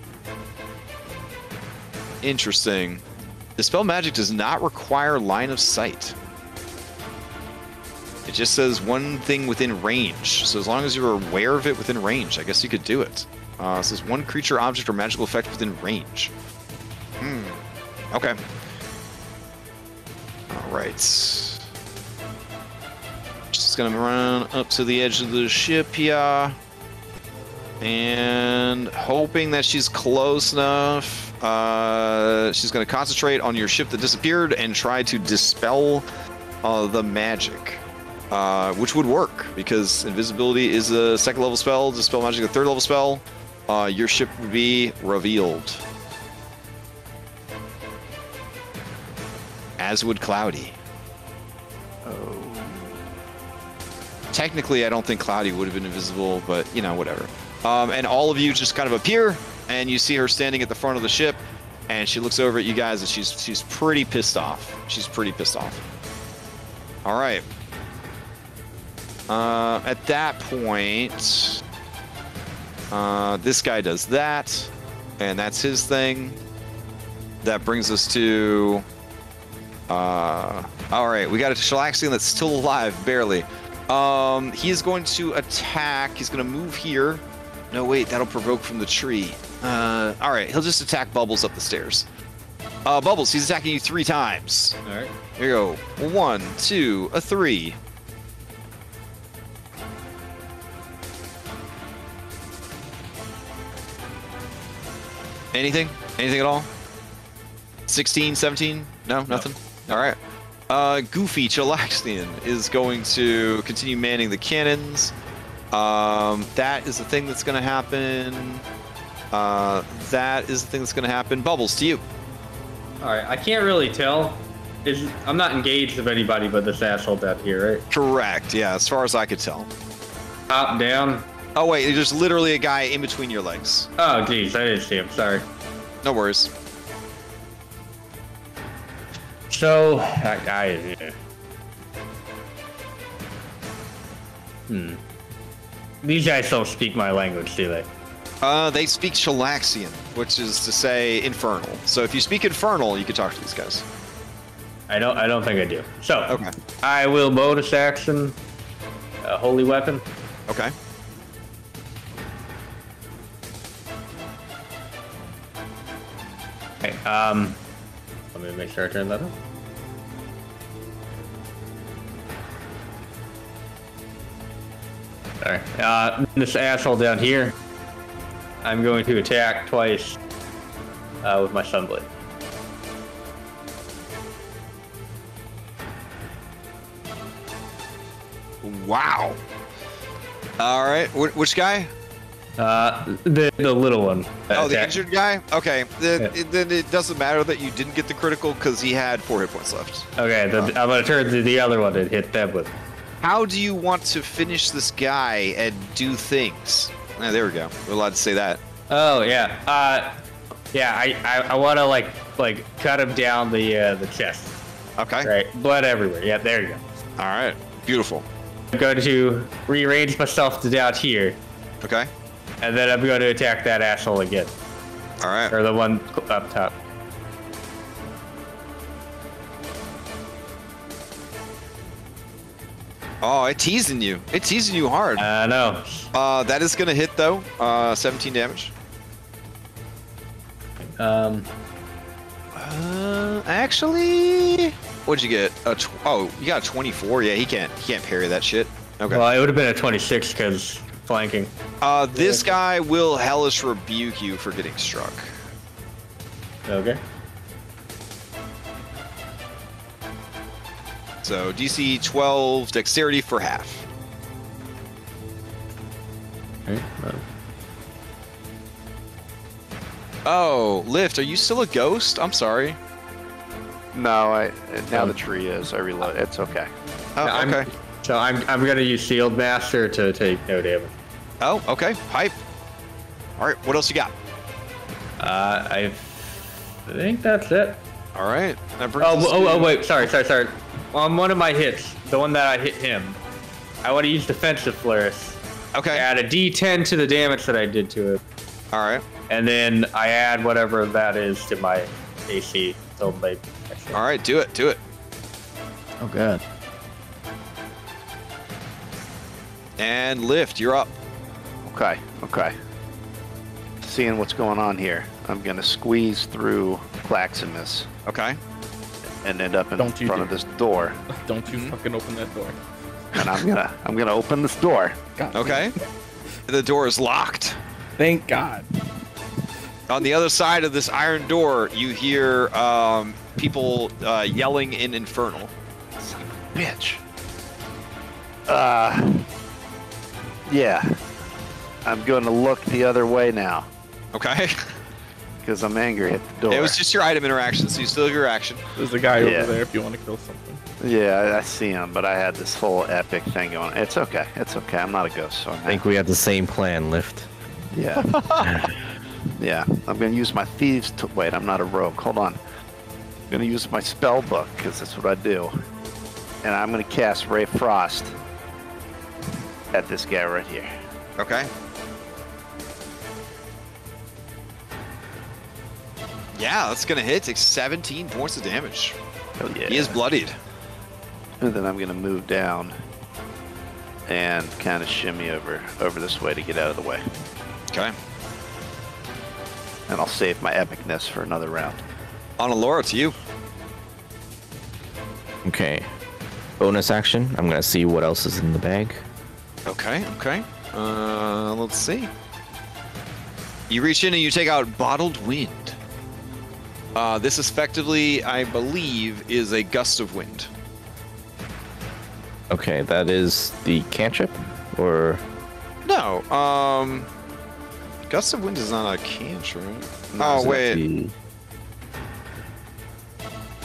Interesting. Dispel magic does not require line of sight. It just says one thing within range. So as long as you're aware of it within range, I guess you could do it. It says one creature, object, or magical effect within range. Okay. All right. Just gonna run up to the edge of the ship here. And hoping that she's close enough. She's going to concentrate on your ship that disappeared and try to dispel the magic, which would work because invisibility is a second level spell, dispel magic a third level spell. Your ship would be revealed, as would Cloudy. Technically, I don't think Cloudy would have been invisible, but you know, whatever. And all of you just kind of appear and you see her standing at the front of the ship, and she looks over at you guys, and she's pretty pissed off. She's pretty pissed off. All right. At that point, this guy does that, and that's his thing. That brings us to. All right, we got a Chelaxian that's still alive, barely. He is going to attack. He's going to move here. No, wait, that'll provoke from the tree. All right, he'll just attack Bubbles up the stairs. Bubbles, he's attacking you 3 times. All right. Here you go. 1, 2, a 3. Anything? Anything at all? 16, 17? No, nothing? All right. Goofy Chelaxian is going to continue manning the cannons. That is the thing that's going to happen. That is the thing that's going to happen. Bubbles, to you. All right. I can't really tell. I'm not engaged with anybody but this asshole down here, right? Correct. Yeah, as far as I could tell. Up, down. Oh, wait. There's literally a guy in between your legs. Oh, geez. I didn't see him. Sorry. No worries. So, These guys don't speak my language, do they? They speak Chelaxian, which is to say infernal. So if you speak infernal, you can talk to these guys. I don't think I do. So, Okay. I will bonus action a holy weapon. Okay. Okay. Let me make sure I turn that on. Alright, this asshole down here, I'm going to attack twice with my Sunblade. Wow. All right. Which guy? The little one. Oh, the injured guy? Okay. Then it doesn't matter that you didn't get the critical because he had 4 hit points left. Okay, I'm going to turn to the other one and hit them with. How do you want to finish this guy and do things? Ah, there we go. We're allowed to say that. Oh, yeah. I want to like cut him down the chest. Okay. Right. Blood everywhere. Yeah, there you go. All right. Beautiful. I'm going to rearrange myself to down here. Okay. And then I'm going to attack that asshole again. All right. Or the one up top. Oh, it's teasing you. It's teasing you hard. I know. That is going to hit, though. 17 damage. Actually, what'd you get? Oh, you got a 24. Yeah, he can't parry that shit. Okay. Well, it would have been a 26 because flanking. This guy will hellish rebuke you for getting struck. Okay. So DC 12 dexterity for half. Okay. Oh, Lift, are you still a ghost? I'm sorry. No, now the tree is. I reload. It's okay. Oh, okay. So I'm gonna use Sealed Master to take no damage. Oh, okay. Hype. All right. What else you got? I think that's it. All right. That brings us Oh, to- wait. Sorry. On one of my hits, the one that I hit him, I want to use Defensive Flourish. Okay. Add a D10 to the damage that I did to it. All right. And then I add whatever that is to my AC. So like. All right. Do it. Do it. Oh god. And Lift, you're up. Okay. Seeing what's going on here, I'm gonna squeeze through Claximus Okay. and end up in Don't you front do of this door. Don't you fucking open that door. And I'm gonna open this door. God. Okay. The door is locked. Thank God. On the other side of this iron door, you hear people yelling in Infernal. Son of a bitch. Yeah. I'm going to look the other way now Okay. because I'm angry at the door. It was just your item interaction, so you still have your action. There's a guy Yeah. over there if you want to kill something. Yeah, I see him, but I had this whole epic thing going. It's okay. I'm not a ghost, so I think we have the same plan, Lift. yeah. Yeah, I'm gonna use my thieves. Wait, I'm not a rogue. Hold on. I'm gonna use my spell book because that's what I do. And I'm gonna cast Ray Frost at this guy right here. Okay. Yeah, that's gonna hit. Takes 17 points of damage. Oh yeah. He is bloodied. And then I'm gonna move down and kind of shimmy over this way to get out of the way. Okay. And I'll save my epicness for another round. On Alora, to you. Okay. Bonus action. I'm gonna see what else is in the bag. Okay, okay. Let's see. You reach in and you take out Bottled Wind. This effectively, I believe, is a gust of wind. Okay, that is the cantrip, or No, gust of wind is not a cantrip. is Oh that wait, the-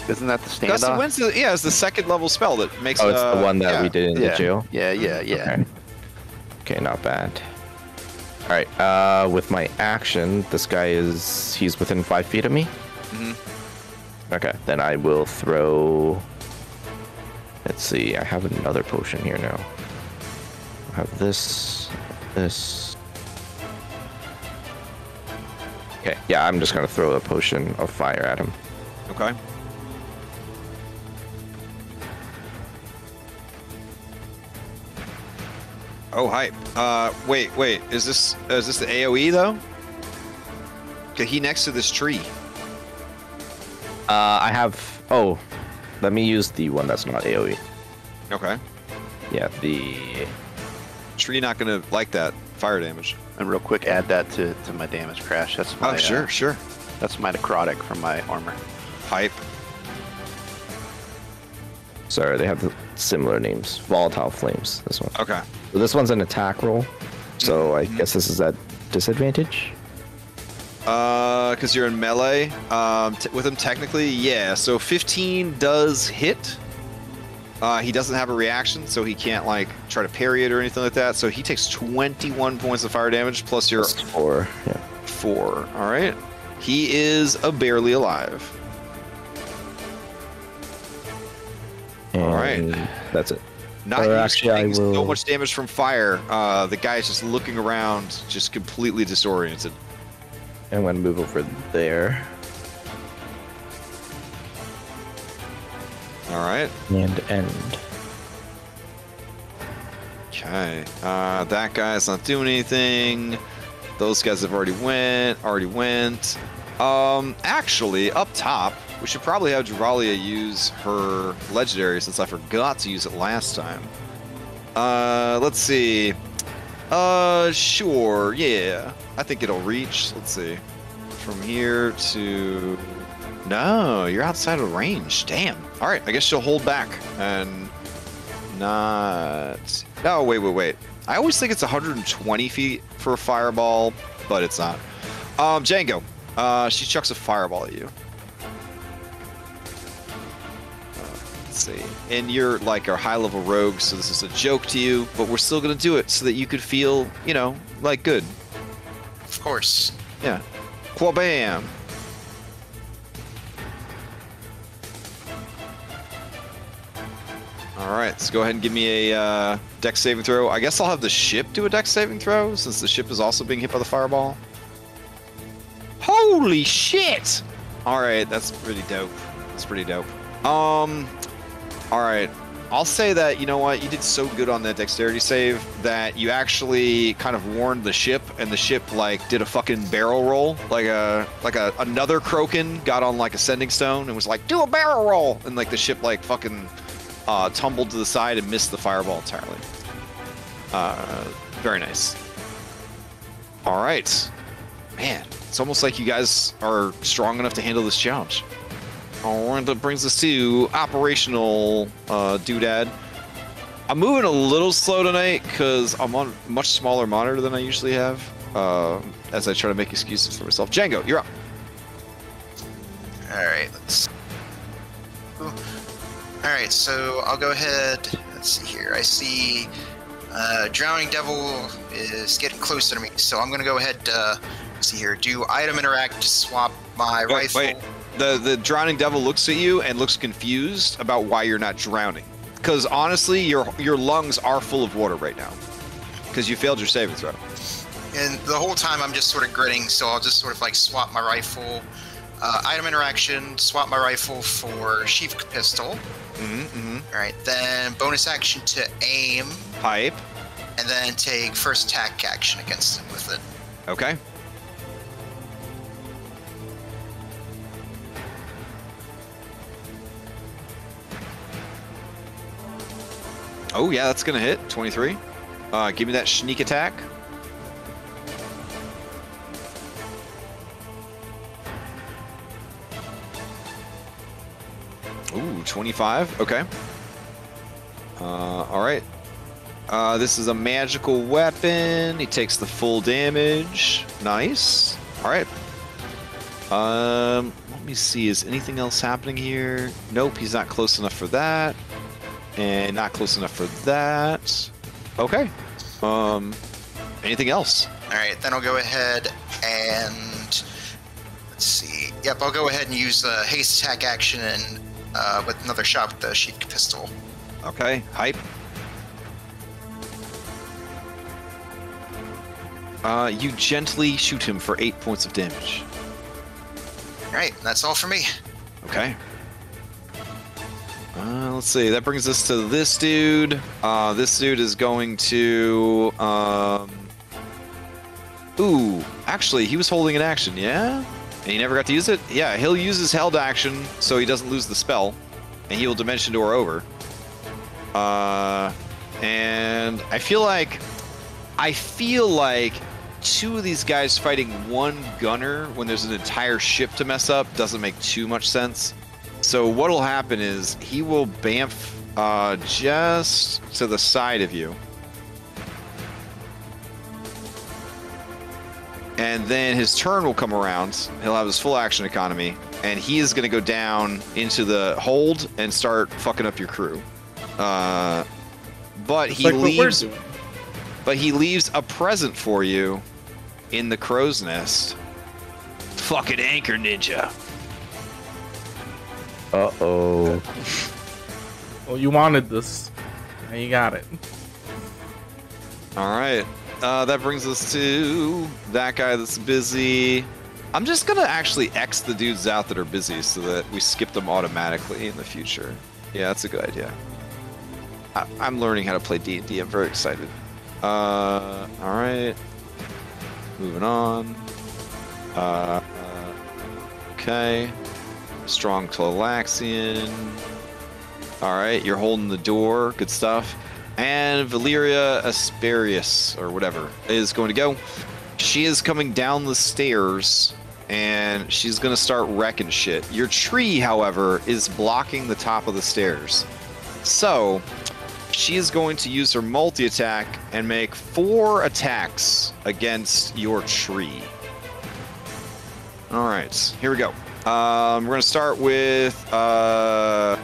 Isn't that the gust of standoff? wind's it's the second level spell that makes. Oh, it's the one that yeah. we did in Yeah. the jail. Yeah. Okay. Okay, not bad. All right. With my action, this guy he's within 5 feet of me. Mhm. Okay, then I will throw. Let's see. I have another potion here now. I have this. Okay, yeah, I'm just gonna throw a potion of fire at him. Okay. Oh, hype. Wait. Is this the AOE though? Okay, he next to this tree. I have. Oh, let me use the one that's not AOE. Okay. Yeah, the. Tree not gonna like that fire damage. And real quick, add that to my damage crash. That's my. Oh, sure. That's my necrotic from my armor. Hype. Sorry, they have the similar names. Volatile Flames. This one. Okay. So this one's an attack roll. So I guess this is at disadvantage. Because you're in melee. With him technically, yeah. So 15 does hit. He doesn't have a reaction, so he can't like try to parry it or anything like that. So he takes 21 points of fire damage plus your Plus 4. Yeah. 4. All right. He is barely alive. And All right. That's it. Not Or used to actually, I taking so will- much damage from fire. The guy's just looking around, just completely disoriented. I'm gonna move over there. All right. And end. Okay. That guy's not doing anything. Those guys have already went. Actually, up top, we should probably have Druvalia use her legendary since I forgot to use it last time. Let's see. Sure, yeah. I think it'll reach. Let's see. From here to... No, you're outside of range. Damn. All right, I guess she'll hold back and not... No, wait. I always think it's 120 feet for a fireball, but it's not. Django, she chucks a fireball at you. Let's see. And you're like a high-level rogue, so this is a joke to you, but we're still going to do it so that you could feel, like good. Of course. Yeah. Quabam. All right, let's go ahead and give me a dex saving throw. I guess I'll have the ship do a dex saving throw since the ship is also being hit by the fireball. Holy shit! All right, that's pretty dope. All right, I'll say that, you know what, you did so good on that dexterity save that you actually kind of warned the ship, and the ship like did a fucking barrel roll, like another Kroken got on like a sending stone and was like, do a barrel roll, and like the ship like fucking tumbled to the side and missed the fireball entirely. Very nice. All right, man, it's almost like you guys are strong enough to handle this challenge. All right, that brings us to operational doodad. I'm moving a little slow tonight because I'm on a much smaller monitor than I usually have as I try to make excuses for myself. Django, you're up. All right, all right, so I'll go ahead. Let's see here. I see Drowning Devil is getting closer to me, so I'm going to go ahead see here. Do item interact? Swap my rifle. Wait. The drowning devil looks at you and looks confused about why you're not drowning. Because honestly, your lungs are full of water right now. Because you failed your saving throw. And the whole time I'm just sort of grinning, so I'll just sort of like swap my rifle. Item interaction, swap my rifle for sheath pistol. Alright, then bonus action to aim. Hype. And then take first attack action against him with it. Okay. Oh yeah, that's gonna hit. 23. Give me that sneak attack. Ooh, 25. Okay. All right. This is a magical weapon. He takes the full damage. Nice. All right. Let me see. Is anything else happening here? Nope. He's not close enough for that. And not close enough for that. Okay. Anything else? All right, then I'll go ahead and let's see. Yep, I'll go ahead and use the haste attack action and with another shot with the sheath pistol. Okay. Hype. You gently shoot him for 8 points of damage. All right, that's all for me. Okay. Let's see. That brings us to this dude. This dude is going to. Ooh, actually, he was holding an action, yeah? And he never got to use it? Yeah, he'll use his held action so he doesn't lose the spell. And he will Dimension Door over. And I feel like two of these guys fighting one gunner when there's an entire ship to mess up doesn't make too much sense. So what'll happen is he will bamf just to the side of you. And then his turn will come around. He'll have his full action economy. And he is going to go down into the hold and start fucking up your crew. But he leaves a present for you in the crow's nest. Fucking anchor ninja. Uh-oh. Well, you wanted this. Now you got it. All right. That brings us to that guy that's busy. I'm just going to actually X the dudes out that are busy so that we skip them automatically in the future. Yeah, that's a good idea. I'm learning how to play D&D. I'm very excited. All right. Moving on. Okay. Strong Chelaxian. All right, you're holding the door. Good stuff. And Valeria Asperius, or whatever, is going to go. She is coming down the stairs, and she's going to start wrecking shit. Your tree, however, is blocking the top of the stairs. So, she is going to use her multi-attack and make 4 attacks against your tree. All right, here we go. We're going to start with a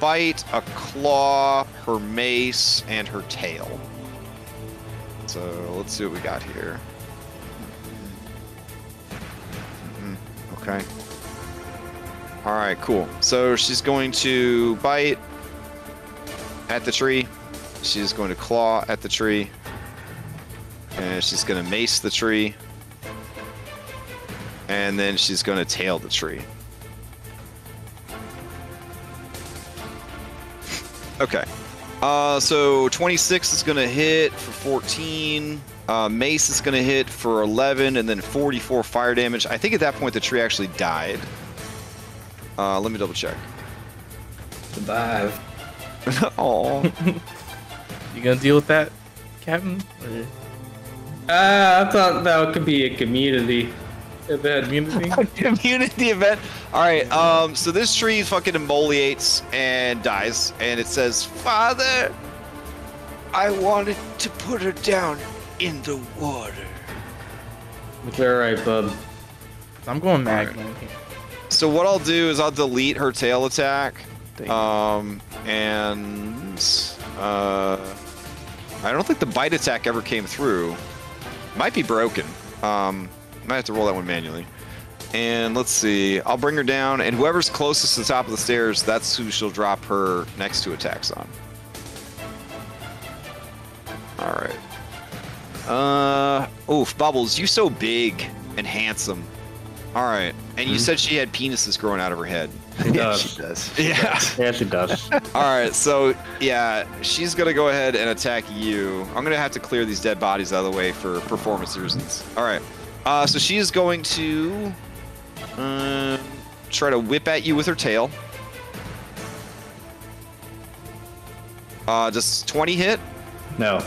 bite, a claw, her mace, and her tail. So let's see what we got here. Okay. All right, cool. So she's going to bite at the tree. She's going to claw at the tree. And she's going to mace the tree. And then she's going to tail the tree. Okay. So 26 is going to hit for 14. Mace is going to hit for 11, and then 44 fire damage. I think at that point the tree actually died. Let me double check. Survive. Oh. You gonna deal with that, Captain? Or... I thought that could be a community event. Community event. All right. So this tree fucking emoliates and dies, and it says, "Father, I wanted to put her down in the water." It's all right, bub. I'm going Magma here. So what I'll do is I'll delete her tail attack, I don't think the bite attack ever came through. Might be broken. Might have to roll that one manually. And let's see. I'll bring her down, and whoever's closest to the top of the stairs, that's who she'll drop her next 2 attacks on. All right. Oof, Bubbles, you so big and handsome. All right. And you said she had penises growing out of her head. She does. She does. Yeah. Yeah, she does. All right. So, yeah, she's going to go ahead and attack you. I'm going to have to clear these dead bodies out of the way for performance reasons. All right. So she is going to try to whip at you with her tail. Does 20 hit? No.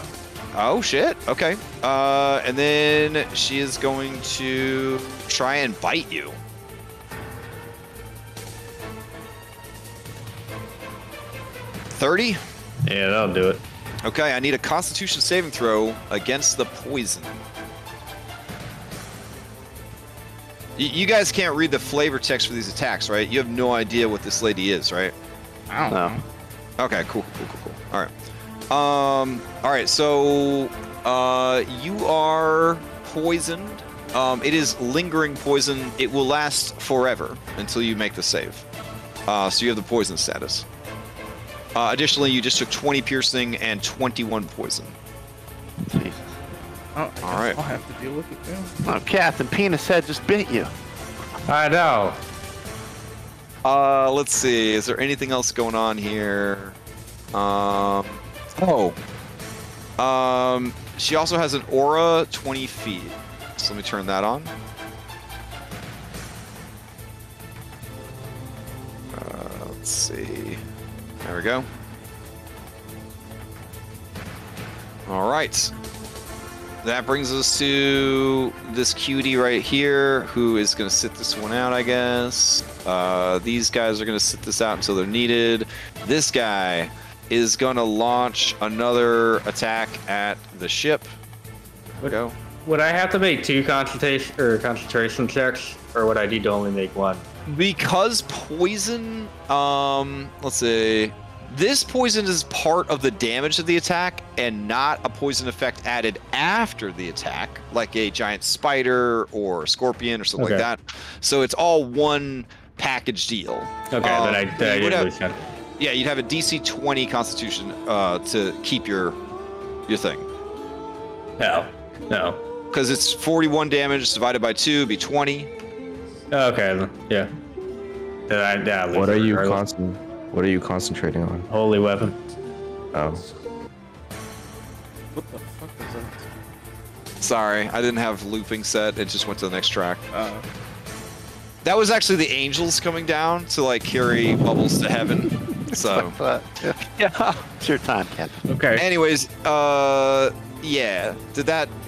Oh, shit. Okay. And then she is going to try and bite you. $30? Yeah, that'll do it. Okay, I need a Constitution saving throw against the poison. You guys can't read the flavor text for these attacks, right? You have no idea what this lady is, right? I don't know. Okay, cool. All right, so you are poisoned. It is lingering poison. It will last forever until you make the save. So you have the poison status. Additionally, you just took 20 piercing and 21 poison. Jesus. Oh, All right. I'll have to deal with it too. Oh, Captain Penis Head just bit you. I know. Let's see. Is there anything else going on here? She also has an aura 20 feet. So let me turn that on. Let's see. There we go. All right. That brings us to this cutie right here, who is going to sit this one out, I guess. These guys are going to sit this out until they're needed. This guy is going to launch another attack at the ship. Go. Would I have to make 2 concentration checks, or would I need to only make 1? Because poison, let's see. This poison is part of the damage of the attack and not a poison effect added after the attack, like a giant spider or scorpion or something like that. So it's all one package deal. Okay, then I did lose that. Yeah, you'd have a DC 20 Constitution to keep your thing. No. Because it's 41 damage divided by 2, be 20. Okay, yeah. What are you concentrating on? Holy weapon. Oh. What the fuck is that? Sorry, I didn't have looping set. It just went to the next track. That was actually the angels coming down to like carry Bubbles to heaven. So yeah, it's your time, Captain. Okay. anyways, yeah.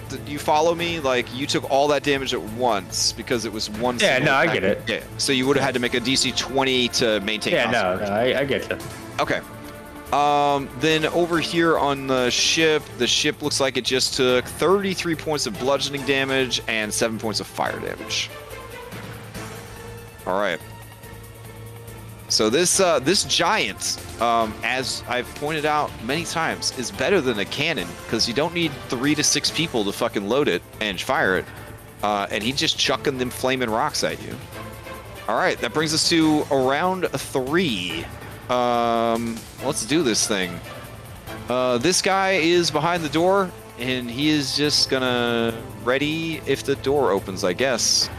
Did you follow me? Like, you took all that damage at once because it was one. Yeah, no, I get it. Yeah, so you would have had to make a DC 20 to maintain. Yeah, no, I get you. Okay. Then over here on the ship looks like it just took 33 points of bludgeoning damage and 7 points of fire damage. All right. So this giant, as I've pointed out many times, is better than a cannon because you don't need 3 to 6 people to fucking load it and fire it, and he's just chucking them flaming rocks at you. All right, that brings us to round 3. Let's do this thing. This guy is behind the door, and he is just gonna ready if the door opens, I guess.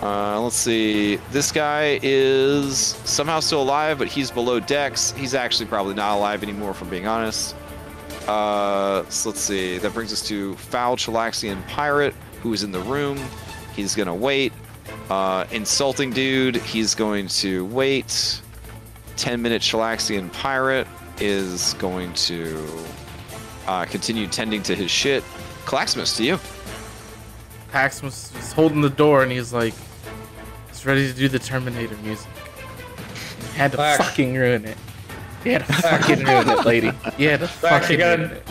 Let's see. This guy is somehow still alive, but he's below decks. He's actually probably not alive anymore, if I'm being honest. So let's see. That brings us to Foul Chelaxian Pirate, who is in the room. He's gonna wait. Insulting Dude, he's going to wait. 10-minute Chelaxian Pirate is going to continue tending to his shit. Claxmus, to you. Paxmus is holding the door and he's like, he's ready to do the Terminator music. He had to fucking ruin it. He had to fucking ruin it, lady. He had to fucking ruin it.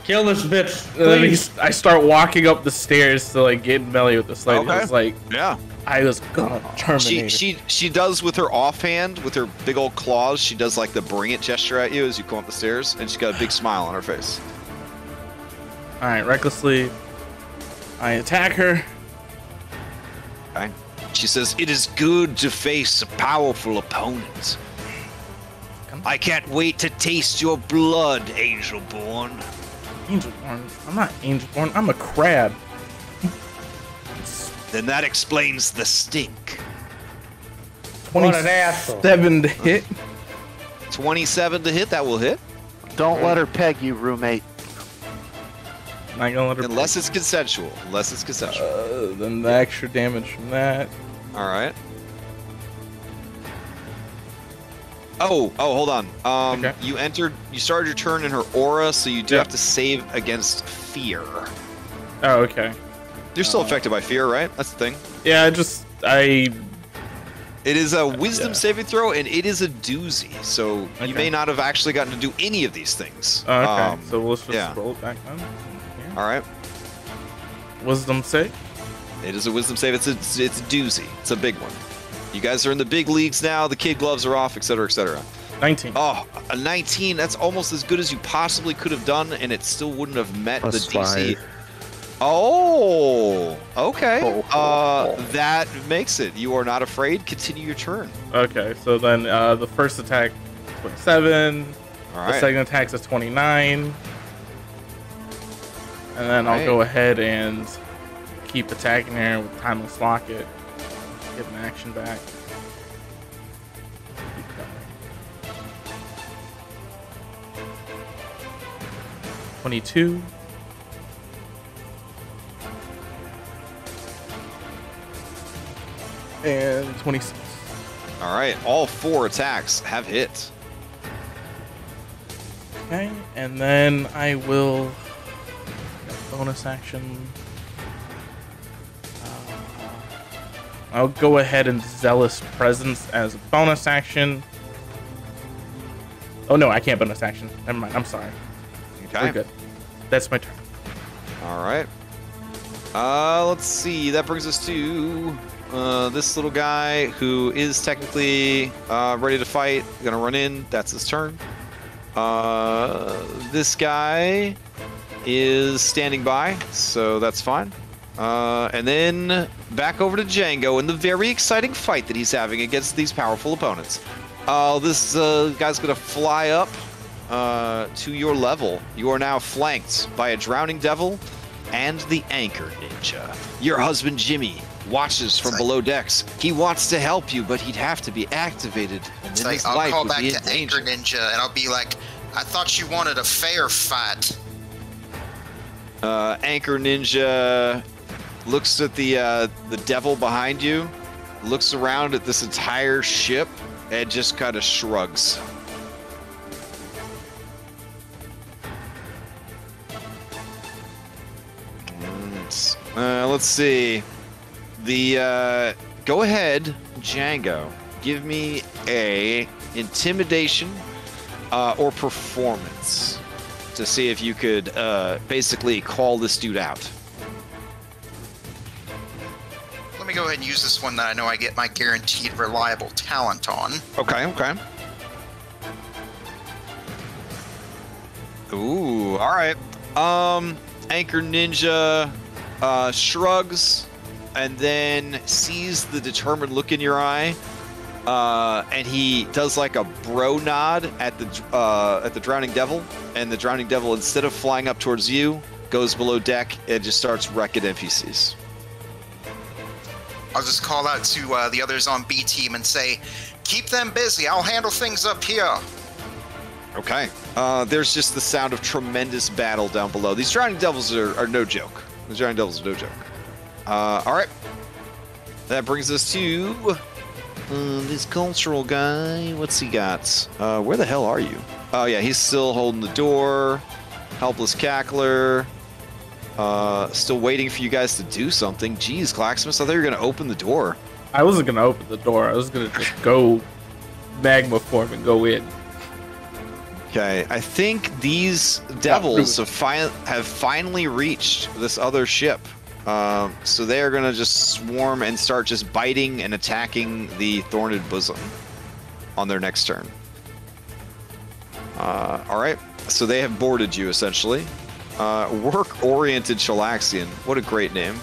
Kill this bitch, please. I start walking up the stairs to like get melee with this lady. Okay. I was like, Yeah. I was gonna terminate her. She does with her offhand, with her big old claws, she does like the bring it gesture at you as you come up the stairs, and she's got a big smile on her face. Alright, recklessly. I attack her. Okay. She says, "It is good to face a powerful opponent. I can't wait to taste your blood, Angelborn." Angelborn? I'm not Angelborn. I'm a crab. Then that explains the stink. What an asshole. 27 to hit. 27 to hit. That will hit. Don't let her peg you, roommate. Not gonna let her. Unless it's consensual. Unless it's consensual. Then the extra damage from that. All right. Oh, hold on. Okay. You started your turn in her aura, so you do have to save against fear. Oh, okay. You're still affected by fear, right? That's the thing. Yeah, It is a wisdom saving throw, and it is a doozy. So you may not have actually gotten to do any of these things. Oh, okay. So let's just roll it back then. Yeah. All right. Wisdom save. It is a wisdom save. It's a doozy. It's a big one. You guys are in the big leagues now. The kid gloves are off, etc., etc. 19. Oh, a 19. That's almost as good as you possibly could have done, and it still wouldn't have met Plus the DC. 5. Oh, okay. That makes it. You are not afraid. Continue your turn. Okay, so then the first attack, 27. All right. The second attack's a 29. And then I'll Right. go ahead and keep attacking her with Timeless Locket. Get an action back. Keep going. 22. And 26. All right. All 4 attacks have hit. Okay, and then I will bonus action. I'll go ahead and Zealous Presence as a bonus action. Oh no, I can't bonus action. Never mind. I'm sorry. Okay. We're good. That's my turn. All right. Let's see. That brings us to this little guy who is technically ready to fight. Gonna run in. That's his turn. This guy is standing by, so that's fine. And then back over to Django in the very exciting fight that he's having against these powerful opponents. This guy's gonna fly up to your level. You are now flanked by a drowning devil and the anchor ninja. Your husband Jimmy watches from below decks. He wants to help you, but he'd have to be activated, and then his I'll life call would back be in to danger. Anchor Ninja, and I'll be like, "I thought you wanted a fair fight." Anchor Ninja looks at the devil behind you, looks around at this entire ship, and just kind of shrugs. Let's see. Go ahead, Django. Give me a intimidation or performance to see if you could basically call this dude out. Let me go ahead and use this one that I know I get my guaranteed reliable talent on. Okay. Ooh, all right. Anchor Ninja shrugs and then sees the determined look in your eye, and he does like a bro nod at the drowning devil, and the drowning devil, instead of flying up towards you, goes below deck and just starts wrecking NPCs. I'll just call out to the others on B team and say, "Keep them busy. I'll handle things up here." Okay. There's just the sound of tremendous battle down below. These drowning devils are no joke. The drowning devils are no joke. All right. That brings us to this cultural guy. What's he got? Where the hell are you? Oh, yeah, he's still holding the door. Helpless cackler. Still waiting for you guys to do something. Jeez, Claxmus, I thought you were going to open the door. I wasn't gonna open the door. I was gonna just go magma form and go in. Okay, I think these devils have finally reached this other ship. So they are going to just swarm and start just biting and attacking the Thorned Bosom on their next turn. All right, so they have boarded you, essentially. Work-oriented Chelaxian. What a great name.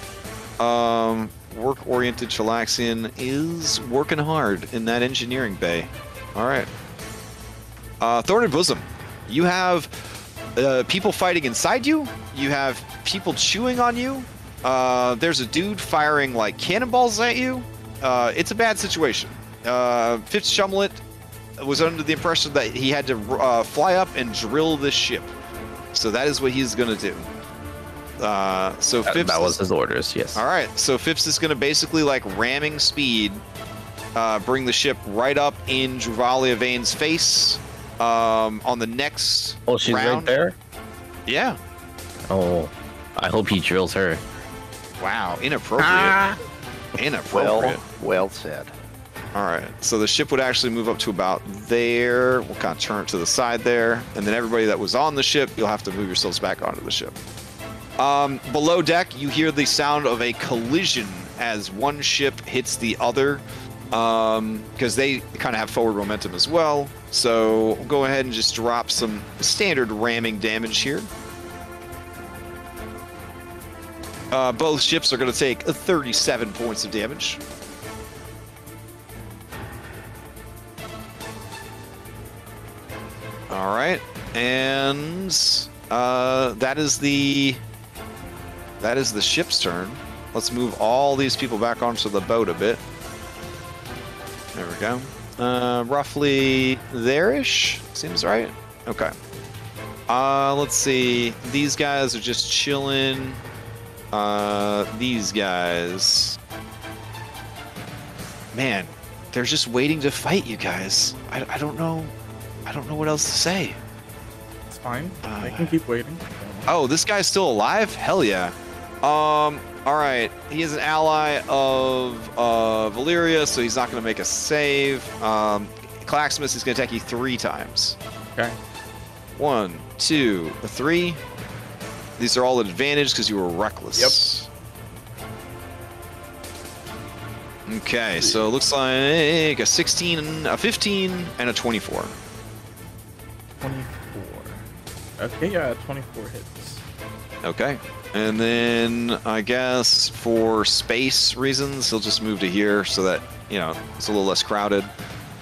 Work-oriented Chelaxian is working hard in that engineering bay. All right. Thorned Bosom. You have people fighting inside you. You have people chewing on you. There's a dude firing like cannonballs at you. It's a bad situation. Fifth Shumlet was under the impression that he had to fly up and drill this ship. So that is what he's going to do. So Phipps that was his orders, yes. All right, so Phipps is going to basically like ramming speed, bring the ship right up in Druvalia Vane's face on the next Oh, she's round. right there? Yeah. Oh, I hope he drills her. Wow, inappropriate. Inappropriate. Well said. All right, so the ship would actually move up to about there. We'll kind of turn it to the side there, and then everybody that was on the ship, you'll have to move yourselves back onto the ship. Below deck, you hear the sound of a collision as one ship hits the other, because they kind of have forward momentum as well. So we'll go ahead and just drop some standard ramming damage here. Both ships are going to take 37 points of damage. All right, and that is the ship's turn. Let's move all these people back onto the boat a bit. There we go. Roughly there-ish, seems right. Okay. Let's see. These guys are just chilling. These guys, man, they're just waiting to fight you guys. I don't know. I don't know what else to say. It's fine. I can keep waiting. Oh, this guy's still alive? Hell yeah. All right. He is an ally of Valyria, so he's not going to make a save. Claxmus is going to attack you 3 times. Okay. 1, 2, 3. These are all at advantage because you were reckless. Yep. Okay, so it looks like a 16, a 15, and a 24. 24. Okay, yeah, 24 hits. Okay. And then I guess for space reasons, he'll just move to here so that, you know, it's a little less crowded.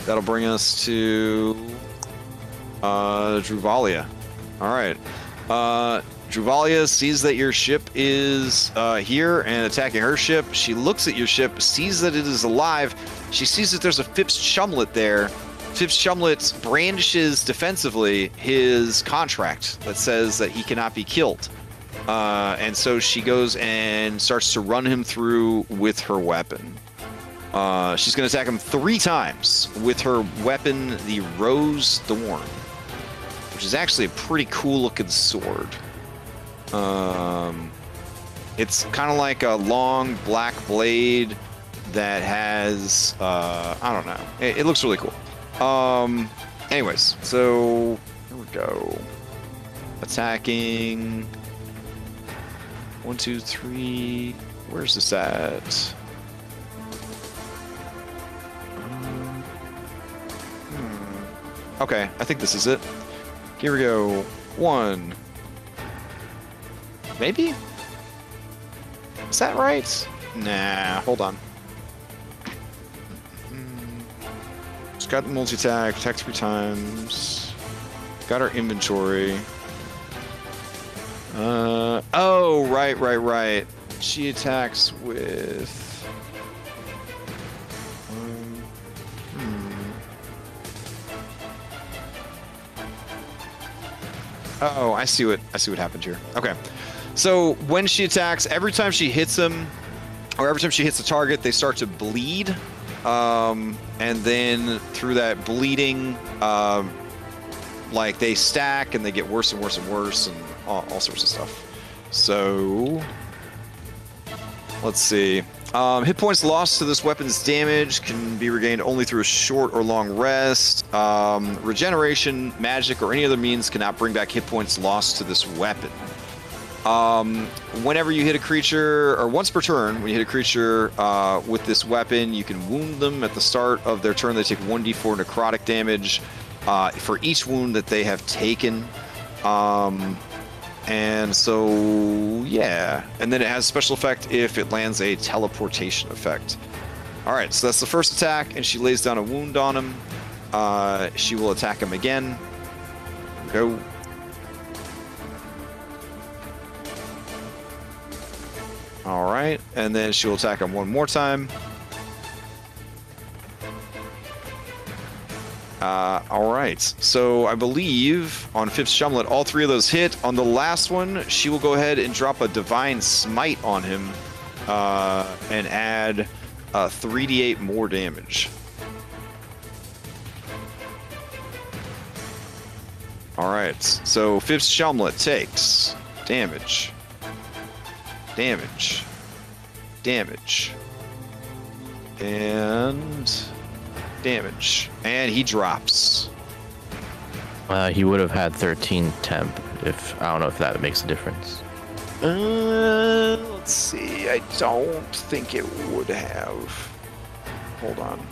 That'll bring us to Druvalia. All right. Druvalia sees that your ship is here and attacking her ship. She looks at your ship, sees that it is alive. She sees that there's a Phipps Shumlet there. Phipps Shumlet brandishes defensively his contract that says that he cannot be killed. And so she goes and starts to run him through with her weapon. She's going to attack him 3 times with her weapon, the Rose Thorn, which is actually a pretty cool looking sword. It's kind of like a long black blade that has, I don't know. It looks really cool. Anyways, so here we go. Attacking. 1, 2, 3. Where's this at? Okay, I think this is it. Here we go. 1. Maybe? Is that right? Nah, hold on. Just got the multi-attack, attack 3 times. Got our inventory. Oh, right. She attacks with... Oh, I see what happened here. Okay. So when she attacks, every time she hits him, or every time she hits the target, they start to bleed. And then through that bleeding, like they stack and they get worse and worse and worse and all sorts of stuff. So let's see. Hit points lost to this weapon's damage can be regained only through a short or long rest. Regeneration, magic, or any other means cannot bring back hit points lost to this weapon. Whenever you hit a creature, or once per turn, when you hit a creature with this weapon, you can wound them at the start of their turn. They take 1d4 necrotic damage for each wound that they have taken. And so, yeah. And then it has special effect if it lands a teleportation effect. All right, so that's the first attack, and she lays down a wound on him. She will attack him again. Go. All right, and then she will attack him one more time. All right, so I believe on 5th Shumlet, all 3 of those hit. On the last one, she will go ahead and drop a Divine Smite on him and add 3d8 more damage. All right, so 5th Shumlet takes damage, damage, damage, and damage, and he drops. He would have had 13 temp. If I don't know if that makes a difference. Let's see. I don't think it would have. Hold on.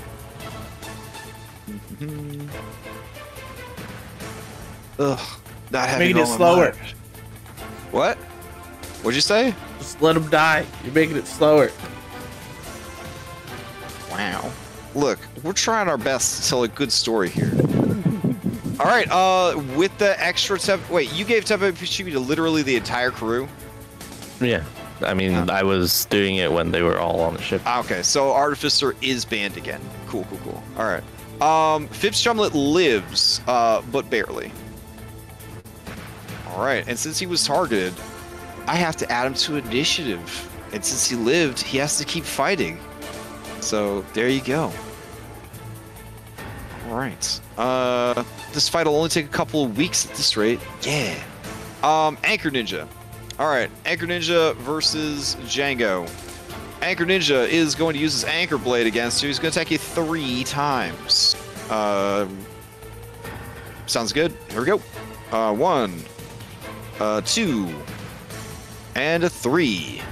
Ugh. Not having Making it all my slower. mind. What? What'd you say? Just let him die. You're making it slower. Wow. Look, we're trying our best to tell a good story here. All right. With the extra temp. Wait, you gave temp HP to literally the entire crew? Yeah. I mean, I was doing it when they were all on the ship. Okay, so Artificer is banned again. Cool. All right. 5th Shumlet lives, but barely. All right, and since he was targeted, I have to add him to initiative. And since he lived, he has to keep fighting. So there you go. All right. This fight will only take a couple of weeks at this rate. Yeah. Anchor Ninja. All right, Anchor Ninja versus Django. Anchor Ninja is going to use his Anchor Blade against you. He's going to attack you 3 times. Sounds good. Here we go. 1, 2, and a 3.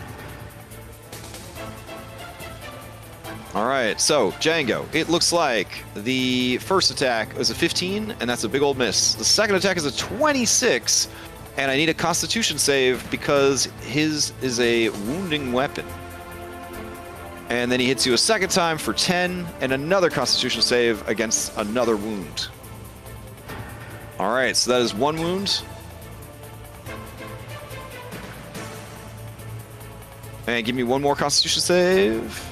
All right, so Django, it looks like the first attack is a 15, and that's a big old miss. The second attack is a 26, and I need a Constitution save because his is a wounding weapon. And then he hits you a second time for 10, and another Constitution save against another wound. All right, so that is 1 wound. And give me 1 more Constitution save.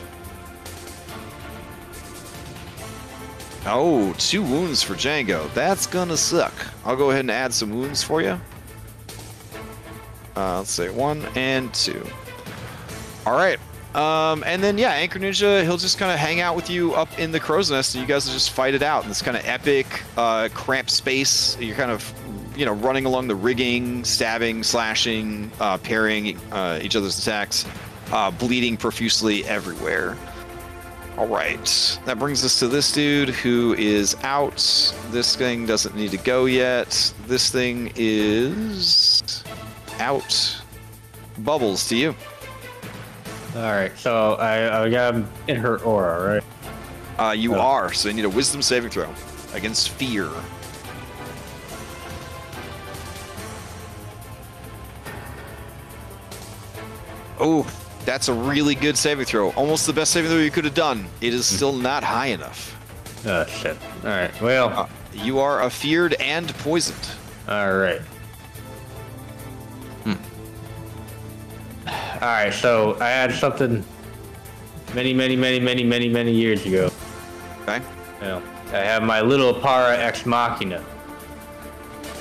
Oh, 2 wounds for Django. That's gonna suck. I'll go ahead and add some wounds for you. Let's say 1 and 2. All right. And then, yeah, Anchor Ninja, he'll just kind of hang out with you up in the crow's nest, and you guys will just fight it out in this kind of epic, cramped space. You're kind of, running along the rigging, stabbing, slashing, parrying each other's attacks, bleeding profusely everywhere. All right. That brings us to this dude who is out. This thing doesn't need to go yet. This thing is out. Bubbles, to you. All right, so I got him in her aura, right? You are, so you need a wisdom saving throw against fear. Oh, that's a really good saving throw. Almost the best saving throw you could have done. It is still not high enough. Oh, shit. All right, well. You are feared and poisoned. All right. All right, so I had something many years ago. Okay. I have my little para ex machina.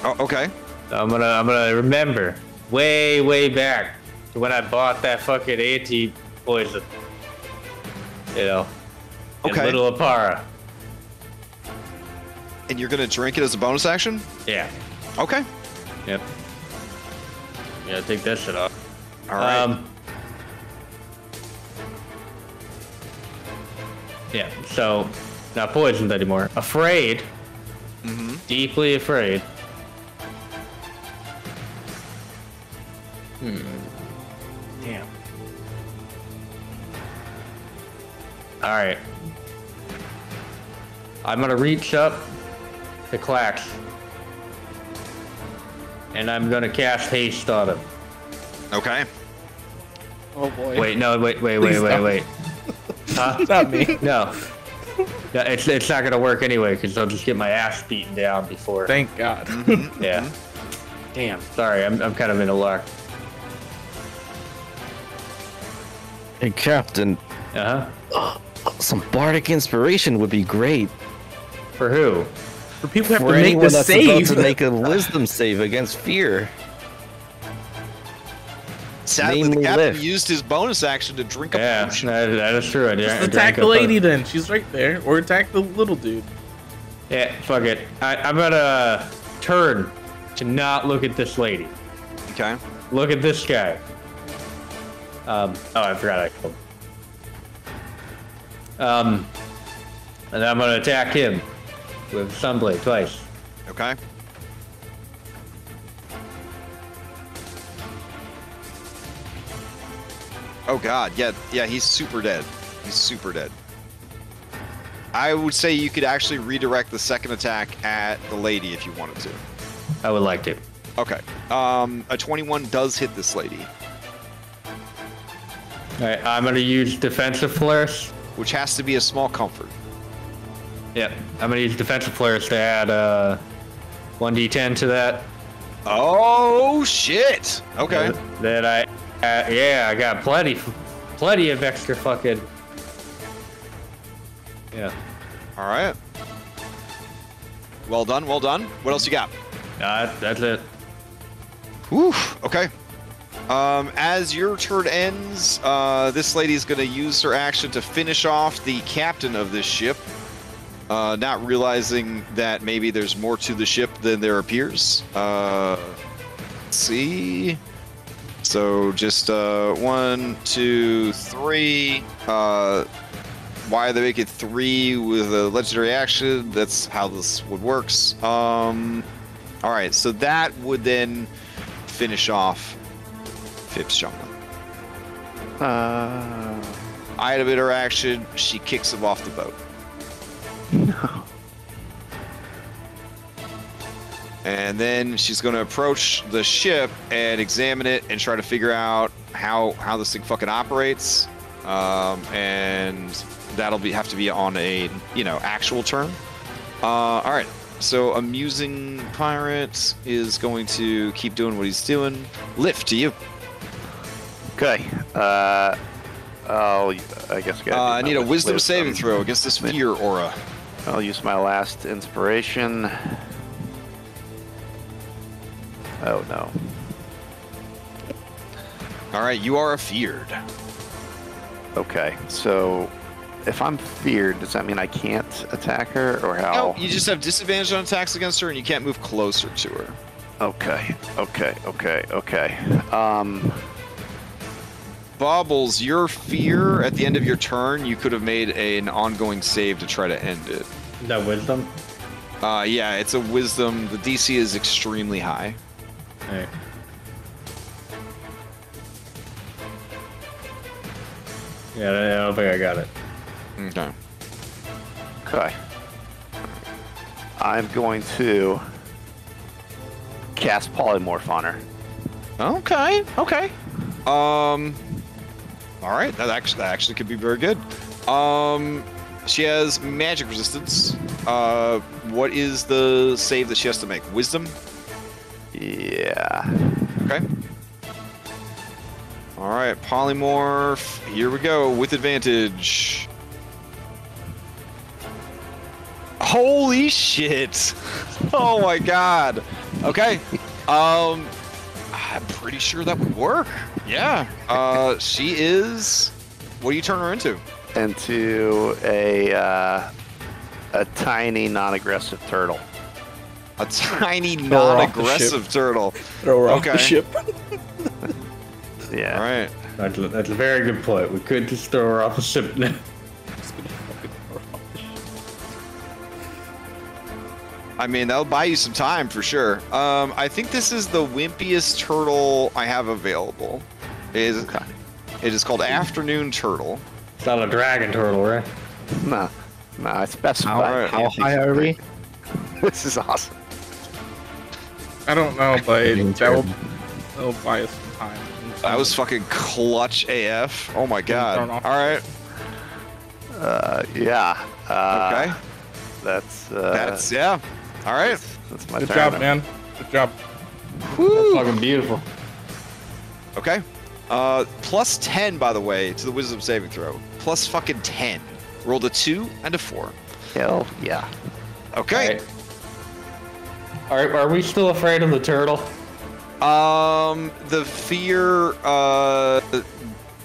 Oh, okay. So I'm gonna remember way back to when I bought that fucking anti-poison. Okay. Little para. And you're gonna drink it as a bonus action? Yeah. Okay. Yep. Yeah, take that shit off. All right. Yeah, so not poisoned anymore. Afraid. Mm-hmm. Deeply afraid. Damn. Alright. I'm gonna reach up to Clax. and I'm gonna cast haste on him. Okay. Oh boy. Wait, no, wait. Please don't. Huh? Not me. No. Yeah, it's not gonna work anyway because I'll just get my ass beaten down before. Thank God. Yeah. Damn. Sorry, I'm kind of in a luck. Hey, Captain. Some bardic inspiration would be great. For who? For people who have For to make anyone this that's save. about to make a wisdom save against fear. Sadly, the Namely captain lift. used his bonus action to drink a Yeah, potion. that is true. Just attack the lady then. She's right there. Or attack the little dude. Yeah, fuck it. I'm gonna turn to not look at this lady. Okay. Look at this guy. Oh, I forgot I killed him. And I'm gonna attack him with Sunblade twice. Okay. Oh god, yeah, he's super dead. He's super dead. I would say you could actually redirect the second attack at the lady if you wanted to. I would like to. Okay. A 21 does hit this lady, Alright, I'm gonna use defensive flourish. which has to be a small comfort. Yep, I'm gonna use defensive flourish to add 1d10 to that. Oh shit! Okay. Then I got plenty of extra fucking. Yeah. All right. Well done, well done. What else you got? That's it. Whew, okay. As your turn ends, this lady's gonna use her action to finish off the captain of this ship, not realizing that maybe there's more to the ship than there appears. Let's see. So just 1, 2, 3. Why they make it 3 with a legendary action? That's how this would works. All right, so that would then finish off Phipps Shumlin. Item interaction, she kicks him off the boat. No. And then she's going to approach the ship and examine it and try to figure out how this thing fucking operates. And that'll have to be on a actual turn. All right. So amusing pirate is going to keep doing what he's doing. Lift to you. Okay. I guess I need a wisdom saving throw against this fear aura. I'll use my last inspiration. Oh no. All right, you are afeared. Okay, so if I'm feared, does that mean I can't attack her, or how? No, you just have disadvantage on attacks against her, and you can't move closer to her. Okay. Bobbles, your fear at the end of your turn, you could have made an ongoing save to try to end it. Is that wisdom? Yeah, it's a wisdom. The DC is extremely high. Alright. Yeah, I don't think I got it. Okay. I'm going to cast Polymorph on her. Okay. All right, that actually could be very good. She has magic resistance. What is the save that she has to make? Wisdom? Yeah. Okay. All right, polymorph. Here we go with advantage. Holy shit! Oh my god. Okay. I'm pretty sure that would work. Yeah. She is. What do you turn her into? Into a tiny non-aggressive turtle. A tiny her off the non-aggressive turtle. Throw her off the ship. Yeah. All right. That's a very good point. We could just throw her off the ship now. I mean, that'll buy you some time for sure. I think this is the wimpiest turtle I have available. It is called Afternoon Turtle. It's not a dragon turtle, right? No, I specified. How high are we? This is awesome. I don't know, but that'll buy us some time. That was fucking clutch AF. Oh my god. All right. Yeah. Okay. That's yeah. All right. That's my Good turn. job, man. Good job. That's fucking beautiful. Okay. Plus 10, by the way, to the wisdom saving throw. Plus fucking 10. Rolled a 2 and a 4. Hell yeah. Okay. Are we still afraid of the turtle? The fear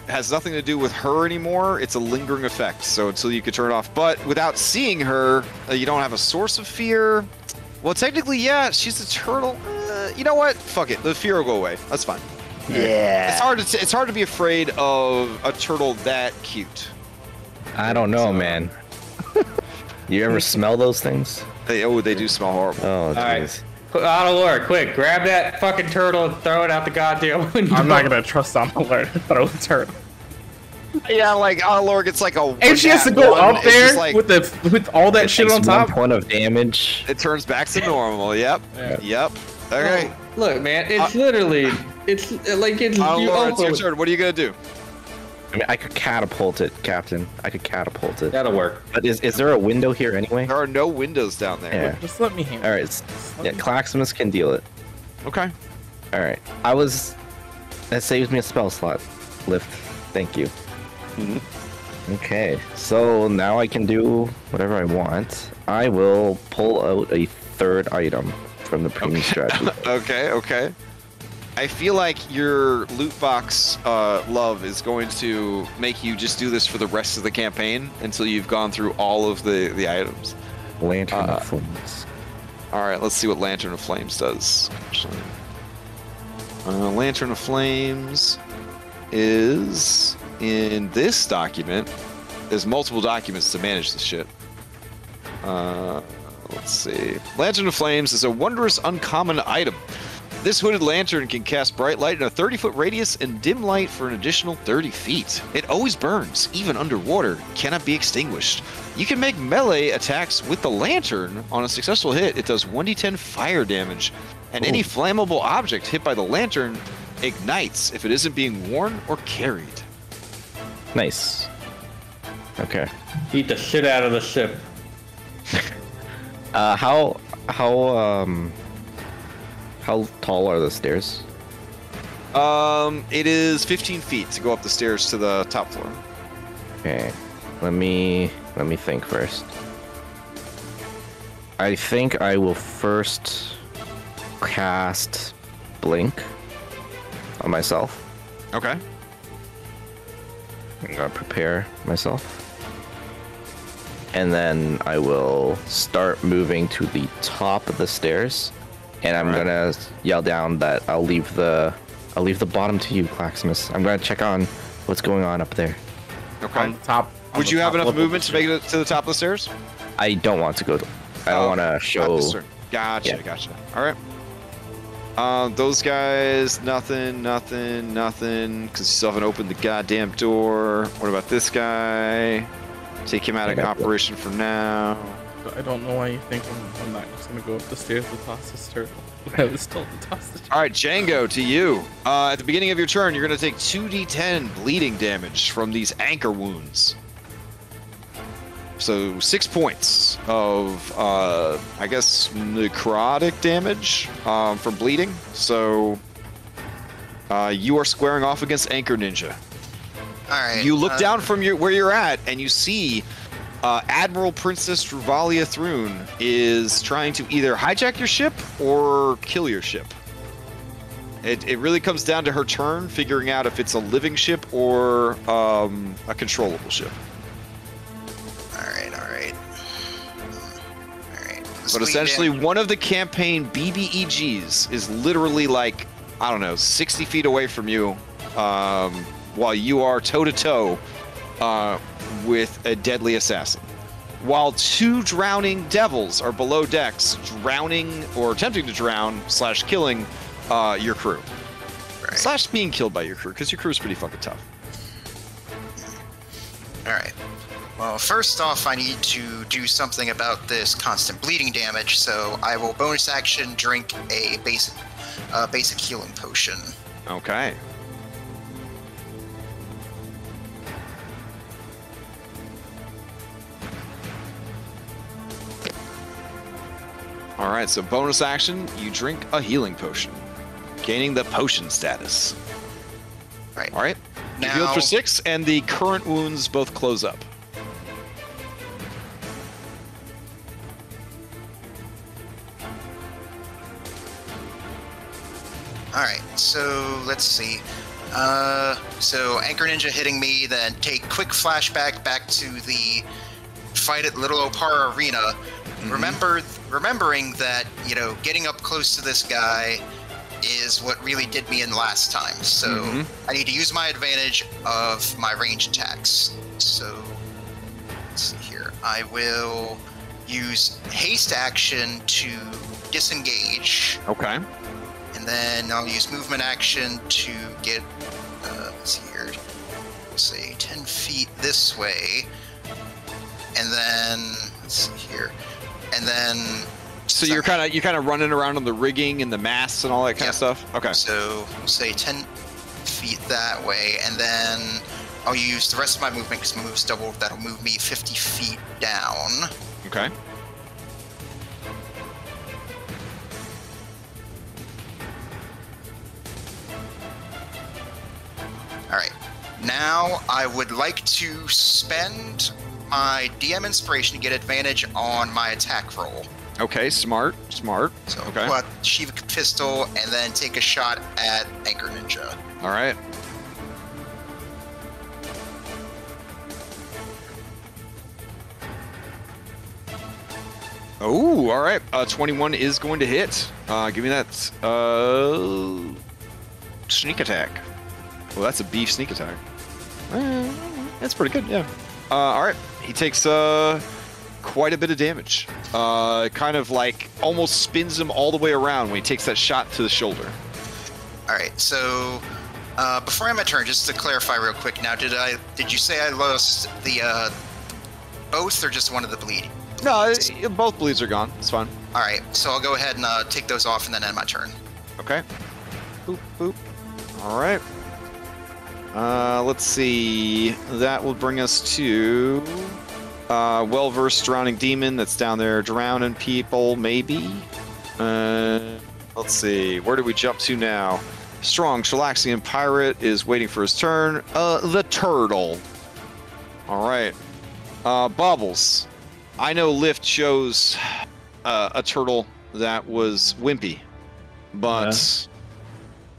has nothing to do with her anymore. It's a lingering effect, so until you could turn it off. But without seeing her, you don't have a source of fear. Well, technically, yeah, she's a turtle. You know what? Fuck it. The fear will go away. That's fine. Yeah. It's hard to be afraid of a turtle that cute. I don't know, man. You ever smell those things? They do smell horrible. Oh, right. jeez. Lord, quick, grab that fucking turtle and throw it out the goddamn window. I'm not gonna trust Lord to throw the turtle. Yeah, like Lord gets like a. And she has to go up there with all that shit on top. 1 point of damage. It turns back to normal. Yep. Yeah. Yep. Okay. Look, man, it's literally, it's like it's. Lord, it's your turn. What are you gonna do? I mean, I could catapult it, Captain. I could catapult it. That'll work. But is there a window here anyway? There are no windows down there. Yeah. Just let me handle All it. right. Yeah, Claximus can deal it. Okay. All right. That saves me a spell slot. Lift. Thank you. Okay. So now I can do whatever I want. I will pull out a 3rd item from the premium strategy. Okay. I feel like your loot box love is going to make you just do this for the rest of the campaign until you've gone through all of the items. Lantern of Flames. All right, let's see what Lantern of Flames does. Actually, Lantern of Flames is in this document. There's multiple documents to manage this shit. Let's see. Lantern of Flames is a wondrous uncommon item. This hooded lantern can cast bright light in a 30-foot radius and dim light for an additional 30 feet. It always burns, even underwater, cannot be extinguished. You can make melee attacks with the lantern. On a successful hit, it does 1d10 fire damage, and any flammable object hit by the lantern ignites if it isn't being worn or carried. Nice. Okay. Eat the shit out of the ship. How tall are the stairs? It is 15 feet to go up the stairs to the top floor. Okay. Let me think first. I think I will first cast Blink on myself. Okay. I'm gonna prepare myself. And then I will start moving to the top of the stairs. And I'm gonna yell down that I'll leave the bottom to you, Claximus. I'm gonna check on what's going on up there. Okay. On the top. Would you have enough movement to make it to the top of the stairs? I don't want to go. I don't want to show. Gotcha. Yeah. Gotcha. All right. Those guys, nothing, because you still haven't opened the goddamn door. What about this guy? Take him out of operation for now. I don't know why you think I'm not just gonna go up the stairs to toss this turtle. I was told to toss the turtle. All right, Django, to you. At the beginning of your turn, you're going to take 2d10 bleeding damage from these anchor wounds. So 6 points of, I guess, necrotic damage from bleeding. So you are squaring off against Anchor Ninja. All right. You look down from where you're at, and you see Admiral Princess Druvalia Thrune is trying to either hijack your ship or kill your ship. It really comes down to her turn, figuring out if it's a living ship or a controllable ship. But essentially, one of the campaign BBEGs is literally like, I don't know, 60 feet away from you, while you are toe-to-toe with a deadly assassin. While 2 drowning devils are below decks, drowning or attempting to drown / killing your crew. Right. / being killed by your crew, because your crew is pretty fucking tough. All right. Well, first off, I need to do something about this constant bleeding damage, so I will bonus action drink a basic healing potion. Okay. All right, so bonus action, you drink a healing potion, gaining the potion status. Right. All right. You Now, healed for 6, and the current wounds both close up. Alright, so let's see. So Anchor Ninja hitting me, then take quick flashback back to the fight at Little Opara Arena. Remembering that, you know, getting up close to this guy is what really did me in last time. So I need to use my advantage of my range attacks. So let's see here. I will use haste action to disengage. Okay. And then I'll use movement action to get, let's see here, say 10 feet this way. And then, let's see here. And then... So you're kind of running around on the rigging and the masts and all that kind of stuff? Okay. So we'll say 10 feet that way. And then I'll use the rest of my movement because my move's double. That'll move me 50 feet down. Okay. Alright, now I would like to spend my DM inspiration to get advantage on my attack roll. Okay, smart. So Okay. pull out Shiva pistol and then take a shot at Anchor Ninja. All right. Oh, all right. 21 is going to hit. Give me that sneak attack. Well, that's a beef sneak attack. That's pretty good, yeah. All right. He takes quite a bit of damage. Kind of like almost spins him all the way around when he takes that shot to the shoulder. All right, so before I end my turn, just to clarify real quick, now did you say I lost the both or just one of the bleed? No, both bleeds are gone. It's fine. All right, so I'll go ahead and take those off and then end my turn. Okay. Boop, boop. All right. Let's see. That will bring us to well-versed drowning demon that's down there drowning people, maybe. Let's see. Where do we jump to now? Strong Chelaxian pirate is waiting for his turn. The turtle. All right. Bobbles. I know Lift chose a turtle that was wimpy, but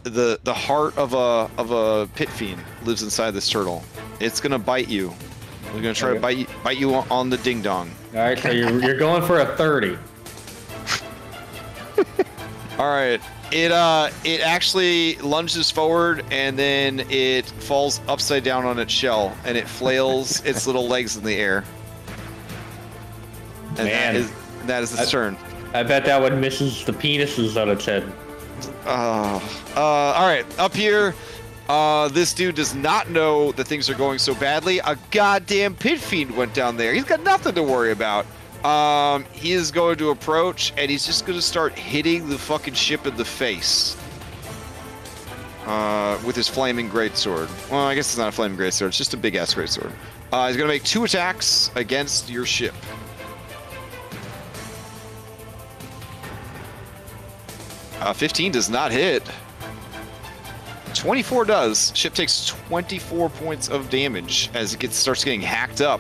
the heart of a pit fiend lives inside this turtle. It's gonna bite you. It's gonna try to bite you on the ding dong. All right, so you're going for a 30. All right. It actually lunges forward and then it falls upside down on its shell and it flails its little legs in the air. And Man, that is its turn. I bet that one misses the penises on its head. All right, up here, this dude does not know that things are going so badly. A goddamn pit fiend went down there. He's got nothing to worry about. He is going to approach, and he's just going to start hitting the fucking ship in the face. With his flaming greatsword. Well, I guess it's not a flaming greatsword. It's just a big-ass greatsword. He's going to make 2 attacks against your ship. 15 does not hit. 24 does. Ship takes 24 points of damage as it starts getting hacked up.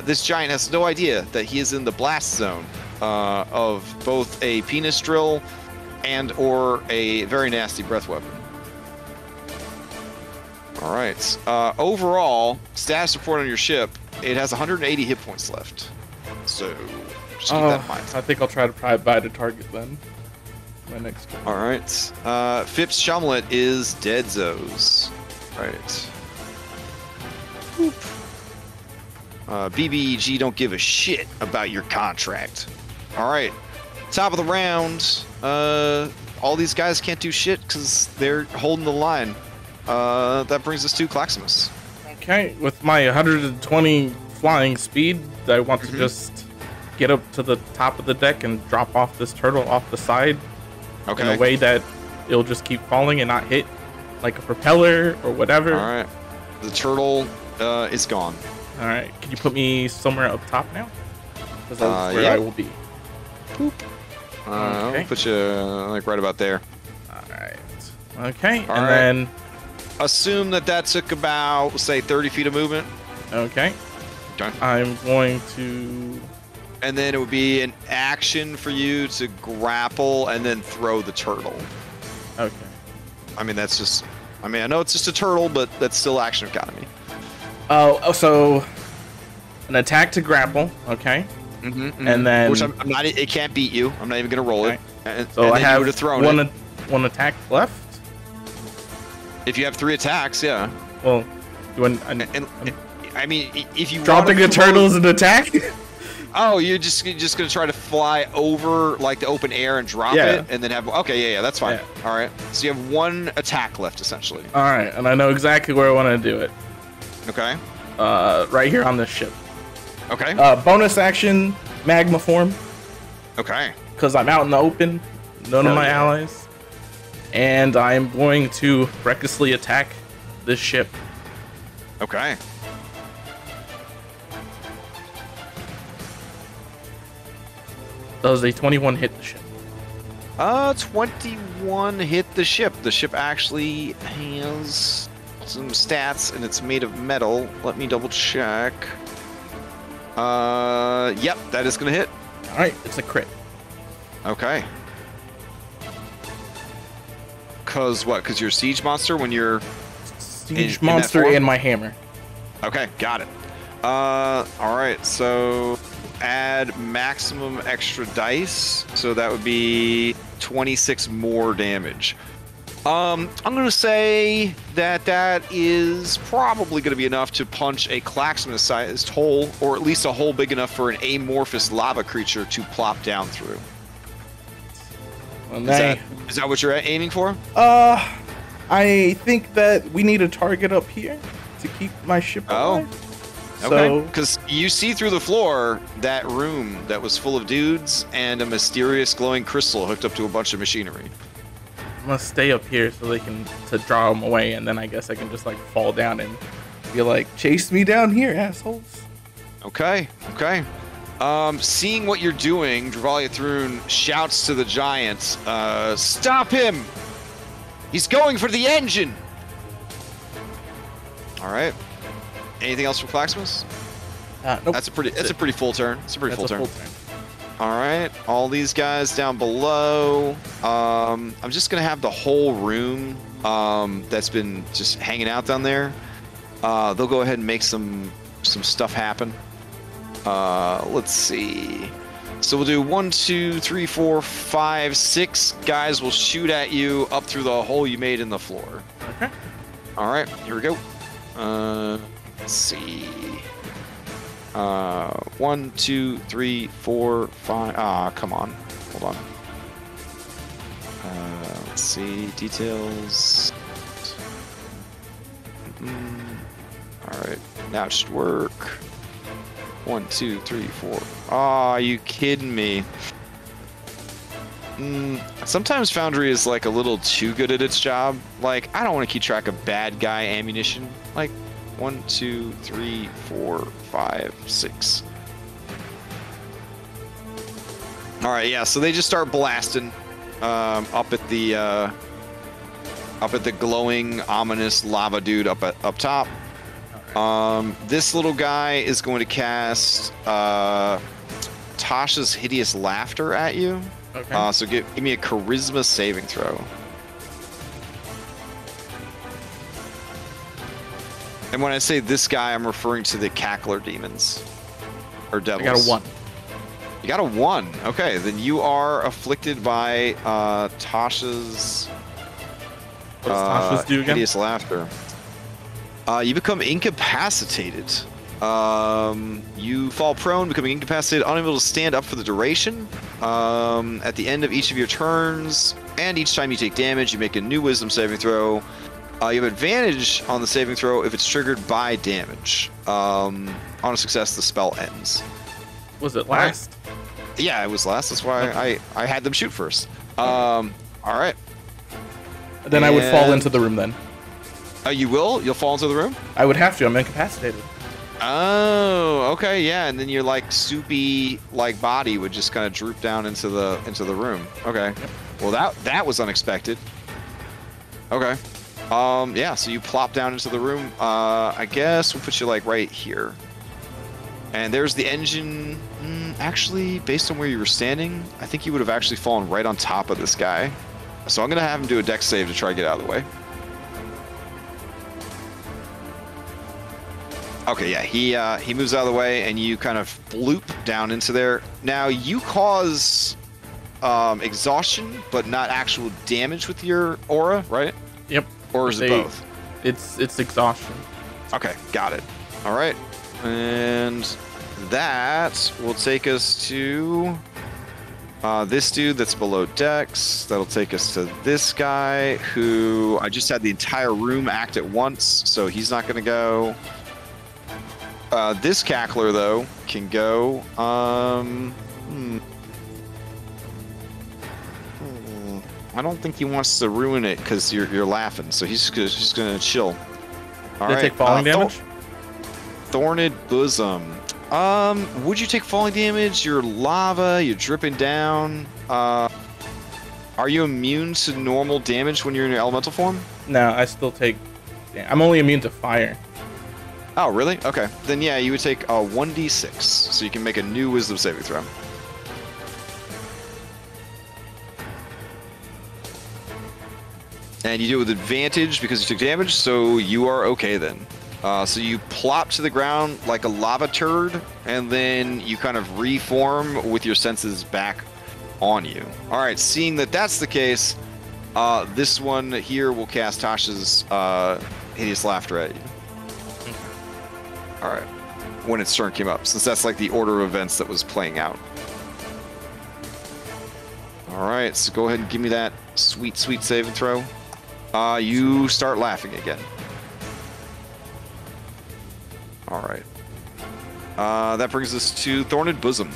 This giant has no idea that he is in the blast zone of both a penis drill and or a very nasty breath weapon. All right. Overall, status report on your ship, it has 180 hit points left. So just keep that in mind. I think I'll try to pry by the target then. My next turn. All right. Phipps Shumlet is deadzos. Right. BBEG don't give a shit about your contract. All right. Top of the round. All these guys can't do shit because they're holding the line. That brings us to Claximus. Okay, with my 120 flying speed. I want to just get up to the top of the deck and drop off this turtle off the side in a way that it'll just keep falling and not hit like a propeller or whatever. All right. The turtle is gone. All right. Can you put me somewhere up top now? Because that's where I will be. Boop. I'll put you like right about there. All right. Okay. All and right. then Assume that took about, say, 30 feet of movement. Okay. Okay. I'm going to... And then it would be an action for you to grapple and then throw the turtle. Okay. I mean, that's just... I mean, I know it's just a turtle, but that's still action economy. Oh, so... An attack to grapple, okay. And then... Which I'm not... It can't beat you. I'm not even going to roll it. And, so and I have one attack left? If you have 3 attacks, yeah. Well, I mean, if you dropping the turtle is an attack? Oh, you're just gonna try to fly over like the open air and drop it, and then have yeah, that's fine. Yeah. All right, so you have 1 attack left essentially. All right, and I know exactly where I want to do it. Okay. Right here on this ship. Okay. Bonus action, magma form. Okay. Because I'm out in the open, none of my allies. And I'm going to recklessly attack this ship. Okay. Does a 21 hit the ship? 21 hit the ship. The ship actually has some stats and it's made of metal. Let me double check. Yep, that is gonna hit. All right, it's a crit. Okay. Cause what? Cause you're a siege monster when you're siege monster and my hammer. Okay, got it. All right, so add maximum extra dice, so that would be 26 more damage. I'm gonna say that is probably gonna be enough to punch a Chelaxian-sized hole, or at least a hole big enough for an amorphous lava creature to plop down through. Well, is that what you're aiming for? I think that we need a target up here to keep my ship alive. Okay, because you see through the floor that room that was full of dudes and a mysterious glowing crystal hooked up to a bunch of machinery. I'm gonna stay up here so they can draw them away, and then I guess I can just like fall down and be like, "Chase me down here, assholes." Okay. Seeing what you're doing, Druvalia Thrune shouts to the giants, "Stop him! He's going for the engine!" All right. Anything else from Chelaxian? Nope. That's a pretty full turn. It's a pretty full turn. All right, all these guys down below. I'm just gonna have the whole room that's been just hanging out down there. They'll go ahead and make some stuff happen. Let's see. So we'll do 1, 2, 3, 4, 5, 6 guys will shoot at you up through the hole you made in the floor. Okay. All right, here we go. Let's see. 1, 2, 3, 4, 5. Come on. Hold on. Let's see. Details. All right. Now it should work. 1, 2, 3, 4. Are you kidding me? Sometimes Foundry is like a little too good at its job. Like, I don't want to keep track of bad guy ammunition. Like, 1, 2, 3, 4, 5, 6. All right, yeah. So they just start blasting up at the glowing, ominous lava dude up top. This little guy is going to cast Tasha's Hideous Laughter at you. Okay. So give me a charisma saving throw. And when I say this guy, I'm referring to the cackler demons. Or devils. I got a 1. You got a 1. Okay, then you are afflicted by Tasha's... What does Tasha's do again? Hideous Laughter. You become incapacitated. You fall prone, becoming incapacitated, unable to stand up for the duration. At the end of each of your turns, and each time you take damage, you make a new wisdom saving throw. You have advantage on the saving throw if it's triggered by damage. On a success, the spell ends. Was it last? Yeah, it was last. That's why I had them shoot first. All right. Then I would fall into the room then. You will? You'll fall into the room? I would have to. I'm incapacitated. Oh, okay, yeah, and then your like soupy like body would just kind of droop down into the room. Okay. Well, that was unexpected. Okay. Yeah, so you plop down into the room. I guess we'll put you like right here. And there's the engine. Actually, based on where you were standing, I think you would have actually fallen right on top of this guy. So I'm gonna have him do a dex save to try to get out of the way. Okay, yeah, he moves out of the way, and you kind of bloop down into there. Now you cause exhaustion, but not actual damage with your aura, right? Yep. Or is it both? It's exhaustion. Okay, got it. All right, and that will take us to this dude that's below Dex. That'll take us to this guy who I just had the entire room act at once, so he's not going to go. This cackler though can go. I don't think he wants to ruin it because you're laughing, so he's just gonna chill. All right. Take falling damage. Thorned Bosom. Would you take falling damage? You're lava. You're dripping down. Are you immune to normal damage when you're in your elemental form? No, I still take. I'm only immune to fire. Oh, really? Okay. Then yeah, you would take a 1d6, so you can make a new Wisdom saving throw. And you do it with advantage because you took damage, so you are okay then. So you plop to the ground like a lava turd, and then you kind of reform with your senses back on you. All right, seeing that that's the case, this one here will cast Tasha's Hideous Laughter at you. All right, when its turn came up, since that's like the order of events that was playing out. All right, so go ahead and give me that sweet save and throw. You start laughing again. All right. That brings us to Thorned Bosom.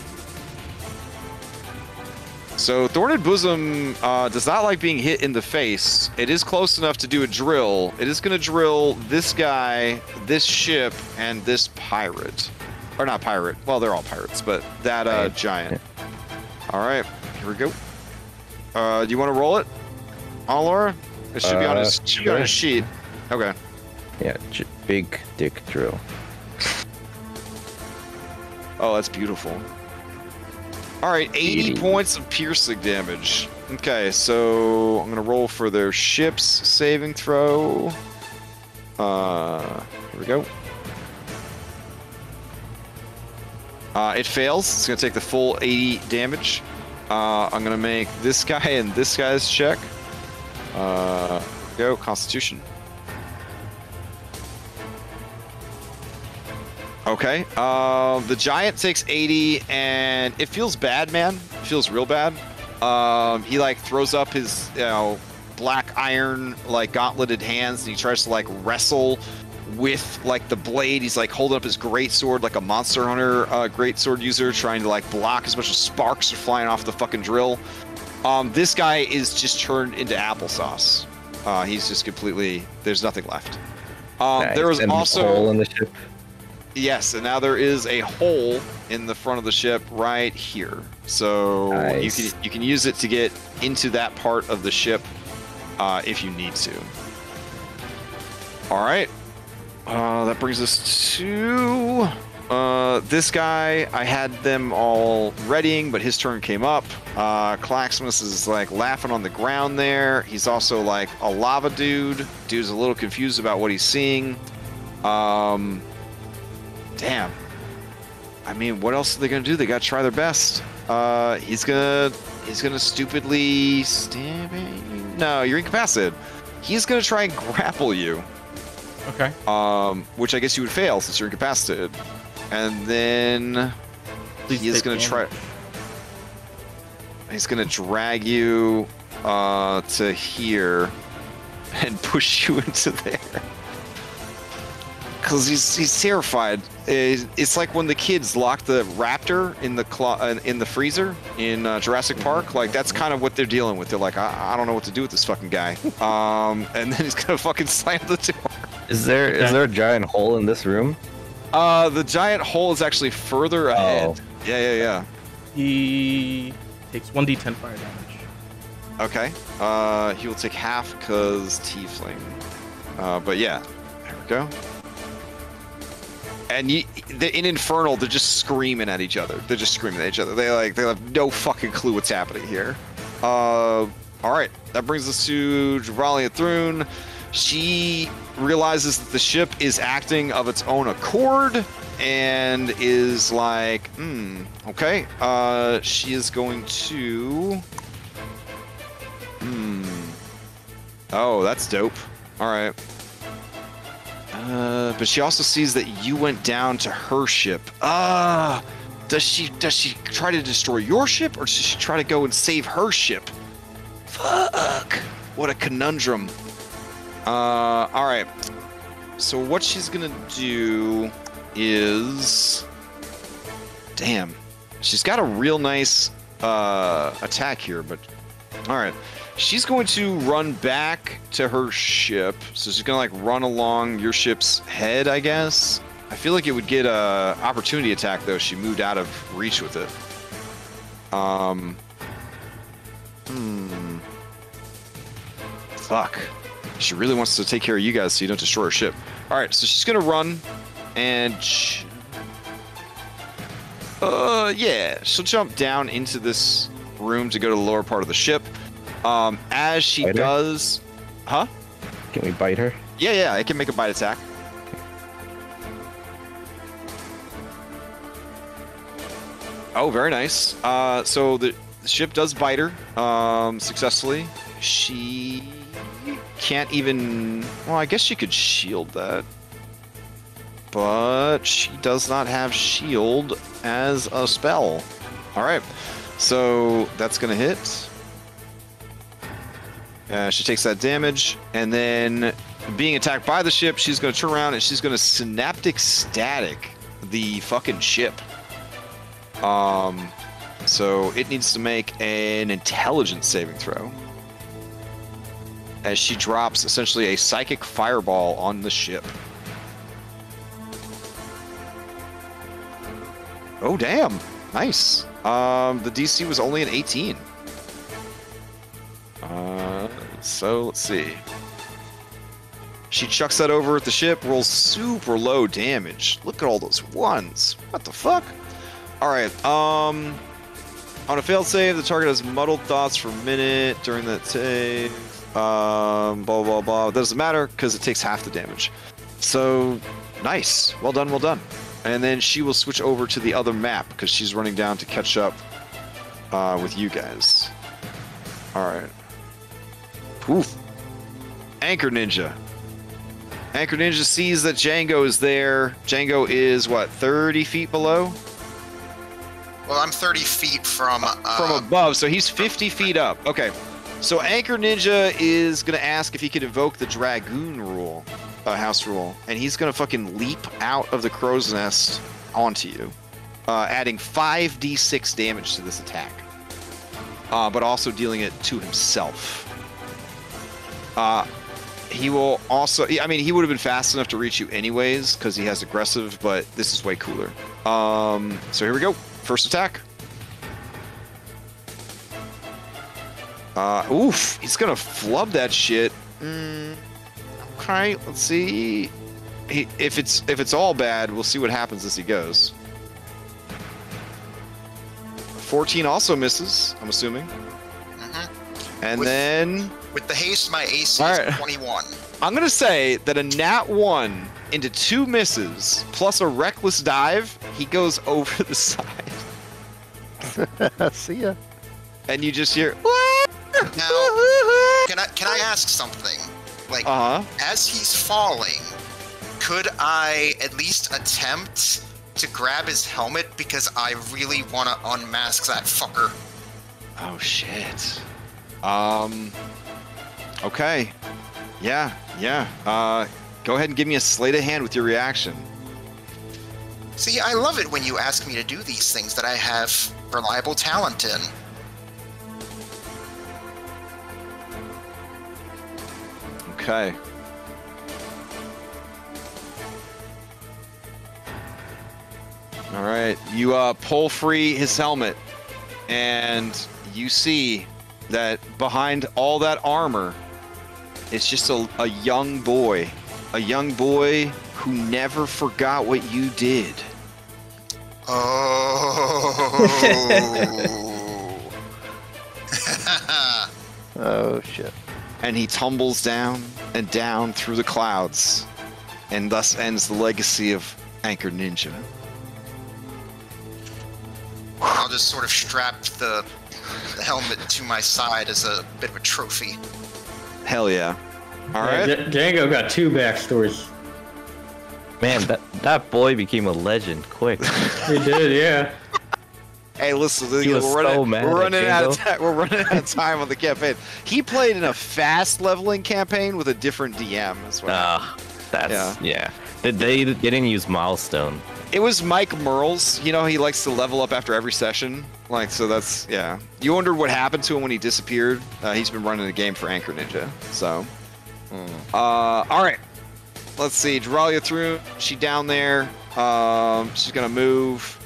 So Thorned Bosom does not like being hit in the face. It is close enough to do a drill. It is going to drill this guy, this ship, and this pirate. Or not pirate. Well, they're all pirates, but that giant. All right, here we go. Do you want to roll it, Laura? It should be on his sheet. Okay. Yeah, big dick drill. Oh, that's beautiful. All right, 80 points of piercing damage. Okay, so I'm gonna roll for their ship's saving throw. Here we go. It fails. It's gonna take the full 80 damage. I'm gonna make this guy and this guy's check. Go Constitution. Okay. The giant takes 80, and it feels bad, man. It feels real bad. He like throws up his, black iron like gauntleted hands, and he tries to like wrestle with like the blade. He's like holding up his greatsword like a Monster Hunter greatsword user, trying to like block as much as sparks are flying off the fucking drill. This guy is just turned into applesauce. He's just completely. There's nothing left. There was also a hole in the ship. Yes, and now there is a hole in the front of the ship right here. So nice. you can use it to get into that part of the ship if you need to. All right. That brings us to this guy. I had them all readying, but his turn came up. Claxmus is like laughing on the ground there. He's also like a lava dude. Dude's a little confused about what he's seeing. Damn. I mean, what else are they gonna do? They gotta try their best. He's gonna stupidly stab you. No, you're incapacitated. He's gonna try and grapple you. Okay. Which I guess you would fail since you're incapacitated. And then he's gonna try. He's gonna drag you to here. and push you into there. Because he's terrified. It's like when the kids lock the raptor in the freezer in Jurassic Park. Like, that's kind of what they're dealing with. They're like, I don't know what to do with this fucking guy. And then he's gonna fucking slam the door. Is there a giant hole in this room? The giant hole is actually further ahead. Yeah. He takes 1d10 fire damage. Okay. He will take half because tiefling. But yeah, there we go. And in Infernal, they're just screaming at each other. They're just screaming at each other. They have no fucking clue what's happening here. All right, that brings us to Druvalia Thrune. She realizes that the ship is acting of its own accord and is like, okay. She is going to. Oh, that's dope. All right. But she also sees that you went down to her ship. Does she try to destroy your ship, or does she try to go and save her ship? Fuck! What a conundrum. All right. So what she's gonna do is, damn, she's got a real nice attack here, but all right. She's going to run back to her ship. So she's going to, like, run along your ship's head, I guess. I feel like it would get a opportunity attack, though. She moved out of reach with it. Fuck. She really wants to take care of you guys so you don't destroy her ship. All right, so she's going to run and... yeah. She'll jump down into this room to go to the lower part of the ship. As she does... Huh? Can we bite her? Yeah, I can make a bite attack. Oh, very nice. So the ship does bite her successfully. She can't even... Well, I guess she could shield that. But she does not have shield as a spell. All right. So that's going to hit. She takes that damage, and then being attacked by the ship, she's going to turn around and she's going to synaptic static the fucking ship. So it needs to make an intelligence saving throw as she drops essentially a psychic fireball on the ship. Oh, damn. Nice. The DC was only an 18. So let's see. She chucks that over at the ship, rolls super low damage. Look at all those ones. What the fuck? Alright, on a failed save, the target has muddled thoughts for a minute during that save. Blah, blah, blah. It doesn't matter because it takes half the damage. So, nice. Well done, well done. And then she will switch over to the other map because she's running down to catch up with you guys. Alright. Poof. Anchor Ninja. Anchor Ninja sees that Django is there. Django is, what, 30 feet below? Well, I'm 30 feet from above, so he's 50 feet up. Okay. So Anchor Ninja is going to ask if he could invoke the Dragoon rule, house rule, and he's going to fucking leap out of the crow's nest onto you, adding 5d6 damage to this attack, but also dealing it to himself. He will also... I mean, he would have been fast enough to reach you anyways, because he has aggressive, but this is way cooler. So here we go. First attack. Oof. He's going to flub that shit. Okay, let's see. If it's all bad, we'll see what happens as he goes. 14 also misses, I'm assuming. Mm-hmm. And then... With the haste, my AC is 21. I'm going to say that a nat 1 into 2 misses, plus a reckless dive, he goes over the side. See ya. And you just hear... Now, can I ask something? Like, as he's falling, could I at least attempt to grab his helmet? Because I really want to unmask that fucker. Oh, shit. Okay. Yeah. Go ahead and give me a sleight of hand with your reaction. See, I love it when you ask me to do these things that I have reliable talent in. Okay. All right. You pull free his helmet, and you see that behind all that armor, it's just a young boy. A young boy who never forgot what you did. Oh. Oh, shit. And he tumbles down and down through the clouds, and thus ends the legacy of Anchor Ninja. I'll just sort of strap the helmet to my side as a bit of a trophy. Hell yeah. All right. Django got 2 backstories. Man, that boy became a legend quick. He did, yeah. Hey, listen, He was so mad we're running at out of time. We're running out of time on the campaign. He played in a fast leveling campaign with a different DM as well. Yeah. They didn't use milestone. It was Mike Merles. You know, he likes to level up after every session. Like, so that's, yeah. You wondered what happened to him when he disappeared. He's been running a game for Anchor Ninja. So, all right. Let's see. Druvalia Thrune, she down there. She's going to move.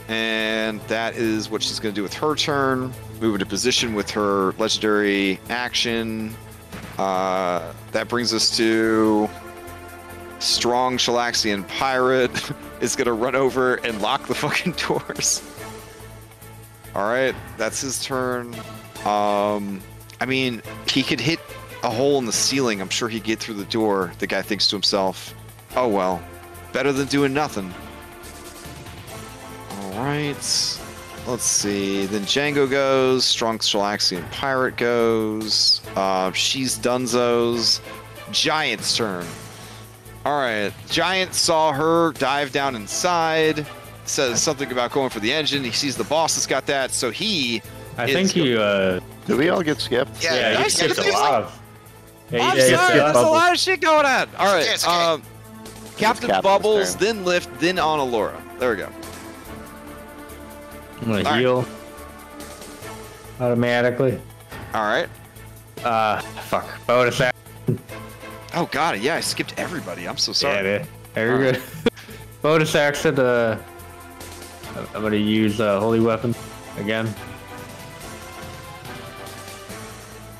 And that is what she's going to do with her turn. Move into position with her legendary action. That brings us to strong Chelaxian pirate is going to run over and lock the fucking doors. All right, that's his turn. I mean, he could hit a hole in the ceiling. I'm sure he'd get through the door. The guy thinks to himself, oh well, better than doing nothing. All right, let's see. Then Django goes. Strong Chelaxian pirate goes. She's Dunzo's. Giant's turn. All right, Giant saw her dive down inside. Says something about going for the engine. He sees the boss has got that, so he. I think he. Did we all get skipped? Yeah, he skipped a lot of. I'm sorry, there's a lot of shit going on. All right, It's okay. Captain Captain's Bubbles, turn. then Lift, then on Alora. There we go. I'm gonna All right. heal automatically. All right. Fuck. Bonus action. Oh god, yeah, I skipped everybody. I'm so sorry. Yeah, man. Very good. Bonus action. I'm gonna use Holy Weapon again.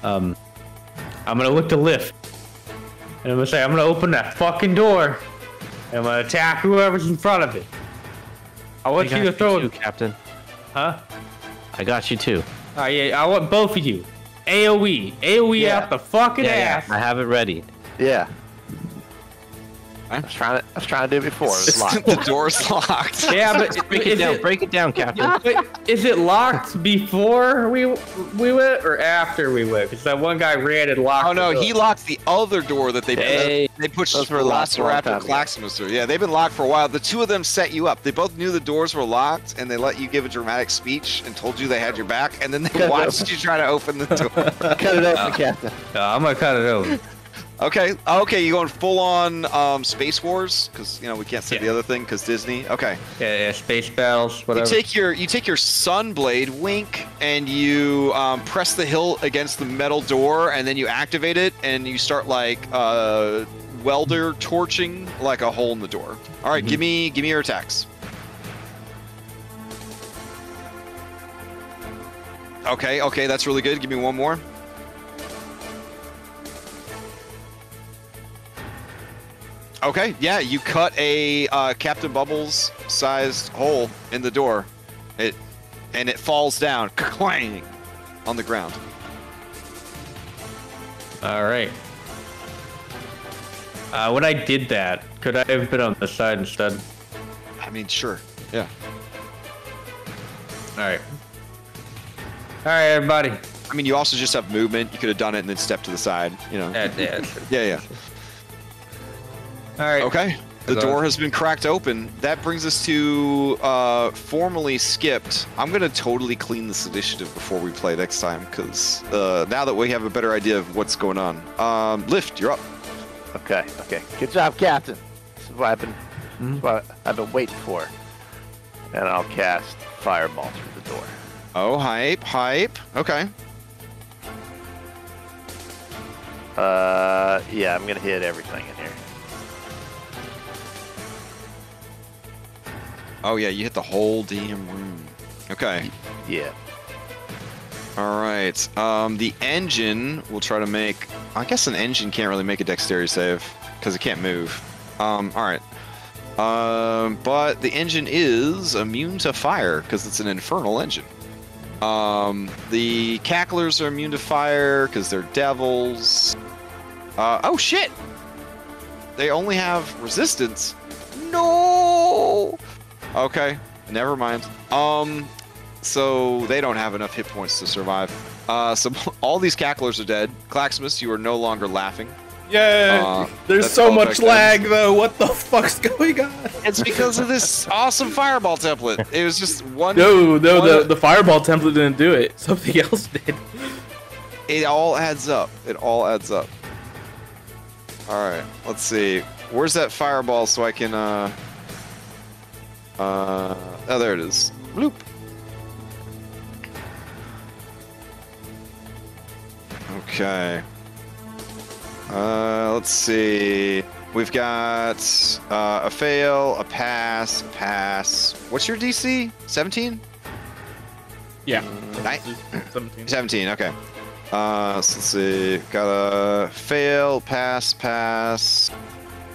I'm gonna look to Lift, and I'm gonna say I'm gonna open that fucking door, and I'm gonna attack whoever's in front of it. I want you to throw too, it, Captain. huh? I got you too. Yeah, I want both of you. AOE Yeah. out the fucking ass. I have it ready. Yeah. I was trying to do it before. It was locked. The door's locked. Yeah, but Break it down, Captain. Wait, is it locked before we went or after we went? Because that one guy ran and locked. Oh no, the door. he locked the other door that they pushed Those were locked a long time Velociraptor ago. Claximus through. Yeah, they've been locked for a while. The two of them set you up. They both knew the doors were locked, and they let you give a dramatic speech and told you they had your back, and then they watched you try to open the door. Cut it open, Captain. I'm gonna cut it over. Okay, you going full on Space Wars? Because we can't say the other thing because Disney. Okay. Yeah, space battles, whatever. You take your Sunblade, wink, and you press the hilt against the metal door, and then you activate it, and you start like welder torching like a hole in the door. All right, give me your attacks. Okay, that's really good. Give me one more. Okay, yeah, you cut a Captain Bubbles sized hole in the door. It falls down, clang, on the ground. All right. When I did that, could I have been on the side instead? I mean, sure, yeah. All right. All right, everybody. I mean, you also just have movement. You could have done it and then stepped to the side. Yeah. Yeah. All right. Okay. The door has been cracked open. That brings us to formally skipped. I'm gonna totally clean this initiative before we play next time, because now that we have a better idea of what's going on. Lift, you're up. Okay. Good job, Captain. This is what I've been waiting for. And I'll cast Fireball through the door. Oh, hype. Okay. Yeah, I'm gonna hit everything in here. Oh yeah, you hit the whole damn room. Okay. Yeah. All right. The engine will try to make. I guess an engine can't really make a dexterity save because it can't move. All right. But the engine is immune to fire because it's an infernal engine. The cacklers are immune to fire because they're devils. Oh shit! They only have resistance. No. Okay, never mind. So they don't have enough hit points to survive. So all these cacklers are dead. Claxmus, you are no longer laughing. Yay! There's so much lag, though. What the fuck's going on? It's because of this awesome fireball template. It was just one. No, the fireball template didn't do it. Something else did. It all adds up. All right, let's see. Where's that fireball so I can oh, there it is. Bloop. Okay. Let's see. We've got a fail, a pass, a pass. What's your DC? 17? Yeah. 17. 17, okay. So let's see. Got a fail, pass, pass,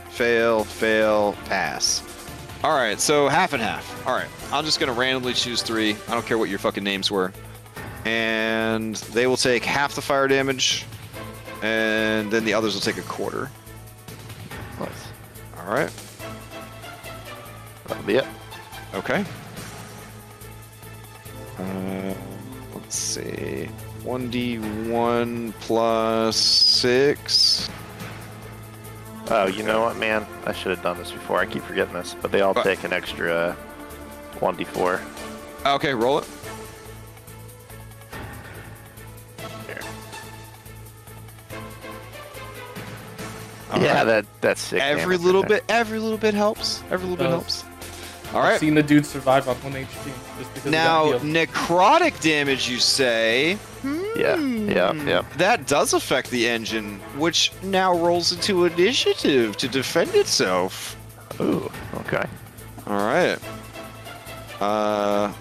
fail, fail, pass. All right, so half and half. All right, I'm just gonna randomly choose 3. I don't care what your fucking names were. And they will take half the fire damage, and then the others will take a quarter. Nice. All right. That'll be it. Okay. Let's see. 1d1 plus 6. Oh, you know what, man? I should have done this before. I keep forgetting this, but they all take an extra 1d4. Okay, roll it. Here. Yeah, that's sick. Every little bit helps. Every little bit helps. All right. I've seen the dude survive on 1 HP just because Now, he got healed. necrotic damage, you say? Yeah. That does affect the engine, which now rolls into initiative to defend itself. Ooh, okay. All right.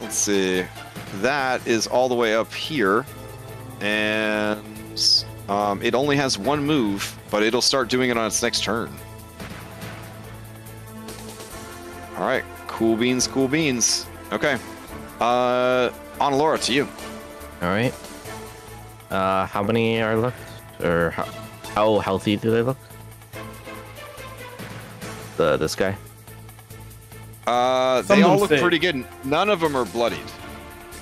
Let's see. That is all the way up here, and it only has 1 move, but it'll start doing it on its next turn. All right. Cool beans, cool beans. Okay. Laura, to you. All right. How many are left? Or how healthy do they look? This guy? They all look pretty good. None of them are bloodied.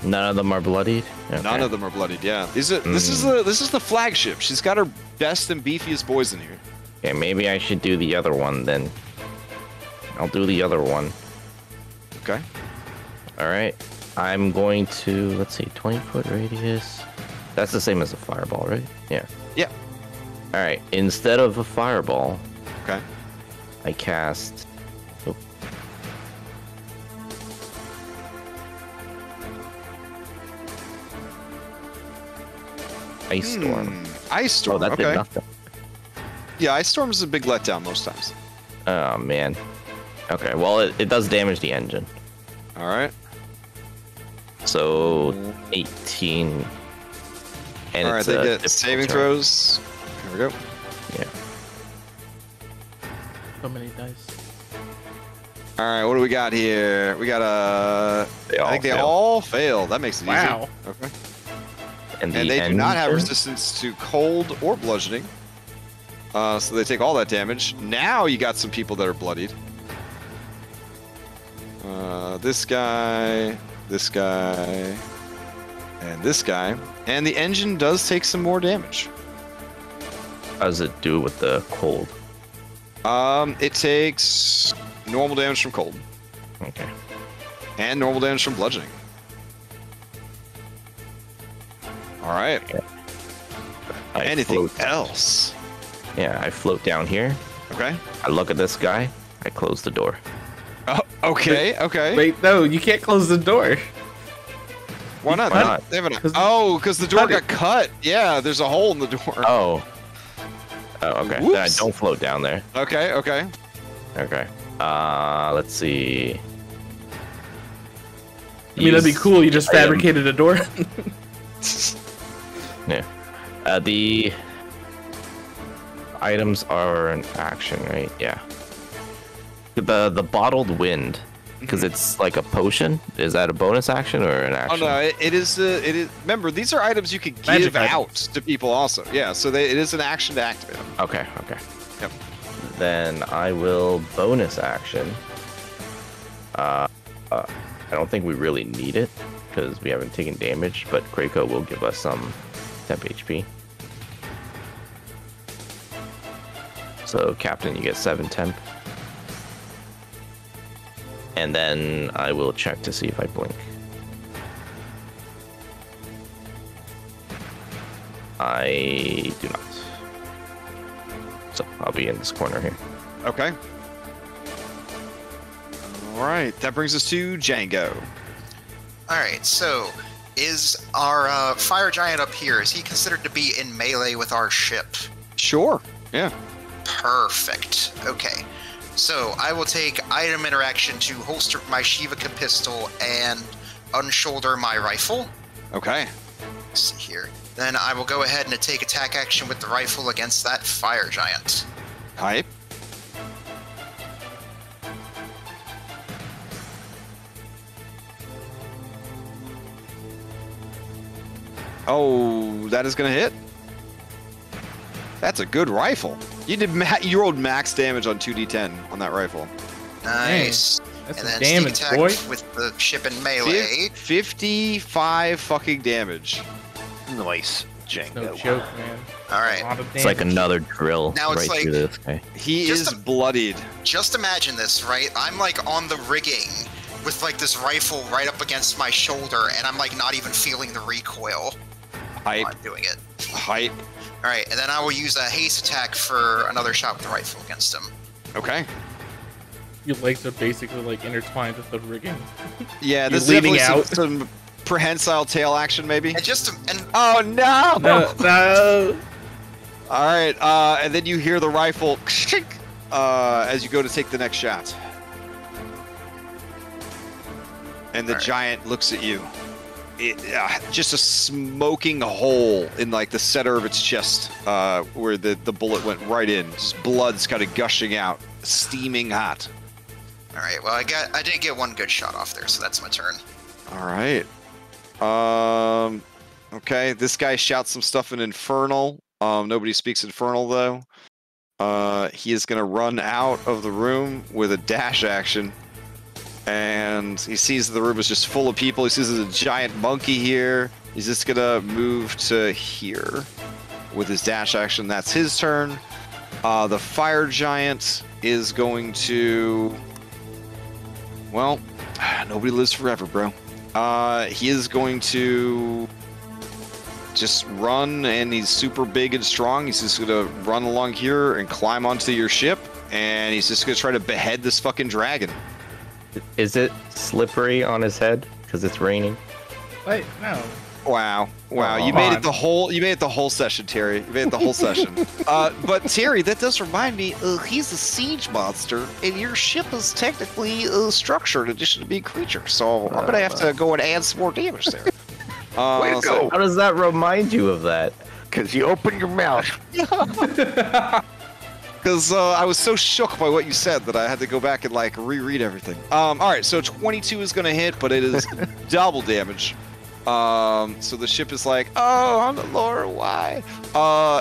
None of them are bloodied? Okay. None of them are bloodied, yeah. This is the flagship. She's got her best and beefiest boys in here. Okay, maybe I should do the other one then. I'll do the other one. Okay. Alright. I'm going to, let's see, 20-foot radius. That's the same as a fireball, right? Yeah. Yeah. Alright, instead of a fireball, okay, I cast... Oh. Ice Storm. Ice Storm, Oh, that okay. did nothing. Yeah, Ice Storm is a big letdown most times. Oh, man. Okay, well, it does damage the engine. All right. So, 18. And all right, they get saving throws. Here we go. Yeah. So many dice. All right, what do we got here? We got I think they all fail. That makes it easy. Wow. Okay. And they do not have resistance to cold or bludgeoning. So they take all that damage. Now you got some people that are bloodied. This guy, and this guy. And the engine does take some more damage. How does it do with the cold? It takes normal damage from cold. Okay. And normal damage from bludgeoning. All right. I Anything float. else? Yeah, I float down here. Okay. I look at this guy. I close the door. Oh, okay. Okay. Wait, no, you can't close the door. Why not? Why not? They have an, 'Cause- because the door got cut. Yeah, there's a hole in the door. Oh. Oh, okay. Then I Whoops. don't float down there. Okay. Okay. Okay. Let's see. I mean, that'd be cool. You just fabricated a door. Yeah. The items are an action, right? Yeah. The bottled wind, because it's like a potion. Is that a bonus action or an Oh action? no, it is. It is. Remember, these are items you can Magic give items. out to people also. Yeah. So it is an action to activate them. Okay. Okay. Yep. Then I will bonus action. I don't think we really need it because we haven't taken damage, but Krakow will give us some temp HP. So Captain, you get 7 temp. And then I will check to see if I blink. I do not. So I'll be in this corner here. Okay. All right. That brings us to Django. All right, so is our fire giant up here, is he considered to be in melee with our ship? Sure. Yeah. Perfect. Okay. So I will take item interaction to holster my Shivaka pistol and unshoulder my rifle. Okay. Let's see here. Then I will go ahead and take attack action with the rifle against that fire giant. Hype. Oh, that is gonna hit. That's a good rifle. You rolled max damage on 2d10 on that rifle. Nice. That's And some then damage, sneak attack boy. with the ship in melee. 55 fucking damage. Nice, No Django. joke, man. All A right. lot of It's like damage. another drill Now it's right like- through this guy. He Just is a- bloodied. Just imagine this, right? I'm like on the rigging with like this rifle right up against my shoulder, and I'm like not even feeling the recoil while Hype. I'm doing it. Hype. All right, and then I will use a haste attack for another shot with the rifle against him. Okay. Your legs are basically like intertwined with the rigging. Yeah, You're this is leaning definitely out. some prehensile tail action, maybe. And just to, and Oh no! No, no. All right, and then you hear the rifle as you go to take the next shot, and the All right. giant looks at you. Just a smoking hole in like the center of its chest, where the bullet went right in. Just blood's kind of gushing out, steaming hot. all right, well I did get one good shot off there, so that's my turn. All right. Okay, this guy shouts some stuff in Infernal. Nobody speaks Infernal though. He is gonna run out of the room with a dash action, and he sees the room is just full of people. He sees there's a giant monkey here. He's just gonna move to here with his dash action. That's his turn. The fire giant is going to. Well, nobody lives forever, bro. He is going to just run, and he's super big and strong. He's just gonna run along here and climb onto your ship, and he's just gonna try to behead this fucking dragon. Is it slippery on his head because it's raining? Wait, no. Wow, wow! Oh. You made it the whole. You made it the whole session, Terry. You made it the whole session. But Terry, that does remind me. He's a siege monster, and your ship is technically structured in addition to being a creature. So I'm gonna have to go and add some more damage there. Way to go! How does that remind you of that? Because you open your mouth. Because I was so shook by what you said that I had to go back and like reread everything. All right, so 22 is gonna hit, but it is double damage. So the ship is like, oh, on the lower, why?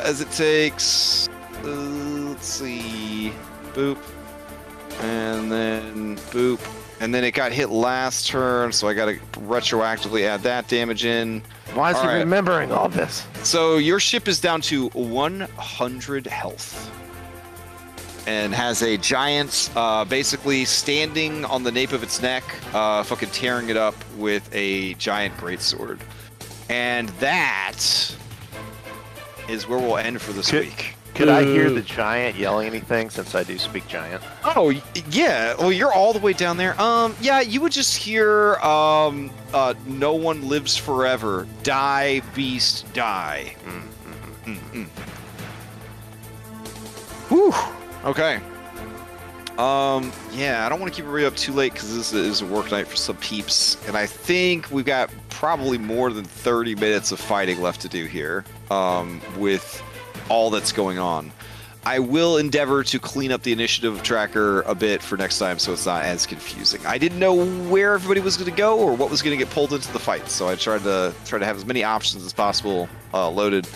As it takes, let's see, boop, and then boop, and then it got hit last turn, so I got to retroactively add that damage in. Why is All he right. remembering all this? So your ship is down to 100 health. and has a giant basically standing on the nape of its neck, fucking tearing it up with a giant greatsword. And that is where we'll end for this week. Could I hear the giant yelling anything, since I do speak giant? Oh, yeah. Well, you're all the way down there. Yeah, you would just hear, no one lives forever. Die, beast, die. Whew. Okay. Yeah, I don't want to keep everybody up too late because this is a work night for some peeps. And I think we've got probably more than 30 minutes of fighting left to do here, with all that's going on. I will endeavor to clean up the initiative tracker a bit for next time so it's not as confusing. I didn't know where everybody was going to go or what was going to get pulled into the fight, so I tried to have as many options as possible loaded.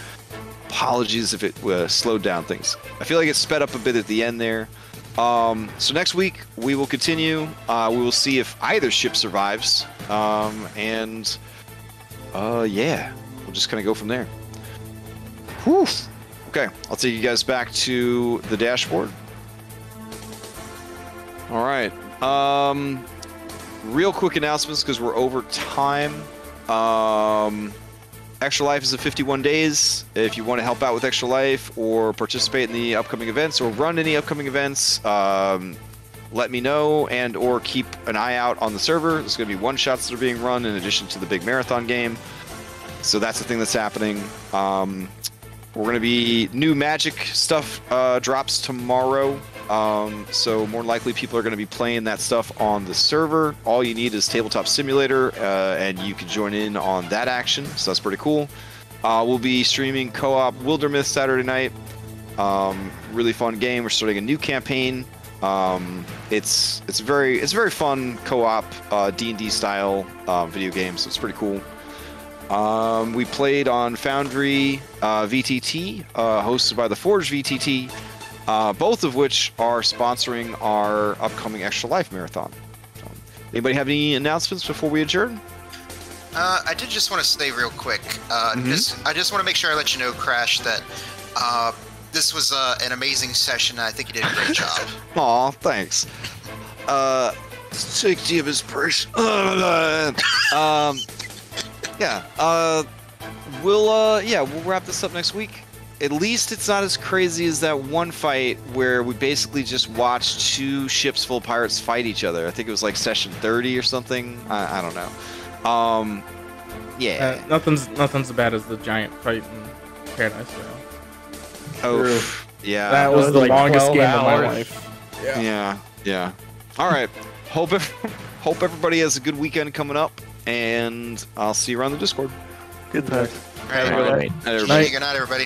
Apologies if it slowed down things. I feel like it sped up a bit at the end there. So next week we will continue. We will see if either ship survives, and yeah, we'll just kind of go from there. Whew. Okay, I'll take you guys back to the dashboard. All right. Real quick announcements because we're over time. Extra Life is at 51 days. If you want to help out with Extra Life or participate in the upcoming events or run any upcoming events, let me know and or keep an eye out on the server. There's going to be one-shots that are being run in addition to the big marathon game. So that's the thing that's happening. We're going to be new magic stuff drops tomorrow. So more likely people are going to be playing that stuff on the server. All you need is Tabletop Simulator, and you can join in on that action. So that's pretty cool. We'll be streaming co-op Wildermyth Saturday night. Really fun game. We're starting a new campaign. It's a very fun co-op D&D style video game. So it's pretty cool. We played on FoundryVTT, hosted by the FoundryVTT, both of which are sponsoring our upcoming Extra Life Marathon. Anybody have any announcements before we adjourn? I did just want to say real quick, I just want to make sure I let you know, Crash, that this was an amazing session. I think you did a great job. Aw, thanks. Safety of his purse. Yeah, we'll wrap this up next week. At least it's not as crazy as that one fight where we basically just watched two ships full of pirates fight each other. I think it was like session 30 or something. I don't know. Yeah. Nothing's as bad as the giant fight in Paradise Vale. Oh, yeah. That was the like longest 12 game of my hours. life. Yeah. All right. Hope everybody has a good weekend coming up. And I'll see you around the Discord. Good times. All right, All right. Night, everybody. Good night, everybody.